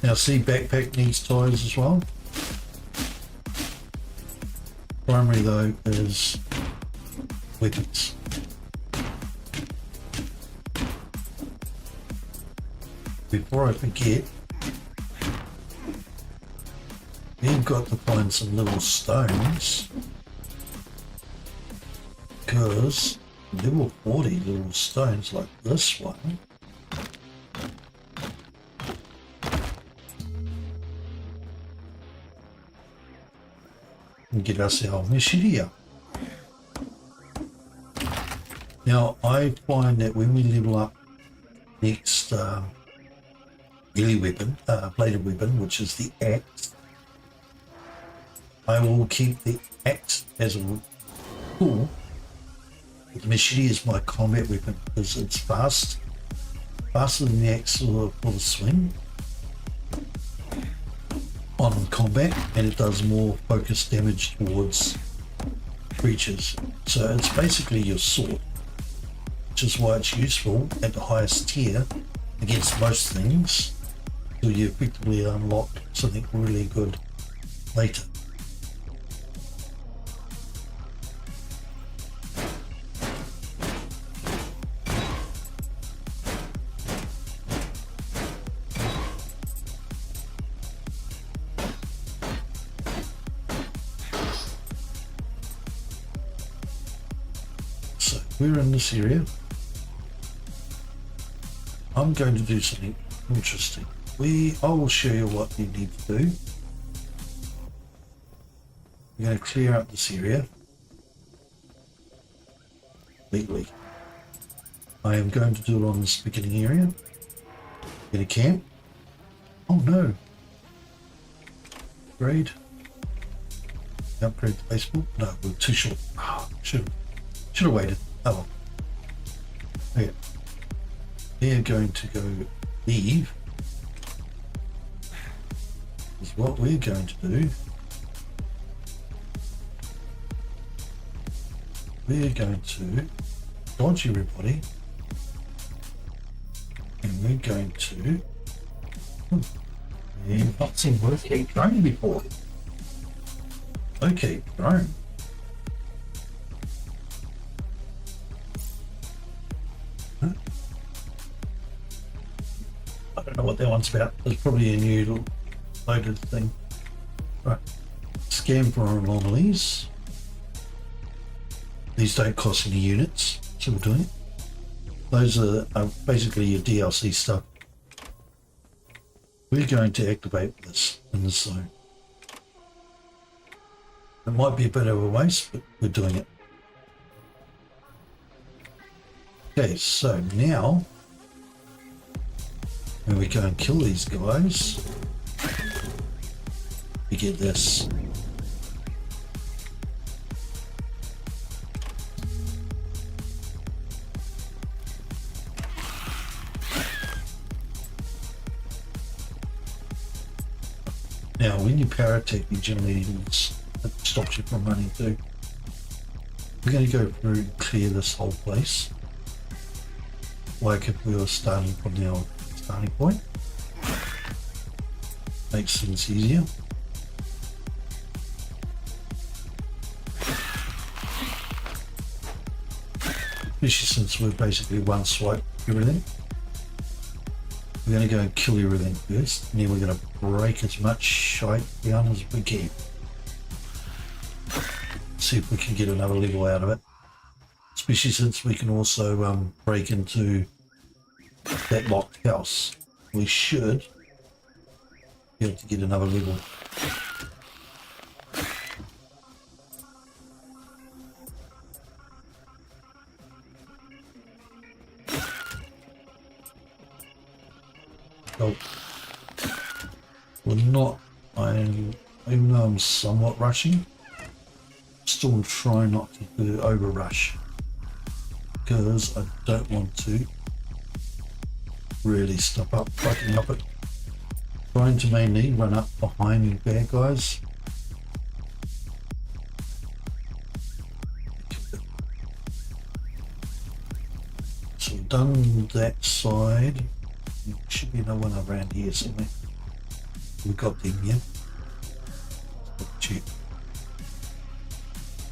Now see, backpack needs tires as well. Primary though is weapons. Before I forget, we've got to find some little stones, because level 40 little stones like this one and get us our mission here. Now I find that when we level up next melee weapon, bladed weapon, which is the axe, I will keep the axe as a tool The machete is my combat weapon because it's fast, faster than the axe or the swing on combat, and it does more focused damage towards creatures. So it's basically your sword, which is why it's useful at the highest tier against most things, so you effectively unlock something really good later. So we're in this area. I'm going to do something interesting. I will show you what you need to do. We're going to clear up this area completely. I am going to do it on this beginning area. Get a camp. Oh no. Upgrade. Upgrade the baseball. No, we're too short. Oh, should have waited. Oh well. Okay. They're going to go leave. Is what we're going to do. We're going to dodge everybody, and we're going to. We've not seen working drone before. Okay, drone. Huh? I don't know what that one's about. There's probably a new loaded thing. Right. Scan for anomalies. These don't cost any units, so we're doing it. Those are basically your DLC stuff. We're going to activate this in this zone. It might be a bit of a waste, but we're doing it. Okay, so now when we go and kill these guys, we get this. Now, when you power attack, you generally it stops you from running too. We're going to go through and clear this whole place, like if we were starting from our starting point. Makes things easier. Especially since we're basically one swipe everything. We're going to go and kill everything first, and then we're going to break as much shite down as we can. See if we can get another level out of it. Especially since we can also break into that locked house. We should be able to get another level. Oh, we're not, even though I'm somewhat rushing, still try not to do over rush, because I don't want to really step up, fucking up it. Trying to mainly run up behind the bad guys. So we've done that side. There should be no one around here somewhere. We got them, yeah? Check.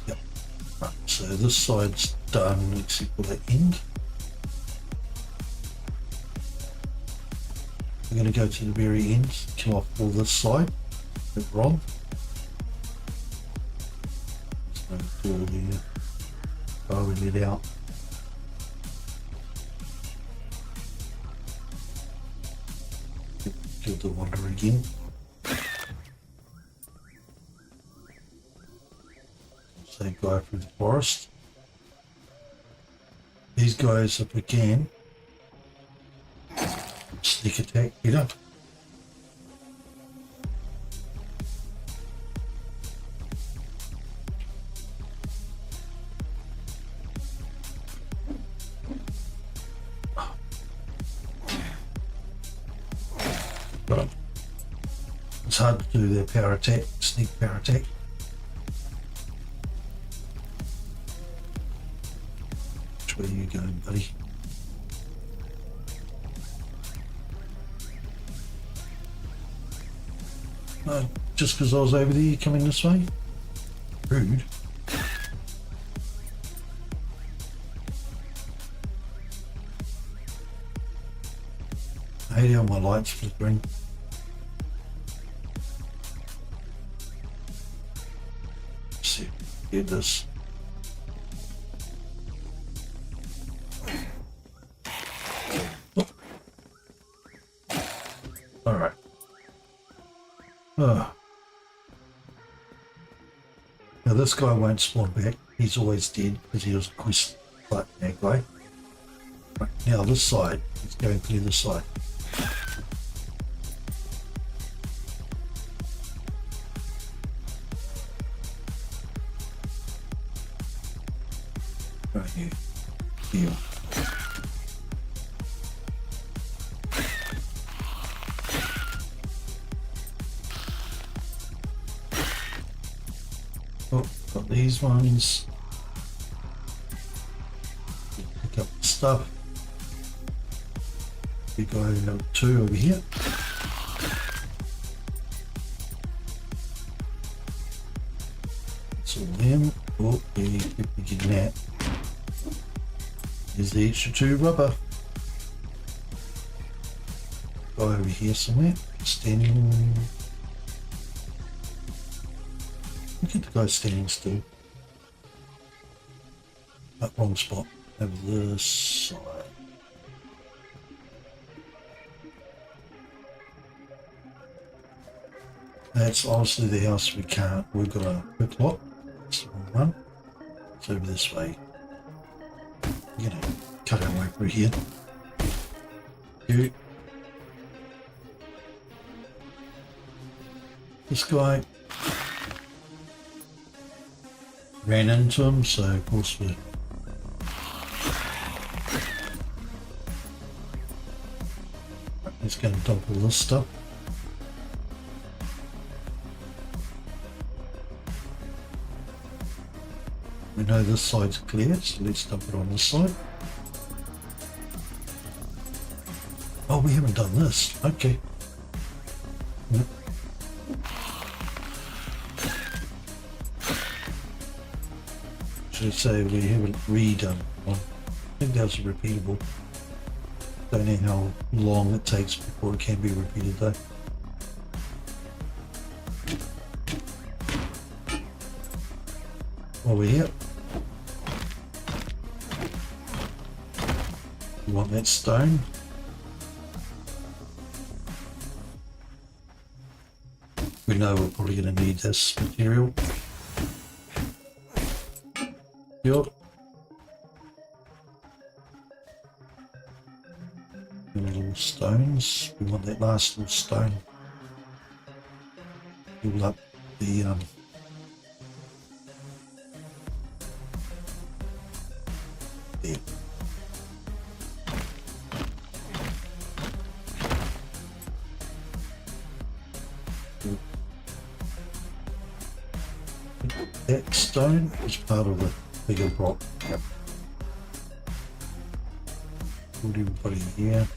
Yep. Right, so this side's done except for the end. We're going to go to the very end, kill off all this side. Bit wrong. There's no door there. Oh, we let out. Kill the wanderer again. Same guy through the forest. These guys, if we can, sneak attack, get up. hard to do their power attack, sneak power attack. Which way are you going, buddy? Just because I was over there, you coming this way? Rude. I hate how my lights flickering. Let's see, get this. Oh. All right. Oh. Now this guy won't spawn back. He's always dead because he was a quest like that guy. Right, now this side, he's going clear this side. Right here. Here. Oh, got these ones. Pick up the stuff. We got two over here. So them. Oh, yeah, we're getting that. Here's the extra two rubber. Guy over here somewhere. Standing. Look at the guy standing still. That wrong spot. Over this side. That's obviously the house we can't. We've got a quick lock. That's the wrong one. It's over this way. I'm gonna cut our way through here. Dude. This guy ran into him, so of course we're he's gonna dump all this stuff. We know this side's clear, so let's dump it on this side. Oh, we haven't done this. Okay. Yep. Should I say we haven't redone one? I think that was repeatable. Don't know how long it takes before it can be repeated though. While we're here, you want that stone? We know we're probably going to need this material. Yep. Little stones. We want that last little stone. Build up the there. That stone is part of the bigger block. Yep. Put everybody here.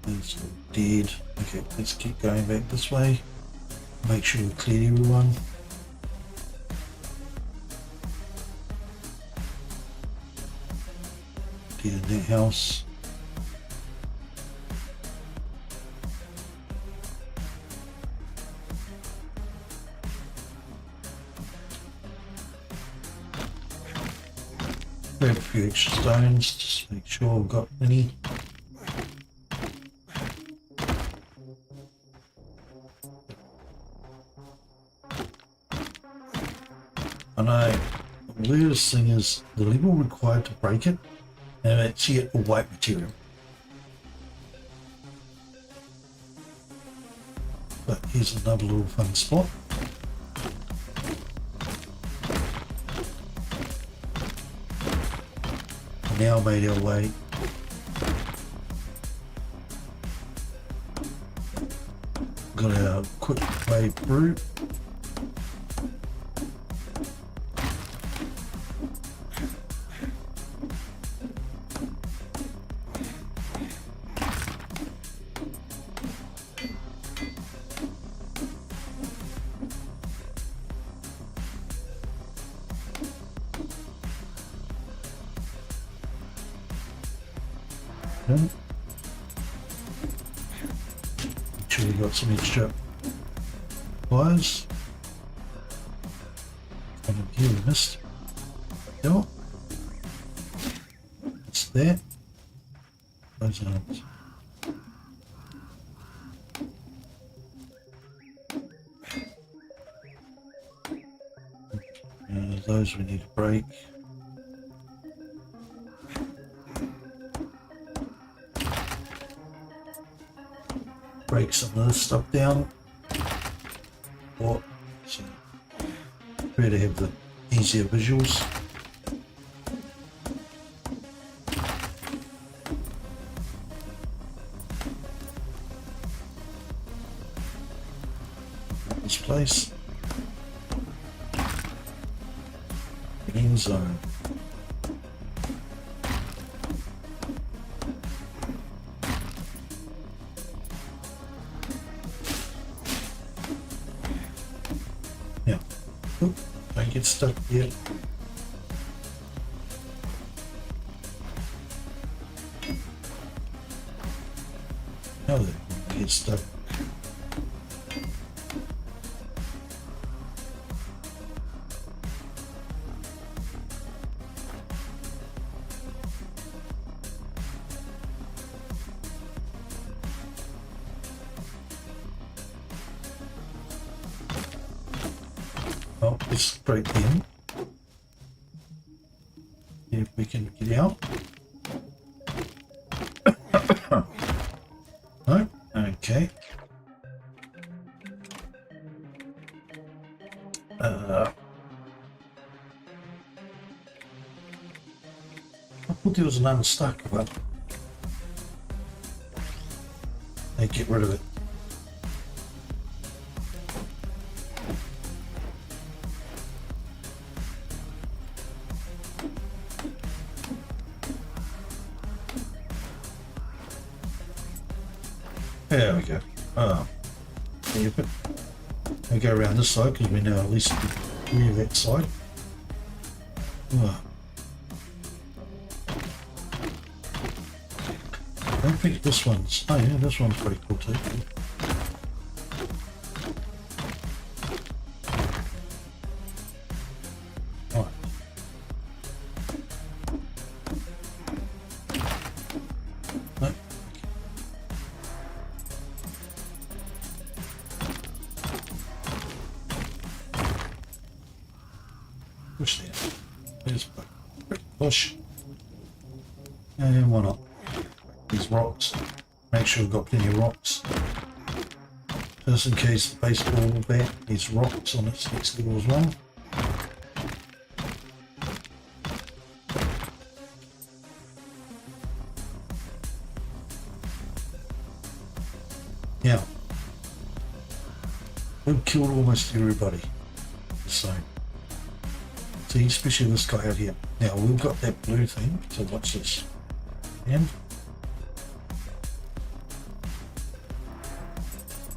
It's all dead. Okay, let's keep going back this way. Make sure we clear everyone. Dead in that house. Grab a few extra stones, just make sure we've got any. I know, the weirdest thing is the level required to break it, and it's yet a white material. But here's another little fun spot. Now made our way Got our quick way through. Make sure we got some extra wires. One of you we missed. No. It's there. Those aren't. Those we need to break. Break some of this stuff down, or so try to have the easier visuals. This place, the end zone. Don't get stuck here. Now that you get stuck. Oh, let's break in. See if we can get out. No? Okay. I thought there was an unstuck, but they get rid of it. There we go. Oh, yeah, but we go around this side because we know at least near that side. Oh. I don't think this one's. Oh yeah, this one's pretty cool too. Right. No. Push there. There's push. And why not? These rocks. Make sure we've got plenty of rocks. Just in case the baseball bat needs rocks on its next level as well. Now, we've killed almost everybody. So, see, especially this guy out here. Now, we've got that blue thing, so watch this. And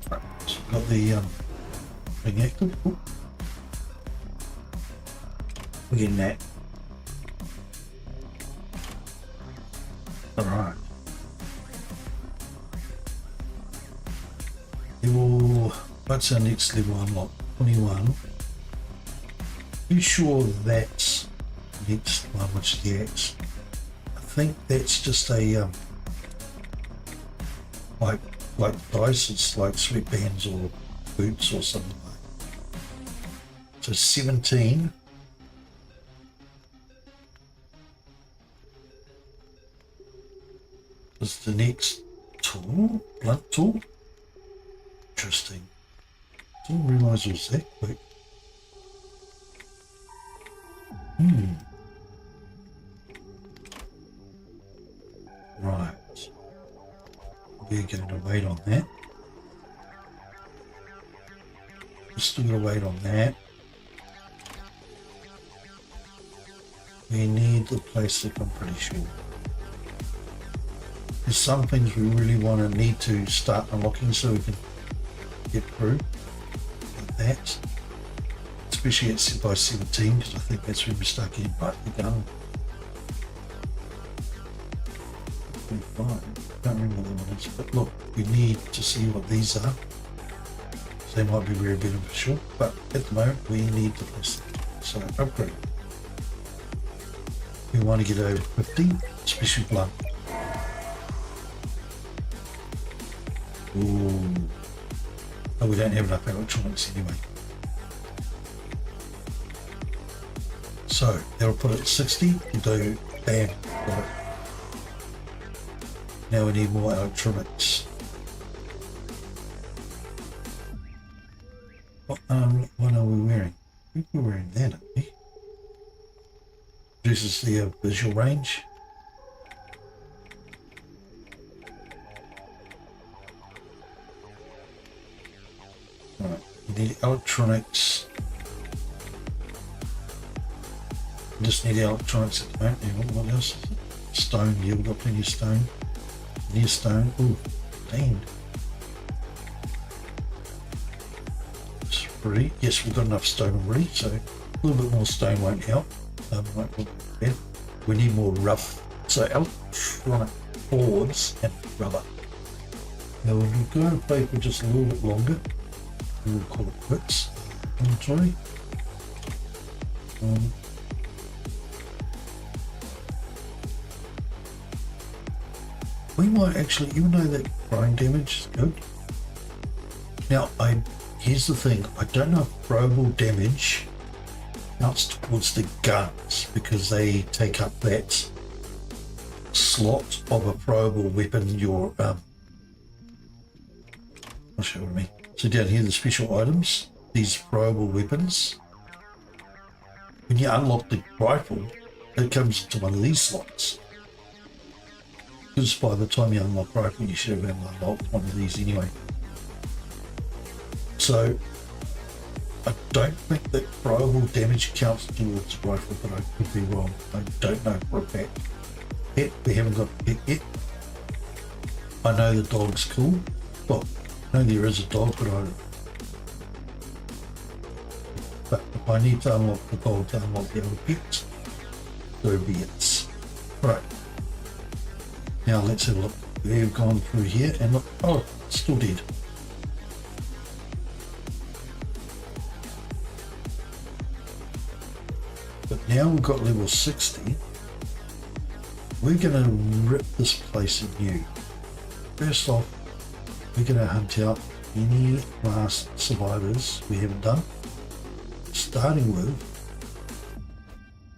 right, so we've got the thing active. Ooh. We're getting that. Alright. Level, what's our next level unlock? 21. Pretty sure that's the next one, which is the axe. I think that's just a like dice. It's like sweatbands or boots or something like. So 17. Is the next tool, blunt tool. Interesting. Didn't realise it was that quick. Right. We're going to wait on that. We're still going to wait on that. We need the plastic, I'm pretty sure. There's some things we really want to need to start unlocking so we can get through like that. Especially at by 17, because I think that's when we start getting right the gun. 25. I can't remember what the one is, but look, we need to see what these are. So they might be very beneficial, but at the moment we need the plastic. So upgrade. We want to get over 50, especially blood. Ooh. Oh, we don't have enough electronics anyway. So that'll put it at 60. You do bam. Got it. Now we need more electronics. What are we wearing? I think we're wearing that, aren't we? Reduces the visual range. Alright, we need electronics. We just need electronics at the moment. And what else is it? Stone, yeah, we've got plenty of stone. Near stone. Ooh, damn. Three. Yes, we've got enough stone already, so a little bit more stone won't help. Won't look bad. We need more rubber. So electronic boards and rubber. Now we're going to play for just a little bit longer. We'll call it quits. Inventory. We might actually, even though that grind damage is good. Now, here's the thing. I don't know if throwable damage counts towards the guns because they take up that slot of a throwable weapon. Your I'll show you what I mean. So down here, the special items, these throwable weapons. When you unlock the rifle, it comes into one of these slots. Because by the time you unlock rifle, you should have unlocked one of these anyway. So I don't think that throwable damage counts towards rifle, but I could be wrong. I don't know for a fact. Yet we haven't got it yet. I know the dog's cool. Well, I know there is a dog, but if I need to unlock the dog to unlock the other pets, so be it. Right. Now let's have a look. We've gone through here and look. Oh, it's still dead. But now we've got level 60. We're going to rip this place anew. First off, we're going to hunt out any last survivors we haven't done. Starting with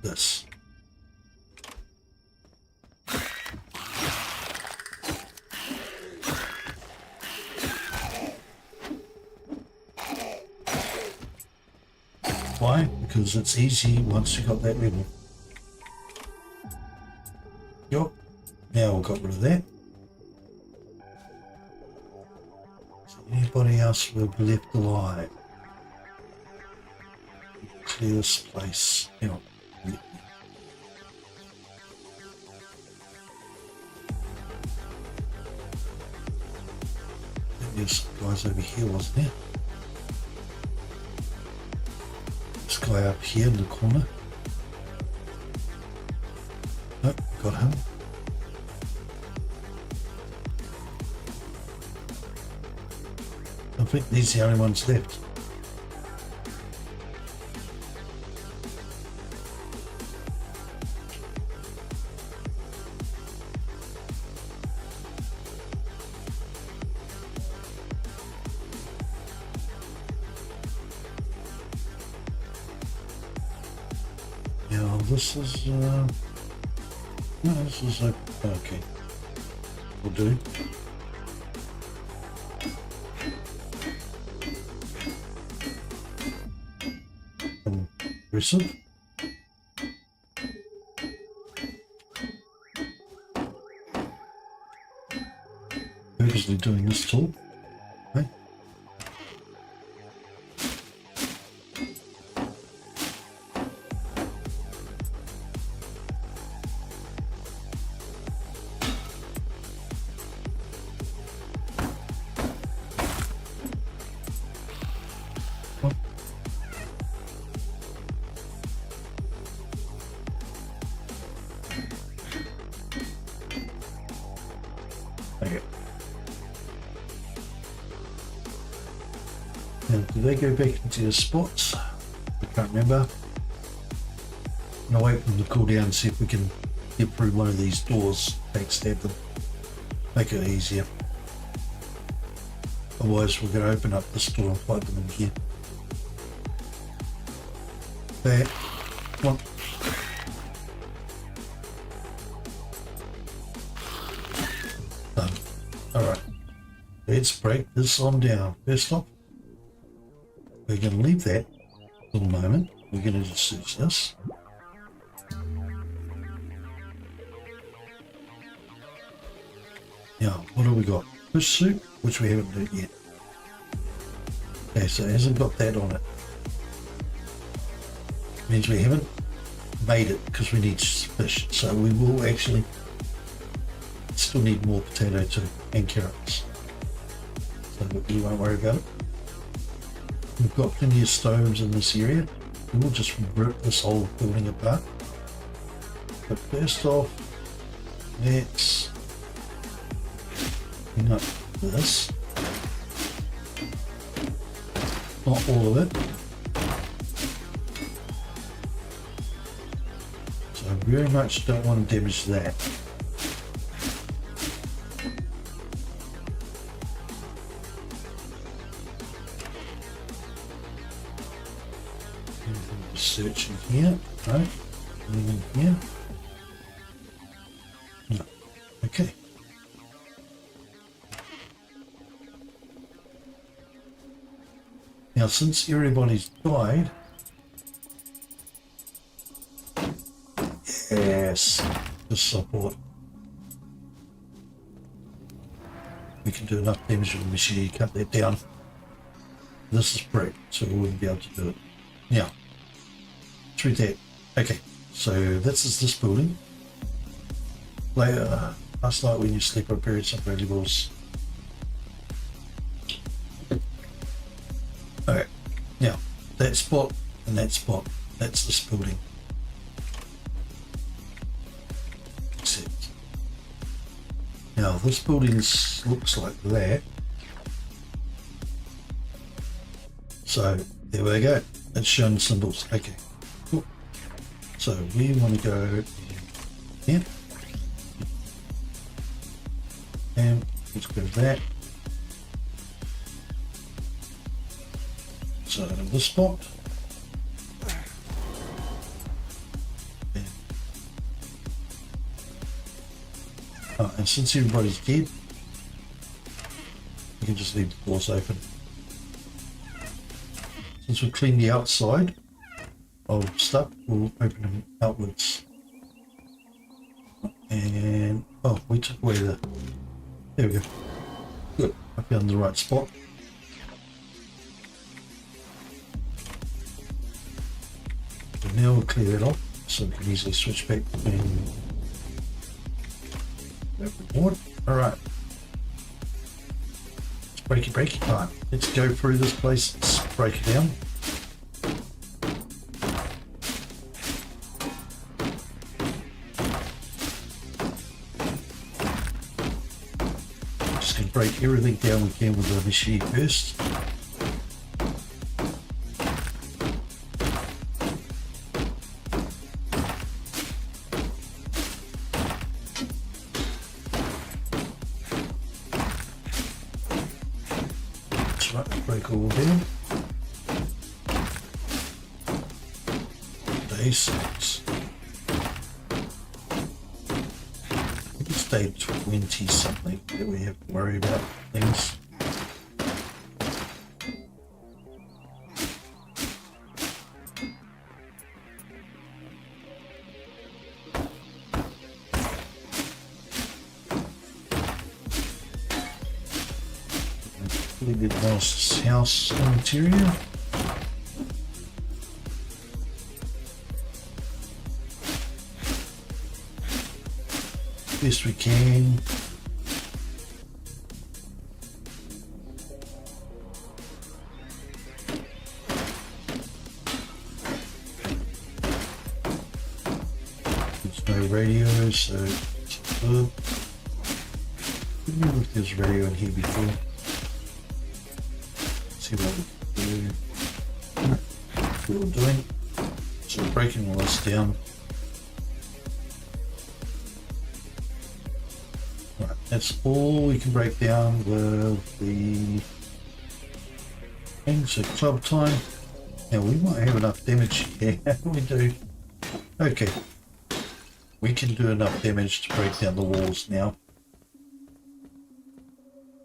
this. Why? Because it's easy once you got that level. Yup. Now we've got rid of that. Is there anybody else we've left alive? Clear this place out. There's some guys over here, wasn't there? This guy up here in the corner. Nope, got him. I think these are the only ones left. This is, no, this is okay. Will do. Aggressive. Purposely doing this tool. Okay. Now, do they go back into their spots? I can't remember. I'm gonna wait for them to cool down and see if we can get through one of these doors, backstab them, make it easier. Otherwise we're going to open up this door and fight them in here. There, come on. Done. Alright, let's break this on down. First off, we're going to leave that for the moment. We're going to just search this. Now, what have we got? Fish soup, which we haven't done yet. Okay, so it hasn't got that on it. Means we haven't made it because we need fish. So we will actually still need more potato too, and carrots. So we won't worry about it. We've got plenty of stoves in this area. We'll just rip this whole building apart. But first off, let's clean up this. Not all of it. So I very much don't want to damage that. Search in here, right? In here. No. Okay. Now, since everybody's died, yes, the support. We can do enough damage with the machine to cut that down. This is brick, so we wouldn't be able to do it. Now, through that. Okay, so this is this building. Later, last night when you sleep, I buried some valuables. Okay, now that spot and that spot, that's this building. Except, now this building looks like that. So there we go. It's showing symbols. Okay. So we want to go here, and let's go to that. So this spot, and since everybody's dead, we can just leave the doors open. Since we clean the outside of stuff, we'll open them outwards. And oh, we took away the, there we go. Good, I found the right spot. So now we'll clear that off so we can easily switch back and reward. Alright. It's breaky time. Let's go through this place, let's break it down. Break everything down we can with the machine first. That's right, break all down. Day 6. Day 20 something that we have to worry about things. Completed Mouse's house interior. Best we can. There's no radio, so it's good. I don't remember if there's radio in here before. Let's see see what we can do. What we're doing. So we're breaking all this down. Right, that's all we can break down with the thing. So club time. Now we might have enough damage here. We do. Okay. We can do enough damage to break down the walls now.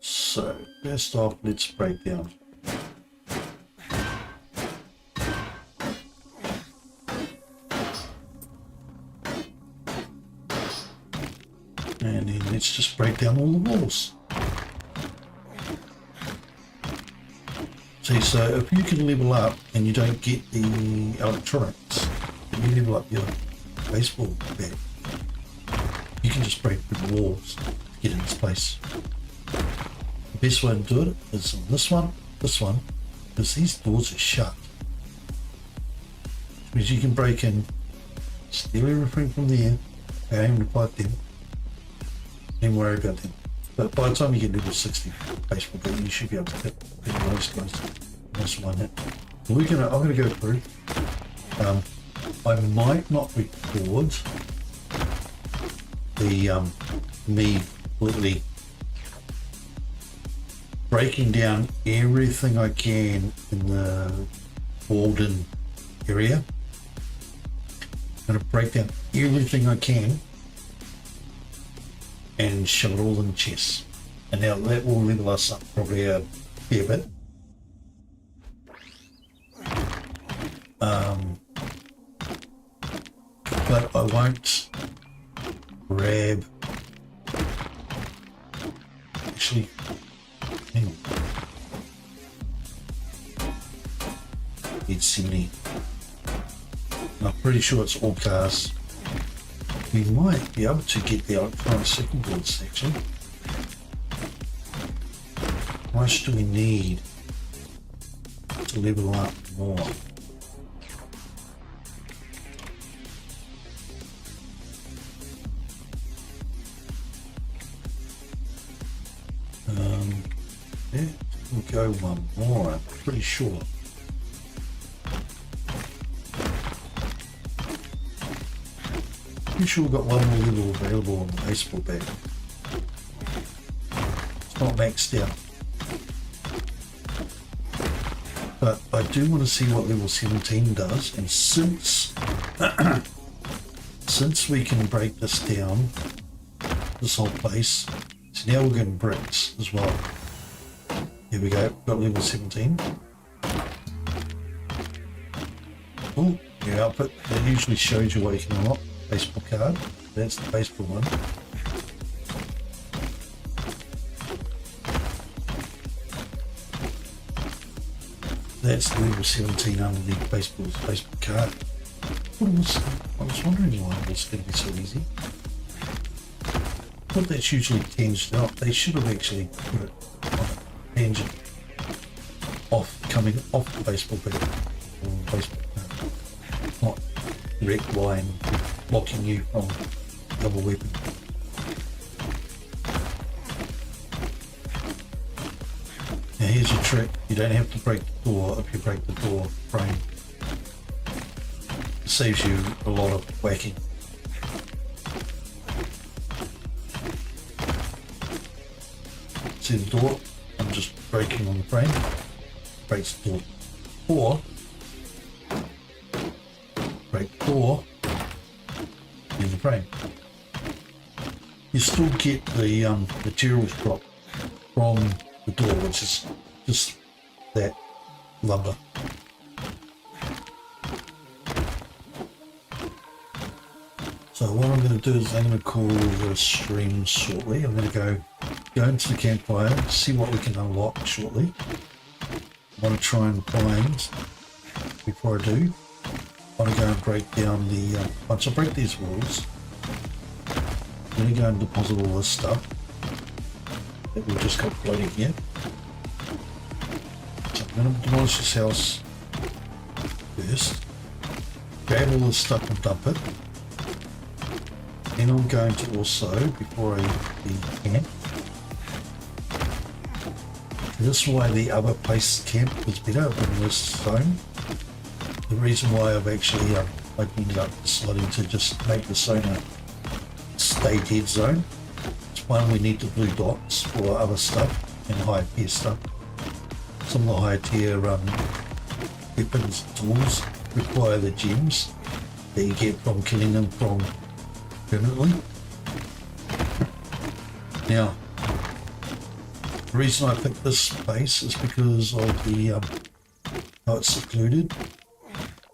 So first off, let's break down. And then let's just break down all the walls. See, so if you can level up and you don't get the electronics, and you level up your baseball bat, you can just break through the walls to get in this place. The best way to do it is on this one, because these doors are shut. Which means you can break in, steal everything from there, without having to fight them, and worry about them. But by the time you get level 60 baseball bat, you should be able to hit those guys. That's one hit. I'm gonna go through. I might not record the me literally breaking down everything I can in the Walden area. I'm going to break down everything I can and shove it all in the chest. And now that will level us up probably a fair bit. But I won't grab. Actually, hang on. It's 70. I'm pretty sure it's all cars. We might be able to get the electronic second board section. How much do we need to level up more? Yeah, we'll go one more, I'm pretty sure. Pretty sure we've got one more level available on the baseball bat. It's not maxed out. But I do want to see what level 17 does, and since since we can break this down, this whole place, so now we're getting bricks as well. Here we go, got level 17. Oh, your output, that usually shows you what you can unlock. Baseball card, that's the baseball one. That's level 17 underneath baseball card. I was wondering why it was going to be so easy. I thought that's usually tangent out. They should have actually put it on a tangent off, coming off the baseball bat or baseball card. Not direct line blocking you from double weapon. Now here's a trick, you don't have to break the door if you break the door frame. It saves you a lot of whacking. See the door? I'm just breaking on the frame. Breaks the door. Or break the door in the frame. You still get the materials drop from the door, which is just that lumber. So what I'm going to do is I'm going to call the stream shortly. I'm going to go into the campfire, see what we can unlock shortly. I want to try and find, before I do, I want to go and break down the, once I break these walls, I'm going to go and deposit all this stuff that we've just got floating here. So I'm going to demolish this house first, grab all this stuff and dump it. Then I'm going to also, before I leave the camp, This is why the other place camp was better than this zone. The reason why I've actually opened it up, deciding to just make the zone a stay dead zone. It's one, we need the blue dots for other stuff and higher tier stuff. Some of the higher tier weapons and tools require the gems that you get from killing them from permanently. Now, the reason I picked this place is because of the how it's secluded.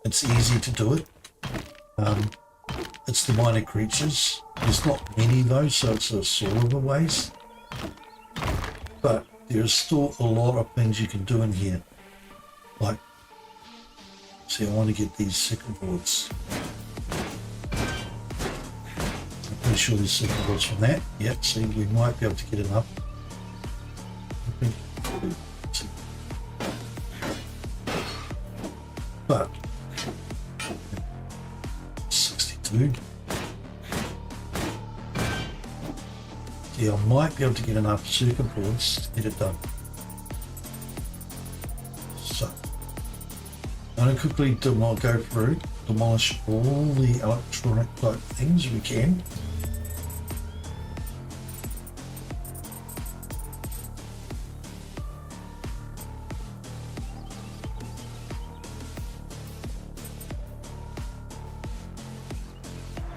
It's easy to do it. It's the minor creatures. There's not many though, so it's a sort of a waste. But there's still a lot of things you can do in here. Like, see, I want to get these second boards. I'm pretty sure there's second boards from that. Yep, see, we might be able to get enough. But 62. Yeah, I might be able to get enough circuit boards to get it done. So I'm going to quickly go through, demolish all the electronic type things we can.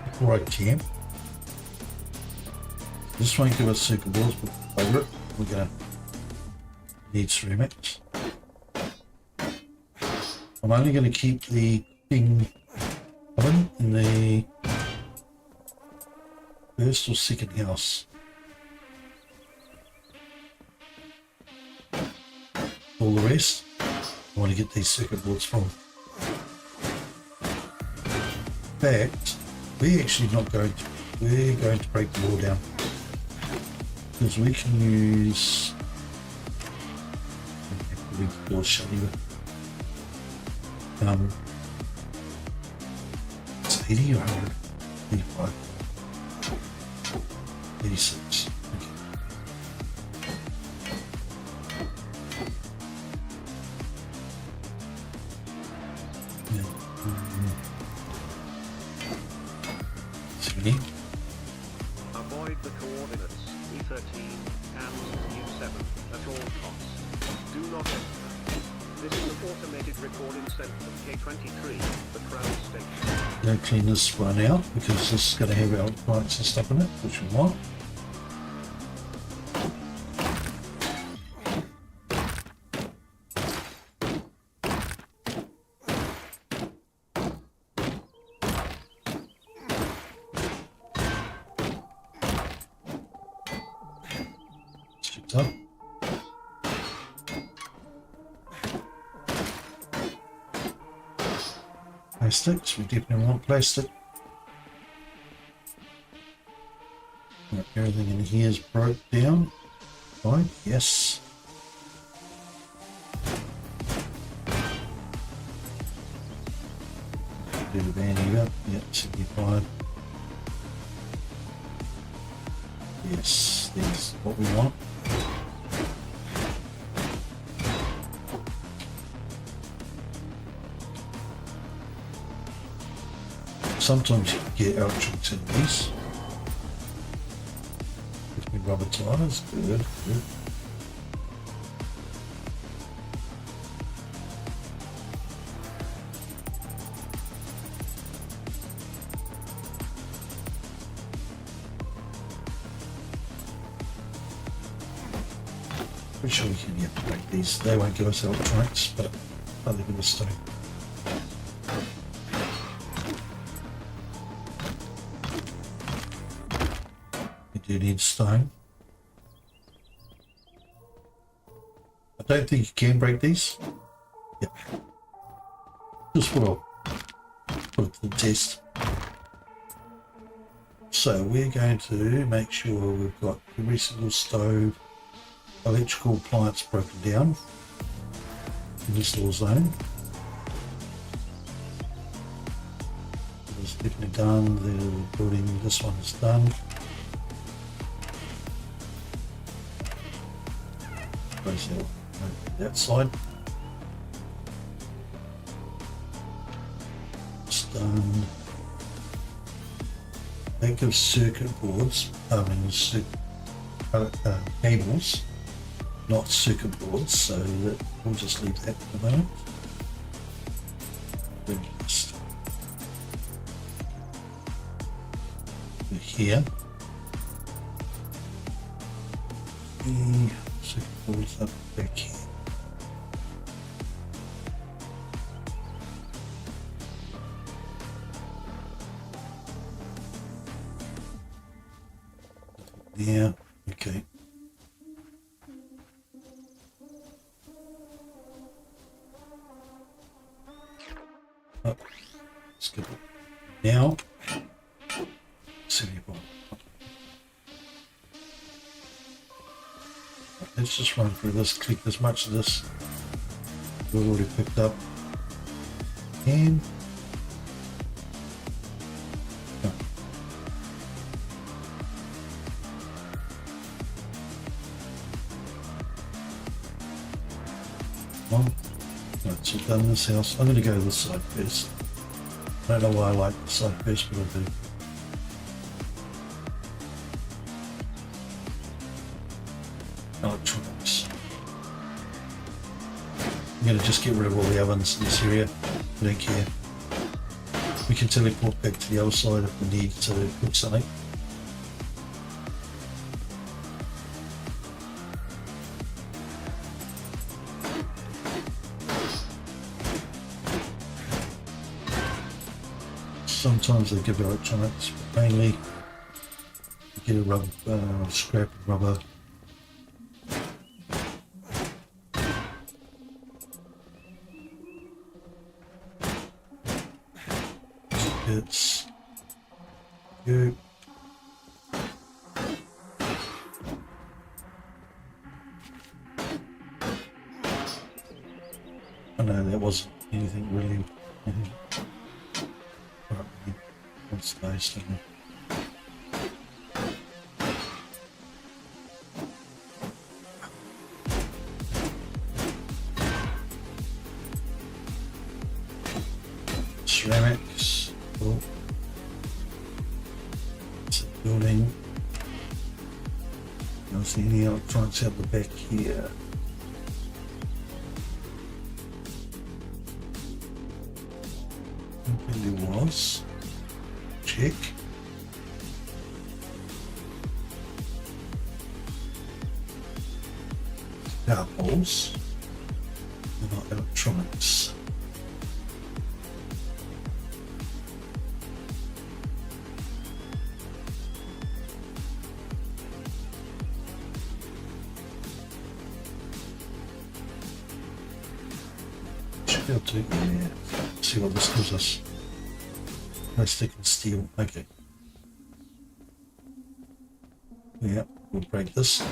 Before I camp. This won't give us circuit boards, but over it, we're going to need ceramics. I'm only going to keep the cooking oven in the first or second house. All the rest, I want to get these circuit boards from. In fact, we're actually not going to, we're going to break the wall down. Because we can use the door shut either. It's 80 or 100? 85. 86. Okay. Yeah. 70. Avoid the coordinates E13 and U7 at all costs. Do not enter. This is an automated recording center from K23, the Crown Station. Going to clean this one out because this is going to have our lights and stuff in it, which we want. Up. Plastics, we definitely want plastic. Right, everything in here is broke down. Fine, yes. Do the banding up, yep, 75. Yes, there's what we want. Sometimes you can get Electrics in these. Gives me rubber tires, good, good. Pretty sure we can break these. They won't give us electronics, but they'll give us stone. We do need stone. I don't think you can break these. Yep. Just what I'll put it to the test. So we're going to make sure we've got every single stove, electrical appliance broken down in this little zone. It's definitely done. The building, this one is done. close that side. Stone. Think of circuit boards, cables, not circuit boards, so that we'll just leave that for the moment. Then just here. The circuit boards up back here. Yeah, okay. Oh, skip it. Now, let's just run through this, click as much of this we've already picked up. And right, so I've done this house. I'm going to go to this side first. I don't know why I like this side first, but I do. Electronics. I'm going to just get rid of all the ovens in this area. I don't care. We can teleport back to the other side if we need to cook something. Sometimes they give electronics, but mainly you get a rubber, scrap of rubber. It's you. I know that wasn't anything really. What's nice, isn't it? Ceramics. Oh. It's a building. I don't see any electronics out the back here. I think there was. Check. Power poles. They're not electronics. Should be able to see what this gives us. Plastic and steel. Okay. Yeah, we'll break this.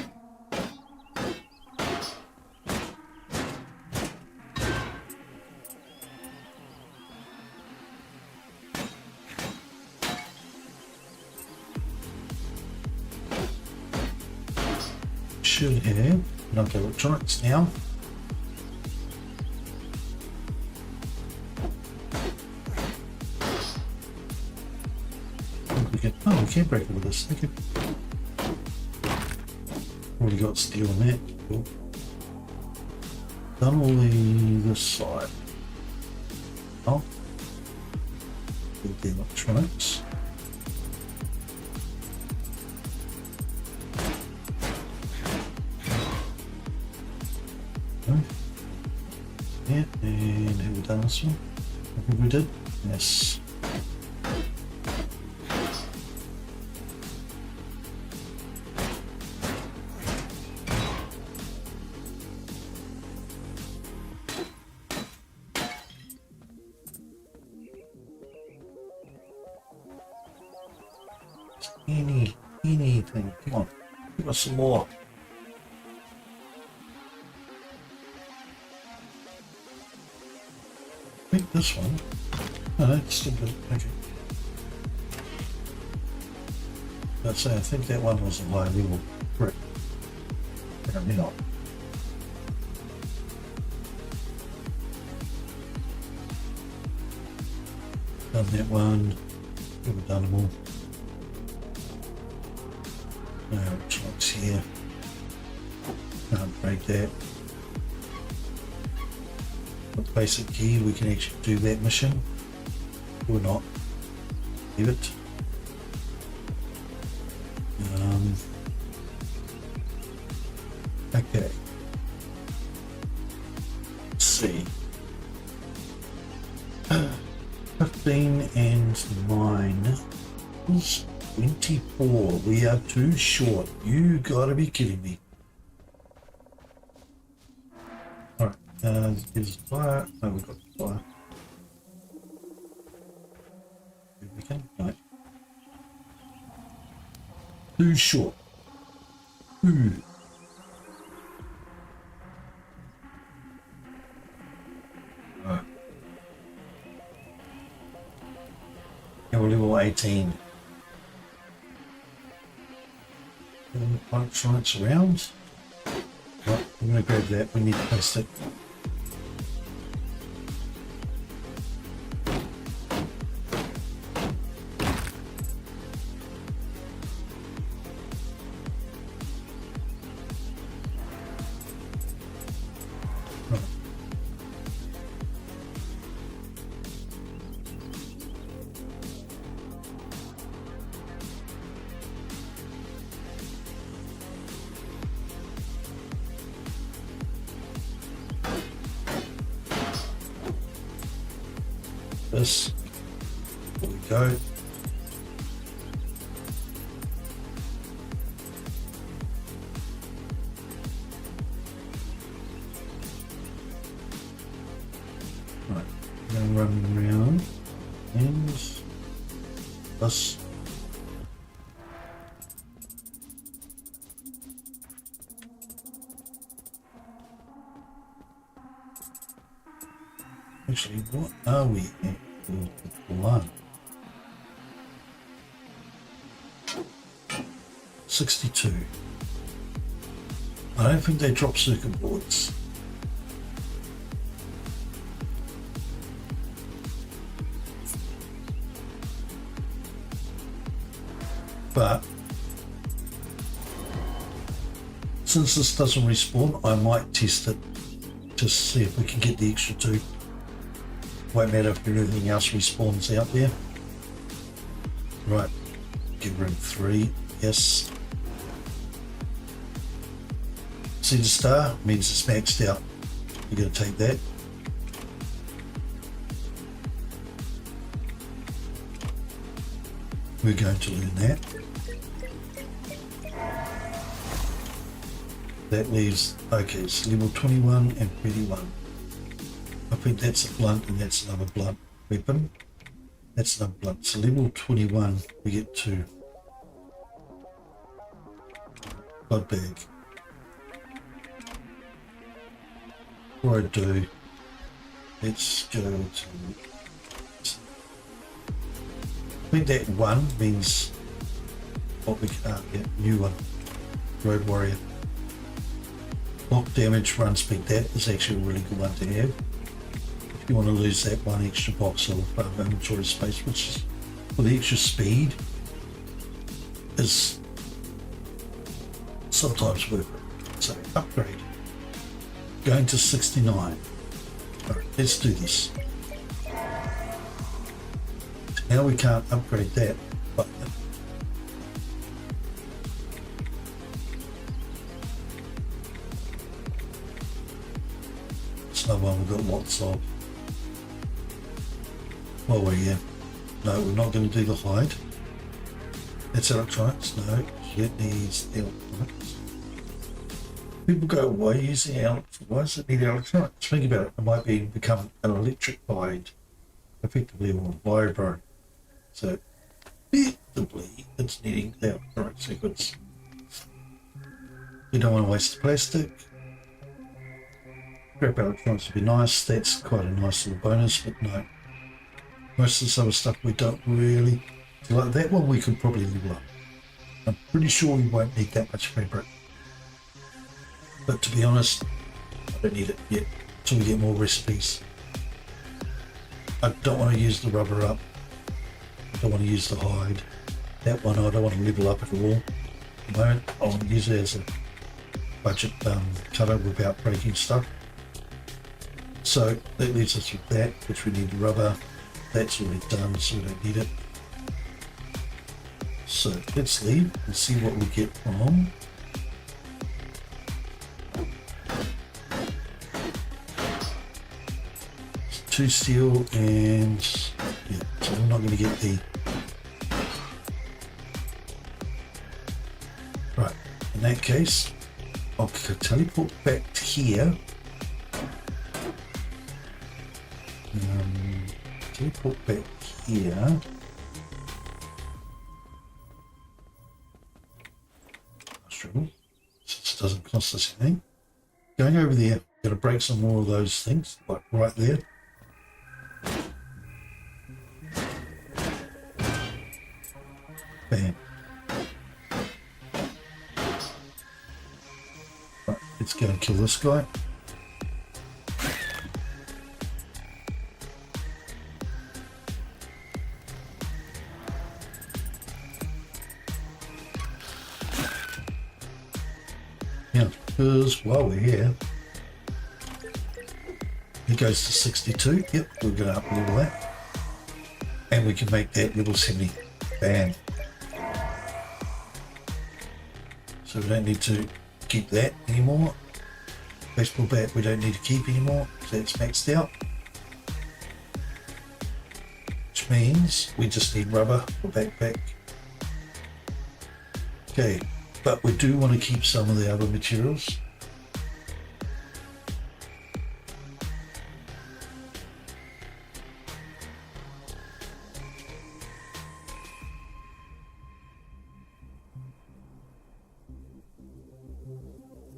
Should have enough electronics now. Oh, we can break it with this. Okay. Already got steel on that. Cool. Done all this side. Oh. Build the electronics. Okay. Yeah, and have we done this one? I think we did. Yes. Anything. Come on, give us some more. I think this one. No, it's still good. Okay. Let's say I think that one was a high level brick. Apparently not. Done that one. We've done them all. Electronics here. Can't break that. With basic key, we can actually do that mission. Or not. Leave it. Okay. Let's see. 15 and 9 is 24. We are too short. You gotta be kidding me. Alright, is fire. Oh, we've got fire. We can. No. Too short. Ooh. Yeah, we're level 18. Electronics around. Right, I'm going to grab that. We need plastic. This. There we go. Right, I'm going to run around and this. Actually, what are we at? 1 62. I don't think they drop circuit boards. But since this doesn't respawn, I might test it to see if we can get the extra 2. Won't matter if anything else respawns out there. Right, give room 3, yes. See the star? Means it's maxed out. You're going to take that. We're going to learn that. That leaves, okay, it's level 21 and 31. I think that's a blunt and that's another blunt weapon. That's another blunt. So level 21 we get 2. Blood bag. Before I do, let's go to, I think that 1 means what we can't get, new one. Road Warrior. Block damage, run speed, that is actually a really good one to have. If you want to lose that 1 extra box of inventory space, which is for the extra speed, is sometimes worth it. So upgrade. Going to 69. Alright, let's do this. Now we can't upgrade that, but it's another one we've got lots of. While we're here. No, we're not going to do the hide. That's electronics. No, it needs electronics. People go, why using electronics? Why does it need electronics? Think about it. It might become an electrified, effectively, or a vibro. So, effectively, it's needing the electronic sequence. You don't want to waste the plastic. Scrap electronics would be nice. That's quite a nice little bonus, but no. Most of this other stuff we don't really. Like that one we could probably level up. I'm pretty sure we won't need that much fabric. But to be honest, I don't need it yet until we get more recipes. I don't want to use the rubber up don't want to use the hide. That one I don't want to level up at all. At the moment, I want to use it as a budget cutter without breaking stuff. So that leaves us with that, which we need rubber. That's already done, so we don't need it. So let's leave and see what we get from. It's 2 steel and yeah, so we're not going to get the. Right, in that case, I'll teleport back to here. Teleport back here. Struggle, since it doesn't cost us anything. Going over there, got to break some more of those things, like right there. Bam. Right, let's go and kill this guy. Now, because while we're here, it goes to 62. Yep, we're going to up level that. And we can make that level 70. Bam. So we don't need to keep that anymore. Baseball bat we don't need to keep anymore, so that's maxed out. Which means we just need rubber for backpack. Okay, but we do want to keep some of the other materials.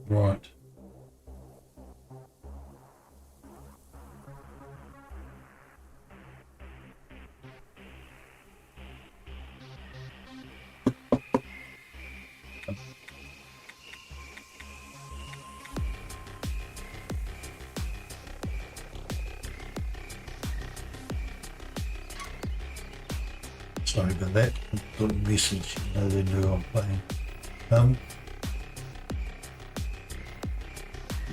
Right. Sorry about that. Got a message, you know, they knew I'm playing.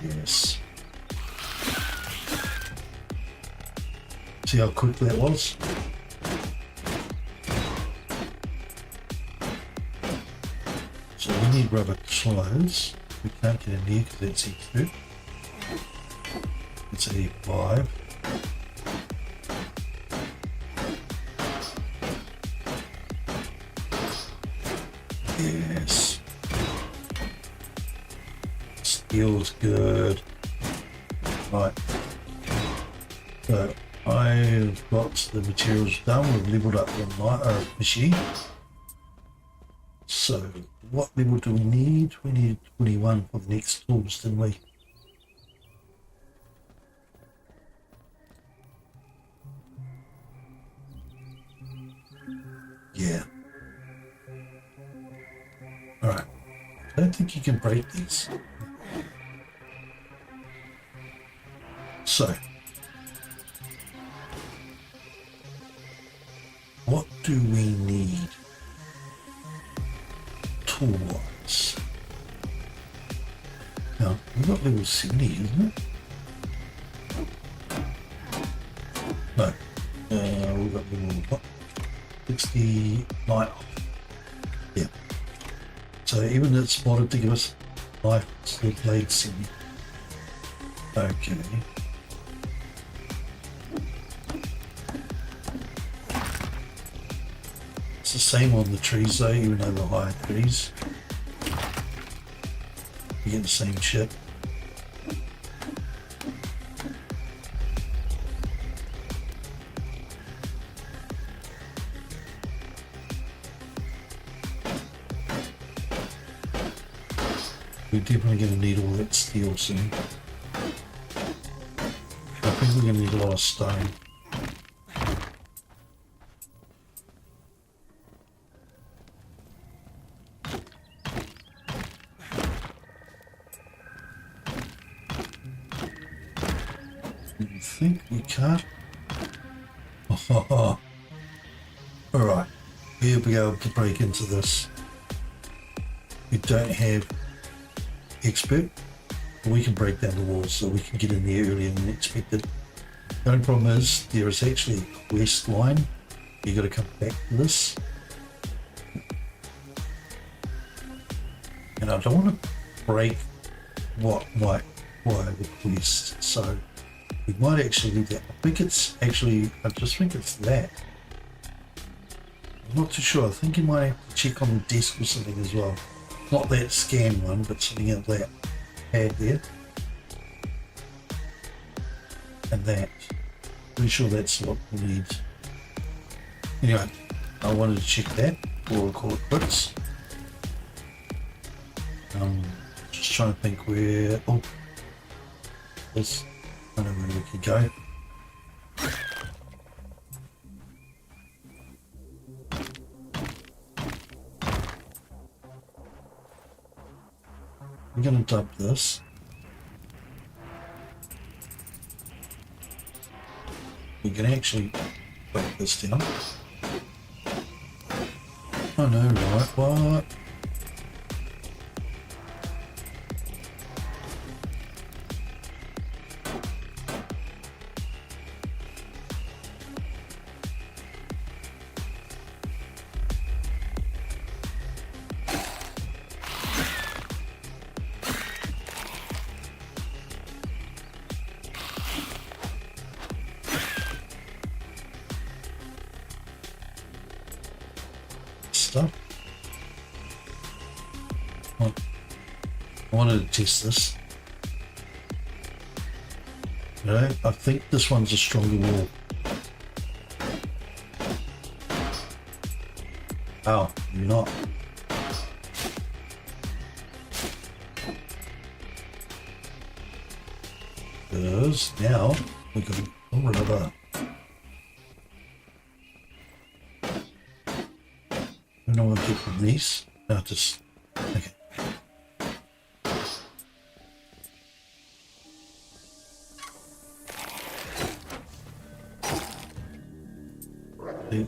Yes. See how quick that was? So we need rubber clothes. We can't get in here because that's E2. It's E5. Yes. Steel's good. Right. So I've got the materials done. We've leveled up the machine. So what level do we need? We need 21 for the next tools, didn't we? Yeah. Alright. I don't think you can break these. So, what do we need tool-wise? Now, we've got level 70, isn't it? No. We've got level 69. Yeah. So even it's modded to give us life steel blade 70. Okay. It's the same on the trees though, even though they're higher trees. You get the same shit. We're definitely going to need all that steel soon. I think we're going to need a lot of stone. You think we can't? Oh, Alright, we'll be able to break into this. We don't have expert, but we can break down the walls, so we can get in there earlier than expected. The only problem is there is actually a quest line. You got to come back to this, and I don't want to break what might require the quest, so we might actually leave that. I just think it's that. I'm not too sure. I think you might have to check on the desk or something as well. Not that scan one, but something like that pad there. And that. Pretty sure that's what we need. Anyway, I wanted to check that before I call it quits. Just trying to think where. Oh, this. I don't know where we could go. I'm going to dump this. We can actually break this down. Oh no, right, what? I wanted to test this. No, I think this one's a stronger wall. Oh, not. Because now we can rubber. I don't know what to get from these. No, just okay.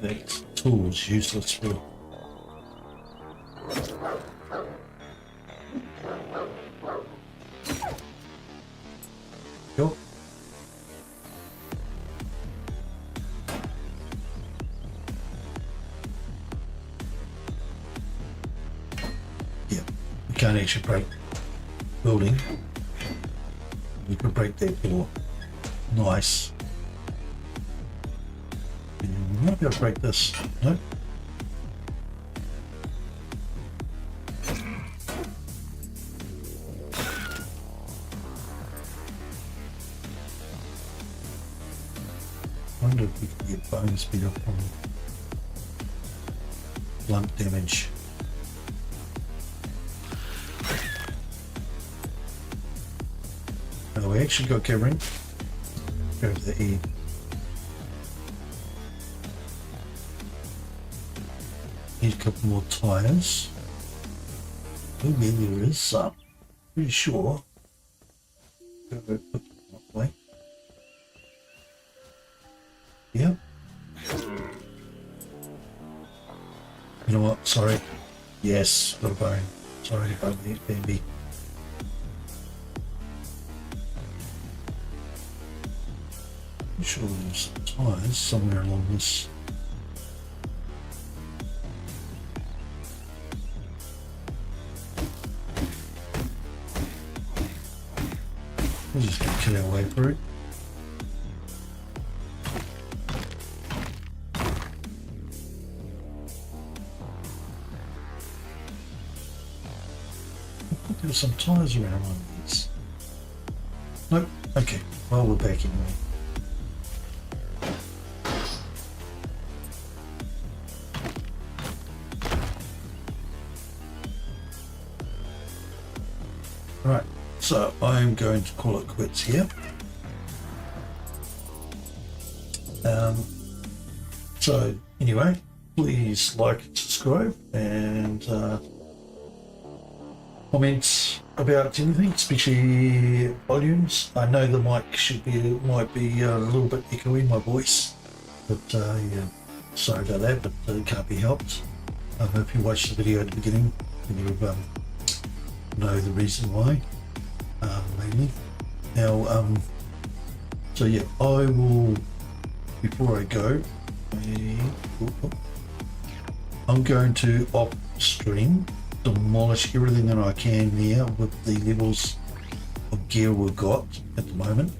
That tool's useless for. Cool. Yeah, we can't actually break building. We can break that door. Nice. We might be able to break this. No? I wonder if we can get bone speed up on blunt damage. Oh, we actually got covering. Go to the E. Need a couple more tires. Oh, maybe there is some. Pretty sure. Put it that way. Yep. You know what? Sorry. Yes, got a bone. Sorry about me, baby. I'm sure there's some tires somewhere along this. We're just going to kill our way through. I think there's some tyres around one of these. Nope. Okay. Well, we're back anyway. Right. So I'm going to call it quits here. So anyway, please like and subscribe and comment about anything, especially volumes. I know the mic might be a little bit echoey, my voice, but yeah. Sorry about that, but it can't be helped. I hope you watched the video at the beginning and you know the reason why, mainly. Now, so yeah, I will, before I go, I'm going to off stream demolish everything that I can here with the levels of gear we've got at the moment,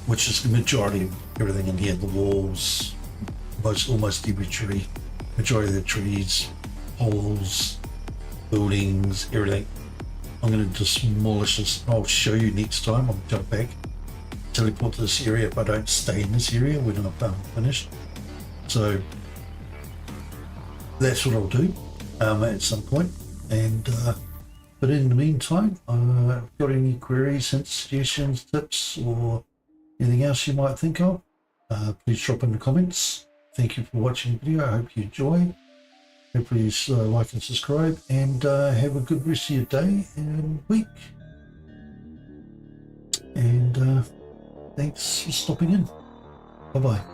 which is the majority of everything in here. The walls, almost every tree, majority of the trees, poles, buildings, everything. I'm going to demolish this. I'll show you next time. I'll jump back, teleport to this area if I don't stay in this area when I'm finished. So that's what I'll do at some point. And but in the meantime, got any queries, hints, suggestions, tips, or anything else you might think of, please drop in the comments. Thank you for watching the video. I hope you enjoy. Please like and subscribe, and have a good rest of your day and week. And thanks for stopping in. Bye bye.